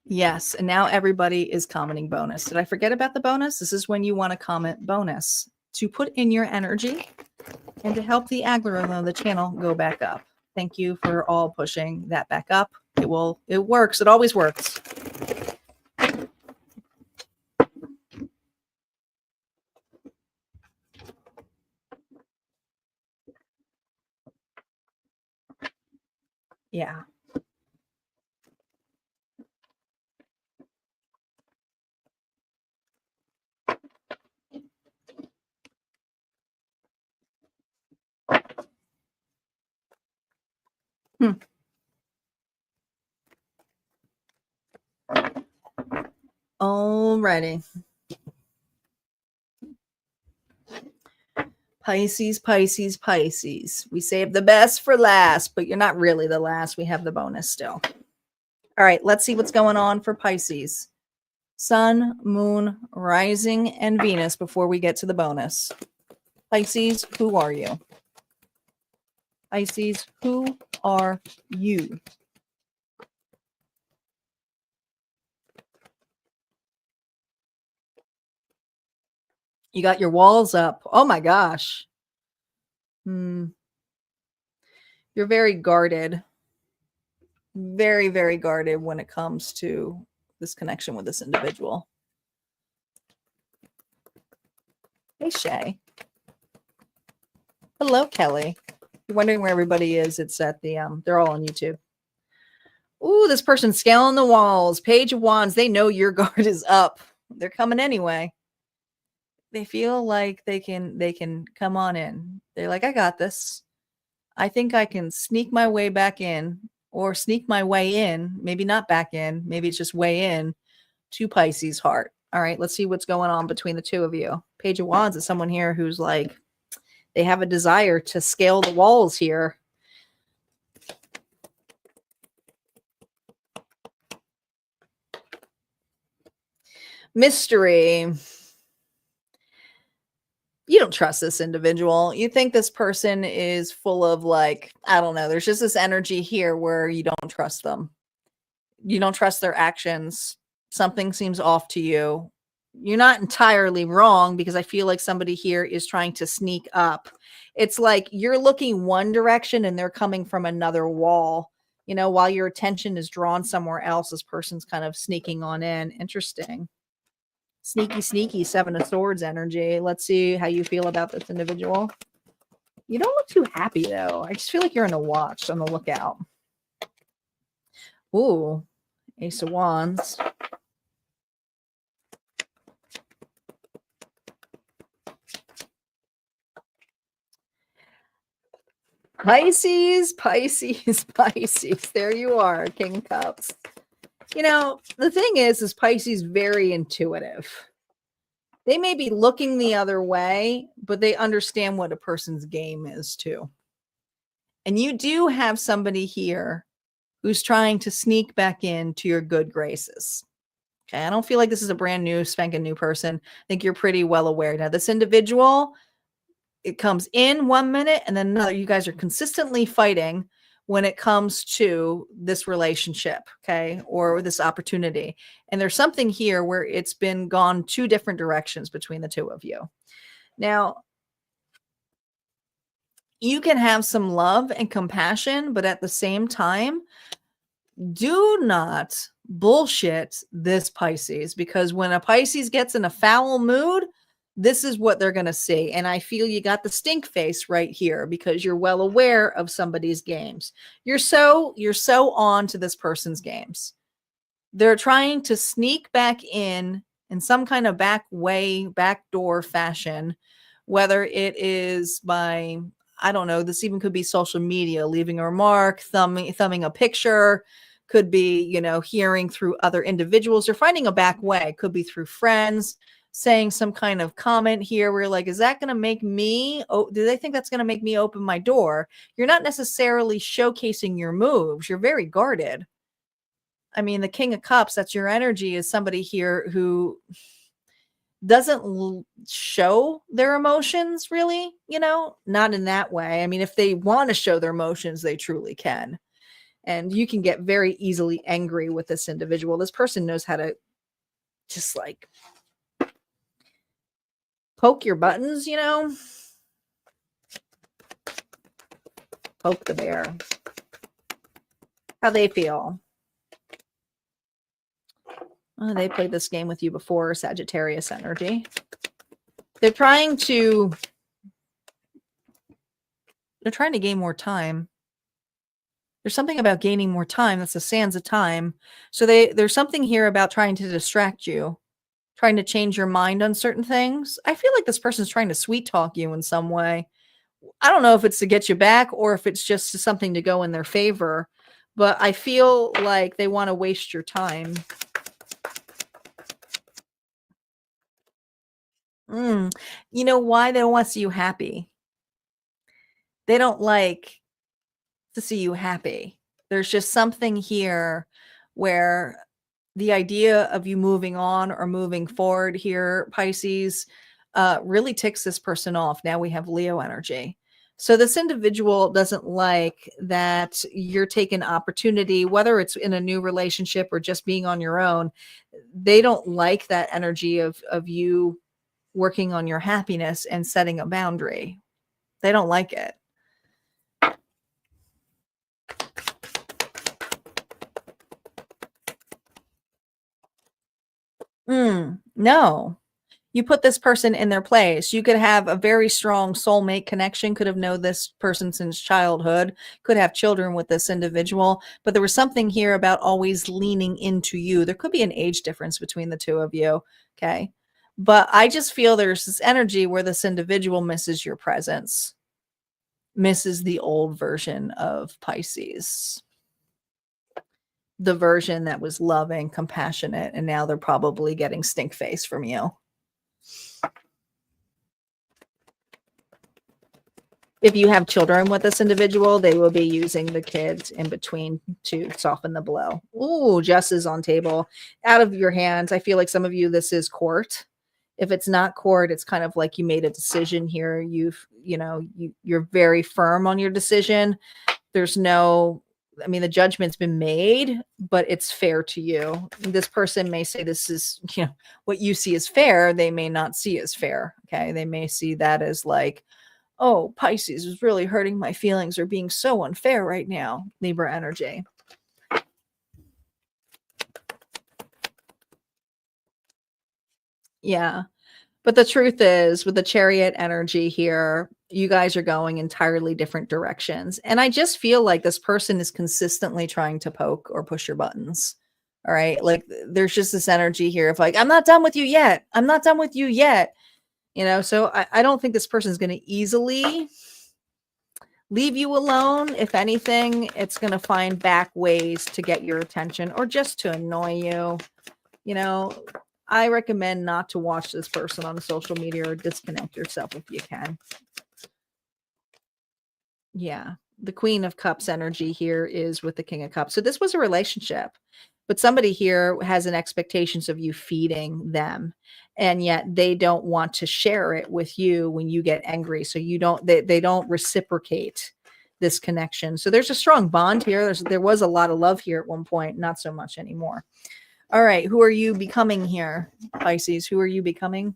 Yes. And now everybody is commenting bonus. Did I forget about the bonus? This is when you want to comment bonus to put in your energy and to help the algorithm of the channel go back up. Thank you for all pushing that back up. It works. It always works. Yeah. Alrighty. Pisces, Pisces, Pisces. We saved the best for last, but you're not really the last. We have the bonus still. All right, let's see what's going on for Pisces. Sun, Moon, Rising, and Venus before we get to the bonus. Pisces, who are you? Pisces, who are you? You got your walls up. Oh my gosh. You're very guarded. Very, very guarded when it comes to this connection with this individual. Hey, Shay. Hello, Kelly. You're wondering where everybody is. It's at the, they're all on YouTube. Ooh, this person's scaling the walls. Page of Wands. They know your guard is up. They're coming anyway. They feel like they can come on in. They're like, I got this. I think I can sneak my way back in, or sneak my way in. Maybe not back in. Maybe it's just way in to Pisces heart. All right, let's see what's going on between the two of you. Page of Wands is someone here who's like, they have a desire to scale the walls here. Mystery. You don't trust this individual. You think this person is full of like, I don't know. There's just this energy here where you don't trust them. You don't trust their actions. Something seems off to you. You're not entirely wrong, because I feel like somebody here is trying to sneak up. It's like you're looking one direction and they're coming from another wall. You know, while your attention is drawn somewhere else, this person's kind of sneaking on in. Interesting. Sneaky, sneaky, Seven of Swords energy. Let's see how you feel about this individual. You don't look too happy, though. I just feel like you're on a watch, on the lookout. Ooh, Ace of Wands. Pisces, Pisces, Pisces. There you are, King of Cups. You know, the thing is Pisces very intuitive. They may be looking the other way, but they understand what a person's game is too. And you do have somebody here who's trying to sneak back into your good graces. Okay, I don't feel like this is a brand new, spanking new person. I think you're pretty well aware. Now, this individual, it comes in 1 minute and then another. You guys are consistently fighting when it comes to this relationship, okay, or this opportunity. And there's something here where it's been gone 2 different directions between the two of you. Now, you can have some love and compassion, but at the same time, do not bullshit this Pisces, because when a Pisces gets in a foul mood, this is what they're going to see. And I feel you got the stink face right here, because you're well aware of somebody's games. You're so on to this person's games. They're trying to sneak back in some kind of backdoor fashion, whether it is by, I don't know, this even could be social media, leaving a remark, thumbing a picture, could be, you know, hearing through other individuals. They're finding a back way, could be through friends, saying some kind of comment here where you're like, is that going to make me, do they think that's going to make me open my door? You're not necessarily showcasing your moves. You're very guarded. I mean, the King of Cups, that's your energy, is somebody here who doesn't show their emotions really, you know, not in that way. I mean, if they want to show their emotions, they truly can. And you can get very easily angry with this individual. This person knows how to just like poke your buttons, you know, poke the bear. How they feel. Oh, they played this game with you before, Sagittarius energy. They're trying to gain more time. There's something about gaining more time. That's the sands of time. So there's something here about trying to distract you, trying to change your mind on certain things. I feel like this person's trying to sweet talk you in some way. I don't know if it's to get you back or if it's just something to go in their favor, but I feel like they want to waste your time. Mm. You know why they don't want to see you happy? They don't like to see you happy. There's just something here where the idea of you moving on or moving forward here, Pisces, really ticks this person off. Now we have Leo energy. So this individual doesn't like that you're taking opportunity, whether it's in a new relationship or just being on your own. They don't like that energy of you working on your happiness and setting a boundary. They don't like it. No. You put this person in their place. You could have a very strong soulmate connection, could have known this person since childhood, could have children with this individual, but there was something here about always leaning into you. There could be an age difference between the two of you, okay? But I just feel there's this energy where this individual misses your presence, misses the old version of Pisces, the version that was loving, compassionate, and now they're probably getting stink face from you. If you have children with this individual, they will be using the kids in between to soften the blow. Ooh, justice on table. Out of your hands. I feel like some of you, this is court. If it's not court, it's kind of like you made a decision here. You're very firm on your decision. There's no, I mean, the judgment's been made, but it's fair to you. This person may say this is, what you see as fair, they may not see as fair. Okay. They may see that as like, oh, Pisces is really hurting my feelings or being so unfair right now. Libra energy. Yeah. But the truth is, with the Chariot energy here, you guys are going entirely different directions. And I just feel like this person is consistently trying to poke or push your buttons. All right. Like there's just this energy here of like, I'm not done with you yet. I'm not done with you yet. So I don't think this person is going to easily leave you alone. If anything, it's going to find back ways to get your attention or just to annoy you. I recommend not to watch this person on social media or disconnect yourself if you can. Yeah. The Queen of Cups energy here is with the King of Cups. So this was a relationship, but somebody here has an expectations of you feeding them, and yet they don't want to share it with you when you get angry. So they don't reciprocate this connection. So there's a strong bond here. There was a lot of love here at one point, not so much anymore. All right. Who are you becoming here, Pisces? Who are you becoming?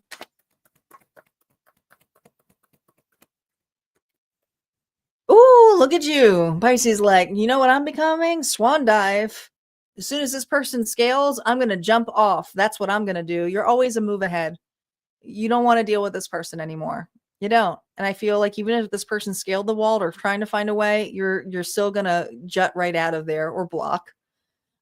Ooh, look at you. Pisces like, you know what I'm becoming? Swan dive. As soon as this person scales, I'm going to jump off. That's what I'm going to do. You're always a move ahead. You don't want to deal with this person anymore. You don't. And I feel like even if this person scaled the wall or trying to find a way, you're still going to jut right out of there or block,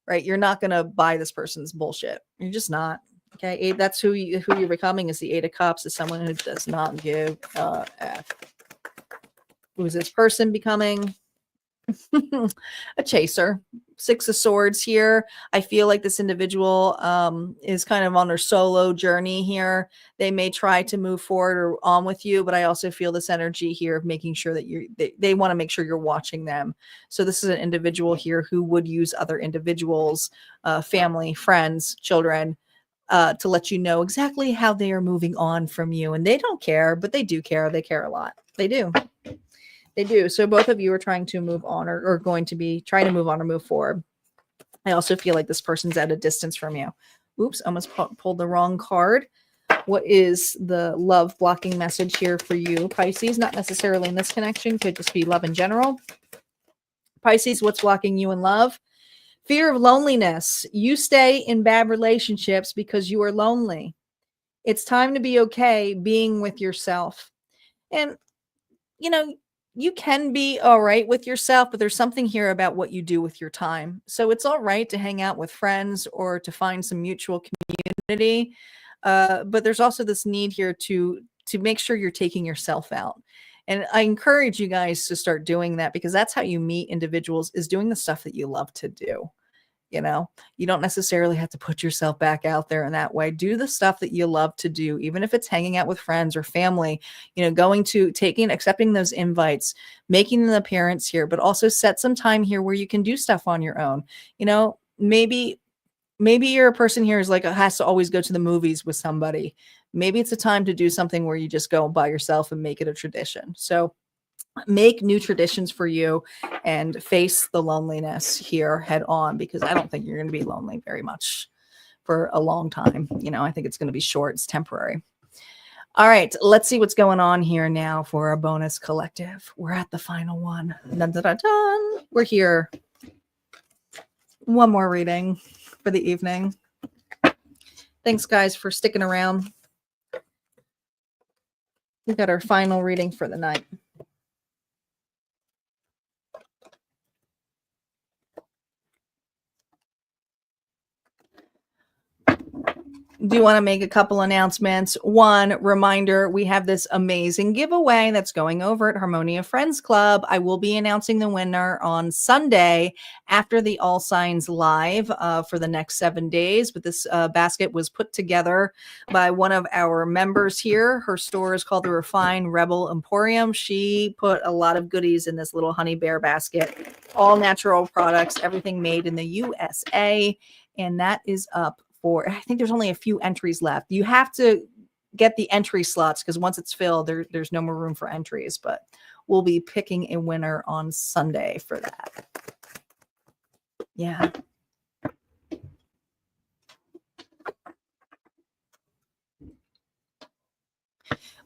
right? You're not going to buy this person's bullshit. You're just not. Okay. That's who you're becoming, is the Eight of Cups, is someone who does not give a F. Who's this person becoming? A chaser. Six of Swords here. I feel like this individual is kind of on their solo journey here. They may try to move forward or on with you, but I also feel this energy here of making sure that they want to make sure you're watching them. So this is an individual here who would use other individuals, family, friends, children, to let you know exactly how they are moving on from you. And they don't care, but they do care. They care a lot. They do. They do. So both of you are trying to move on or going to be trying to move on or move forward. I also feel like this person's at a distance from you. Oops, almost pulled the wrong card. What is the love blocking message here for you, Pisces? Not necessarily in this connection. Could just be love in general. Pisces, what's blocking you in love? Fear of loneliness. You stay in bad relationships because you are lonely. It's time to be okay being with yourself. And, you can be all right with yourself, but there's something here about what you do with your time. So it's all right to hang out with friends or to find some mutual community. But there's also this need here to make sure you're taking yourself out. And I encourage you guys to start doing that, because that's how you meet individuals, is doing the stuff that you love to do. You know, you don't necessarily have to put yourself back out there in that way. Do the stuff that you love to do, even if it's hanging out with friends or family, you know, accepting those invites, making an appearance here, but also set some time here where you can do stuff on your own. You know, maybe you're a person here who's like, has to always go to the movies with somebody. Maybe it's a time to do something where you just go by yourself and make it a tradition. So make new traditions for you and face the loneliness here head on, because I don't think you're going to be lonely very much for a long time. You know, I think it's going to be short. It's temporary. All right, let's see what's going on here now for our bonus collective. We're at the final one. Dun, dun, dun, dun. We're here. One more reading for the evening. Thanks, guys, for sticking around. We got our final reading for the night. Do want to make a couple announcements. One reminder, we have this amazing giveaway that's going over at Harmonia Friends Club. I will be announcing the winner on Sunday after the All Signs Live for the next 7 days. But this basket was put together by one of our members here. Her store is called the Refined Rebel Emporium. She put a lot of goodies in this little honey bear basket, all natural products, everything made in the USA. And that is up for, I think there's only a few entries left. You have to get the entry slots because once it's filled, there's no more room for entries, but we'll be picking a winner on Sunday for that. Yeah.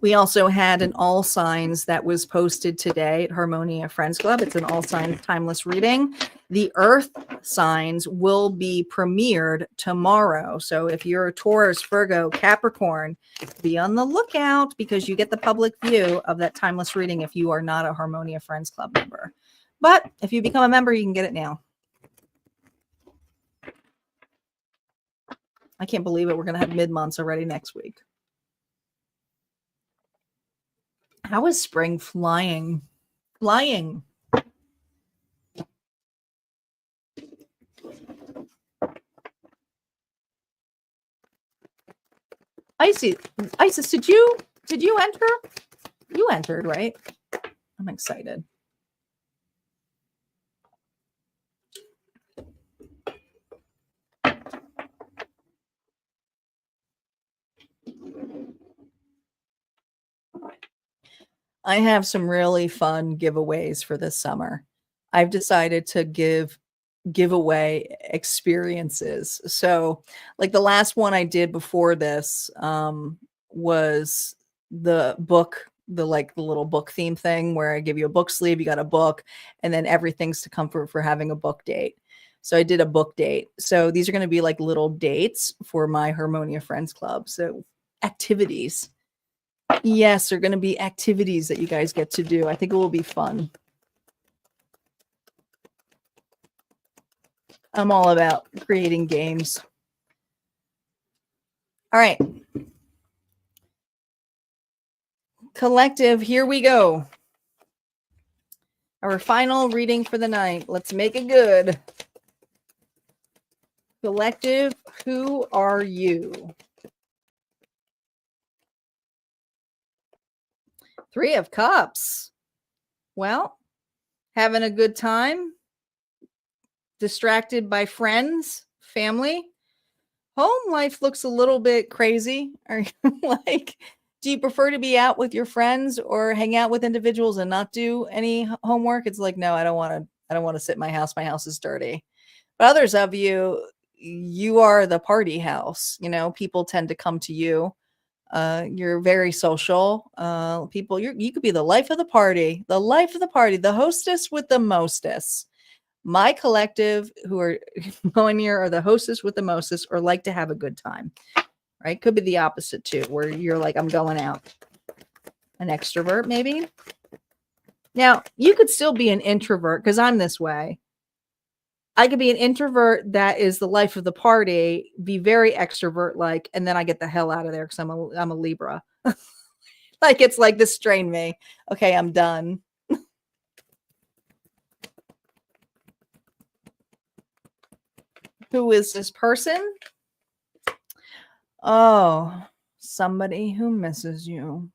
We also had an All Signs that was posted today at Harmonia Friends Club. It's an All Signs timeless reading. The Earth signs will be premiered tomorrow. So if you're a Taurus, Virgo, Capricorn, be on the lookout because you get the public view of that timeless reading if you are not a Harmonia Friends Club member. But if you become a member, you can get it now. I can't believe it. We're going to have mid-months already next week. How is spring flying? Flying. Isis, did you enter? You entered, right? I'm excited. I have some really fun giveaways for this summer. I've decided to give away experiences. So like the last one I did before this was the book, the little book theme thing where I give you a book sleeve, you got a book, and then everything's to comfort for having a book date. So I did a book date. So these are going to be like little dates for my Harmonia Friends Club. So activities. Yes, there are going to be activities that you guys get to do. I think it will be fun. I'm all about creating games. All right. Collective, here we go. Our final reading for the night. Let's make it good. Collective, who are you? Three of Cups. Well, having a good time. Distracted by friends, family. Home life looks a little bit crazy. Are you like, do you prefer to be out with your friends or hang out with individuals and not do any homework? It's like, no, I don't want to sit in my house. My house is dirty. But others of you, you are the party house. You know, people tend to come to you. You're very social. People, you could be the life of the party, the hostess with the mostest. My collective who are going here are the hostess with the mostest or like to have a good time, right? Could be the opposite too, where you're like, I'm going out. An extrovert, maybe. Now, you could still be an introvert because I'm this way. I could be an introvert that is the life of the party, be very extrovert-like, and then I get the hell out of there because I'm a Libra. Like, it's like, this strained me. Okay, I'm done. Who is this person? Oh, somebody who misses you.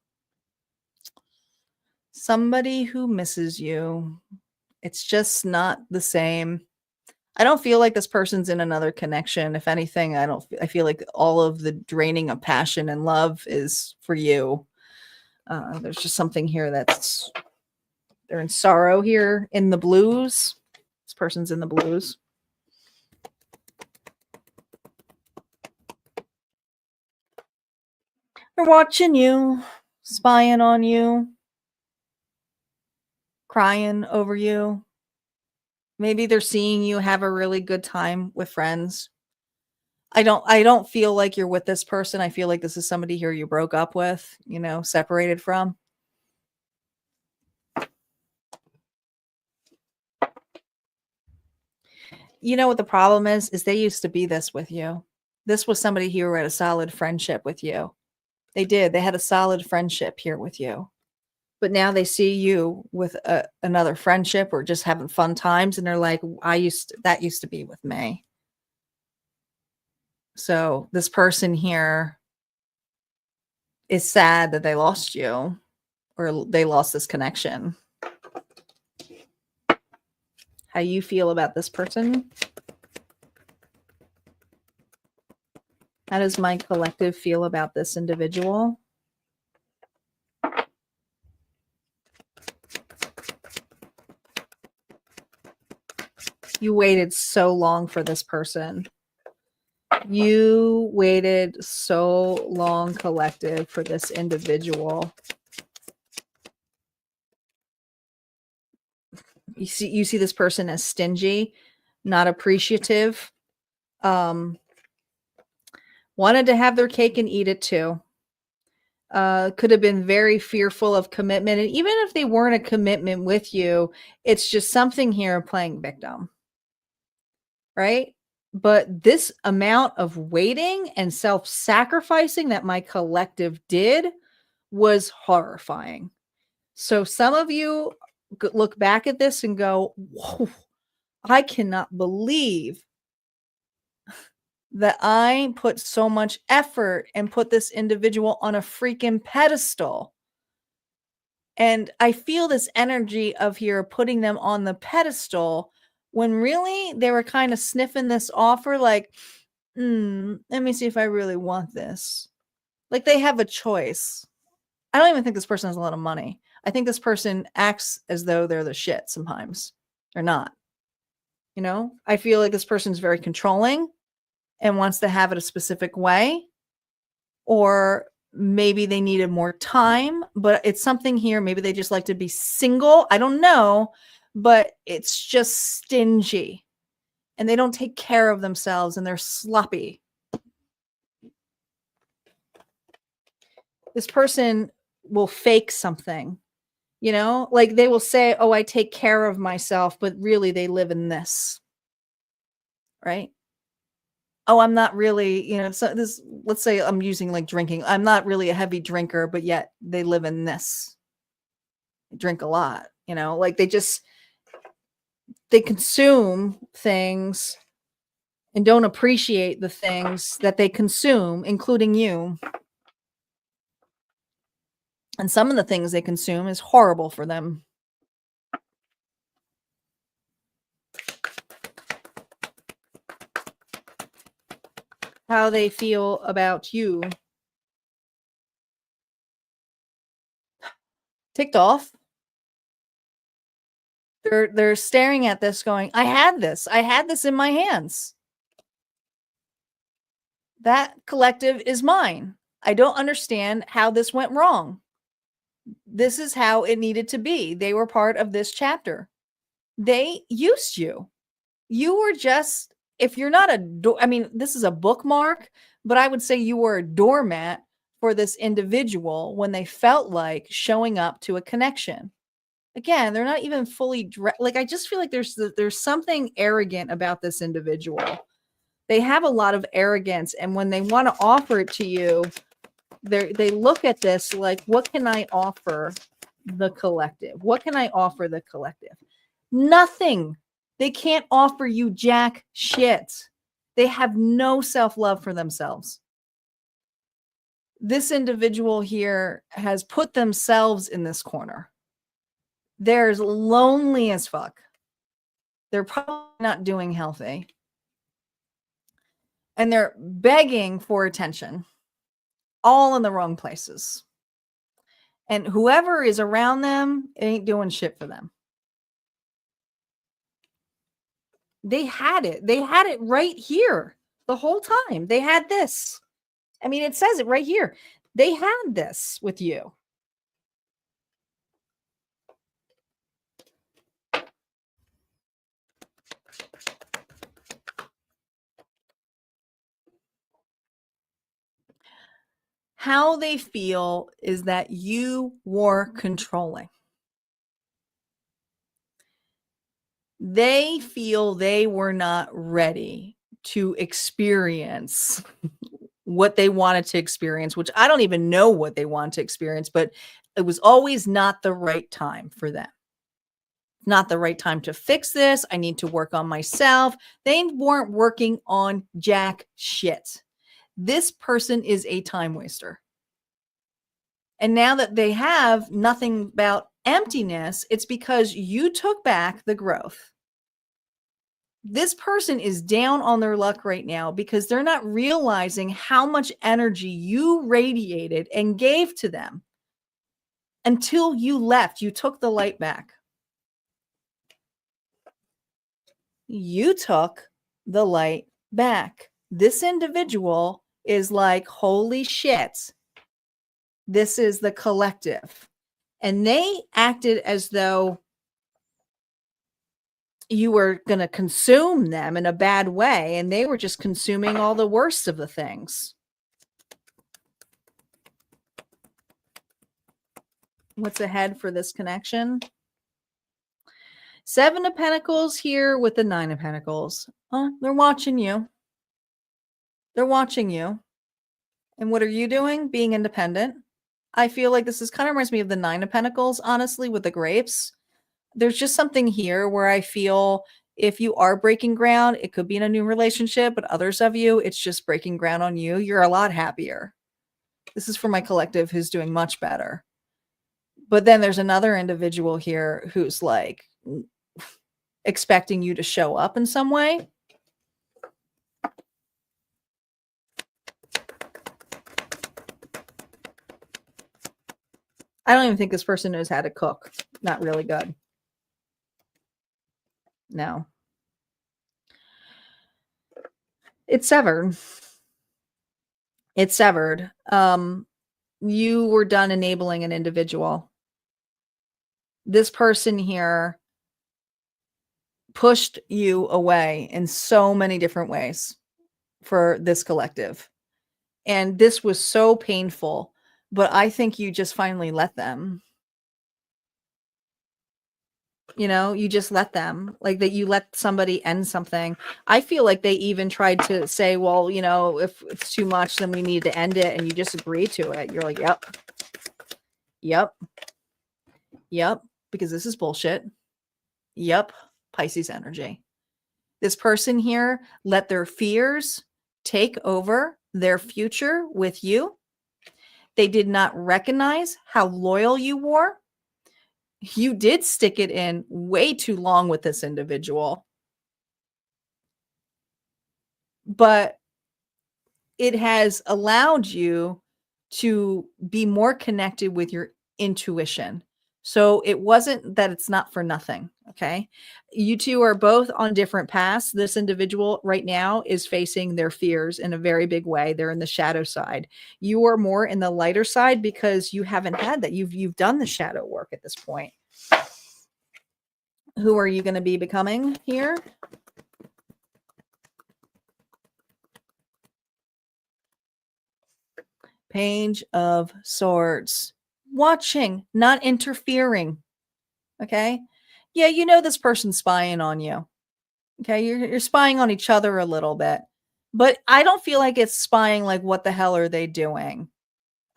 Somebody who misses you. It's just not the same. I don't feel like this person's in another connection. If anything, I feel like all of the draining of passion and love is for you. There's just something here they're in sorrow here, in the blues. This person's in the blues. They're watching you, spying on you, crying over you. Maybe they're seeing you have a really good time with friends. I don't feel like you're with this person. I feel like this is somebody here you broke up with, separated from. You know what the problem is they used to be this with you. This was somebody who had a solid friendship with you. They did. They had a solid friendship here with you. But now they see you with another friendship or just having fun times. And they're like, that used to be with me. So this person here is sad that they lost you or they lost this connection. How you feel about this person? How does my collective feel about this individual? You waited so long for this person. You waited so long, collective, for this individual. You see this person as stingy, not appreciative. Wanted to have their cake and eat it too. Could have been very fearful of commitment. And even if they weren't a commitment with you, it's just something here playing victim. Right? But this amount of waiting and self-sacrificing that my collective did was horrifying. So some of you look back at this and go, whoa, I cannot believe that I put so much effort and put this individual on a freaking pedestal. And I feel this energy of here putting them on the pedestal when really they were kind of sniffing this offer like, let me see if I really want this. Like they have a choice. I don't even think this person has a lot of money. I think this person acts as though they're the shit sometimes. They're not. I feel like this person's very controlling and wants to have it a specific way. Or maybe they needed more time, but it's something here. Maybe they just like to be single. I don't know. But it's just stingy and they don't take care of themselves and they're sloppy. This person will fake something, like they will say, oh, I take care of myself, but really they live in this, right? Oh, I'm not really, so let's say I'm using like drinking. I'm not really a heavy drinker, but yet they live in this. They drink a lot, like they consume things and don't appreciate the things that they consume, including you. And some of the things they consume is horrible for them. How they feel about you. Ticked off. They're staring at this going, I had this in my hands. That collective is mine. I don't understand how this went wrong. This is how it needed to be. They were part of this chapter. They used you. You were just, if you're not this is a bookmark, but I would say you were a doormat for this individual when they felt like showing up to a connection. Again, they're not even fully I just feel like there's something arrogant about this individual. They have a lot of arrogance, and when they want to offer it to you, they look at this like, what can I offer the collective? What can I offer the collective? Nothing. They can't offer you jack shit. They have no self-love for themselves. This individual here has put themselves in this corner. They're lonely as fuck. They're probably not doing healthy. And they're begging for attention, all in the wrong places. And whoever is around them ain't doing shit for them. They had it. They had it right here the whole time. They had this. I mean, it says it right here. They had this with you. How they feel is that you were controlling. They feel they were not ready to experience what they wanted to experience, which I don't even know what they wanted to experience, but it was always not the right time for them. Not the right time to fix this. I need to work on myself. They weren't working on jack shit. This person is a time waster. And now that they have nothing about emptiness, it's because you took back the growth. This person is down on their luck right now because they're not realizing how much energy you radiated and gave to them until you left. You took the light back. You took the light back. This individual is like, holy shit. This is the collective. And they acted as though you were going to consume them in a bad way. And they were just consuming all the worst of the things. What's ahead for this connection? 7 of Pentacles here with the 9 of Pentacles. Oh, they're watching you. They're watching you. And what are you doing? Being independent. I feel like this is kind of reminds me of the 9 of Pentacles, honestly, with the grapes. There's just something here where I feel if you are breaking ground, it could be in a new relationship, but others of you, it's just breaking ground on you. You're a lot happier. This is for my collective who's doing much better. But then there's another individual here who's like expecting you to show up in some way. I don't even think this person knows how to cook. Not really good. No. It's severed. It's severed. You were done enabling an individual. This person here pushed you away in so many different ways for this collective. And this was so painful, but I think you just finally let them. You know, you just let them, like that you let somebody end something. I feel like they even tried to say, well, you know, if it's too much, then we need to end it. And you just agree to it. You're like, yep. Yep. Yep. Because this is bullshit. Yep. Pisces energy. This person here let their fears take over their future with you. They did not recognize how loyal you were. You did stick it in way too long with this individual. But it has allowed you to be more connected with your intuition. So it wasn't that it's not for nothing. Okay. You two are both on different paths. This individual right now is facing their fears in a very big way. They're in the shadow side. You are more in the lighter side because you haven't had that. You've done the shadow work at this point. Who are you going to be becoming here? Page of Swords. Watching, not interfering. Okay. Yeah, you know this person's spying on you. Okay, you're spying on each other a little bit. But I don't feel like it's spying like, what the hell are they doing?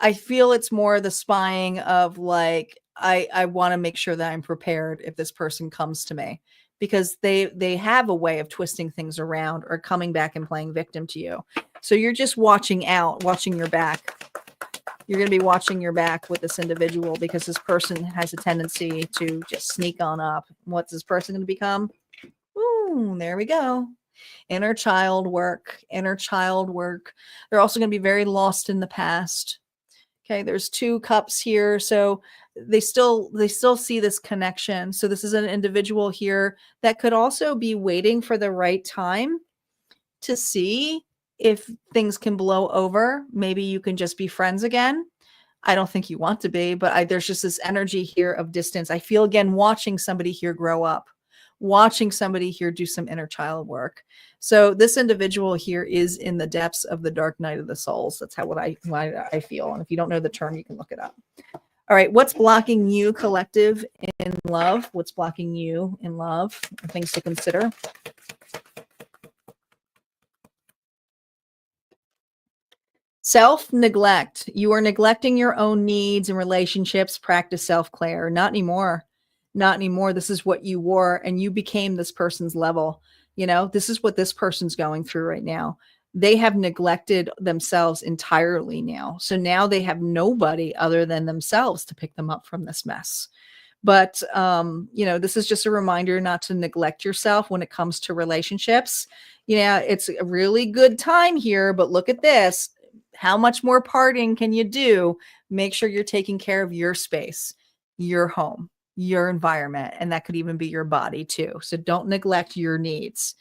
I feel it's more the spying of like, I want to make sure that I'm prepared if this person comes to me. because they have a way of twisting things around or coming back and playing victim to you. So you're just watching out, watching your back. You're going to be watching your back with this individual because this person has a tendency to just sneak on up. What's this person going to become? Ooh, there we go. Inner child work, inner child work. They're also going to be very lost in the past. Okay, there's 2 cups here. So they still see this connection. So this is an individual here that could also be waiting for the right time to see if things can blow over. Maybe you can just be friends again. I don't think you want to be, but there's just this energy here of distance. I feel, again, watching somebody here grow up, watching somebody here do some inner child work. So this individual here is in the depths of the dark night of the souls. That's what I feel. And if you don't know the term, you can look it up. All right. What's blocking you, collective, in love? What's blocking you in love? Things to consider. Self-neglect. You are neglecting your own needs and relationships. Practice self-care. Not anymore. Not anymore. This is what you were, and you became this person's level. You know, this is what this person's going through right now. They have neglected themselves entirely now. So now they have nobody other than themselves to pick them up from this mess. But, you know, this is just a reminder not to neglect yourself when it comes to relationships. Yeah, it's a really good time here, but look at this. How much more partying can you do? Make sure you're taking care of your space, your home, your environment, and that could even be your body too. So don't neglect your needs.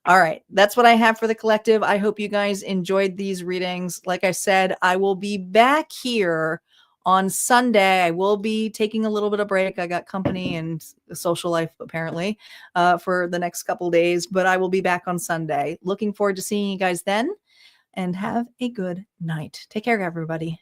All right, that's what I have for the collective. I hope you guys enjoyed these readings. Like I said, I will be back here on Sunday. I will be taking a little bit of break. I got company and a social life apparently for the next couple days, but I will be back on Sunday. Looking forward to seeing you guys then, and have a good night. Take care, everybody.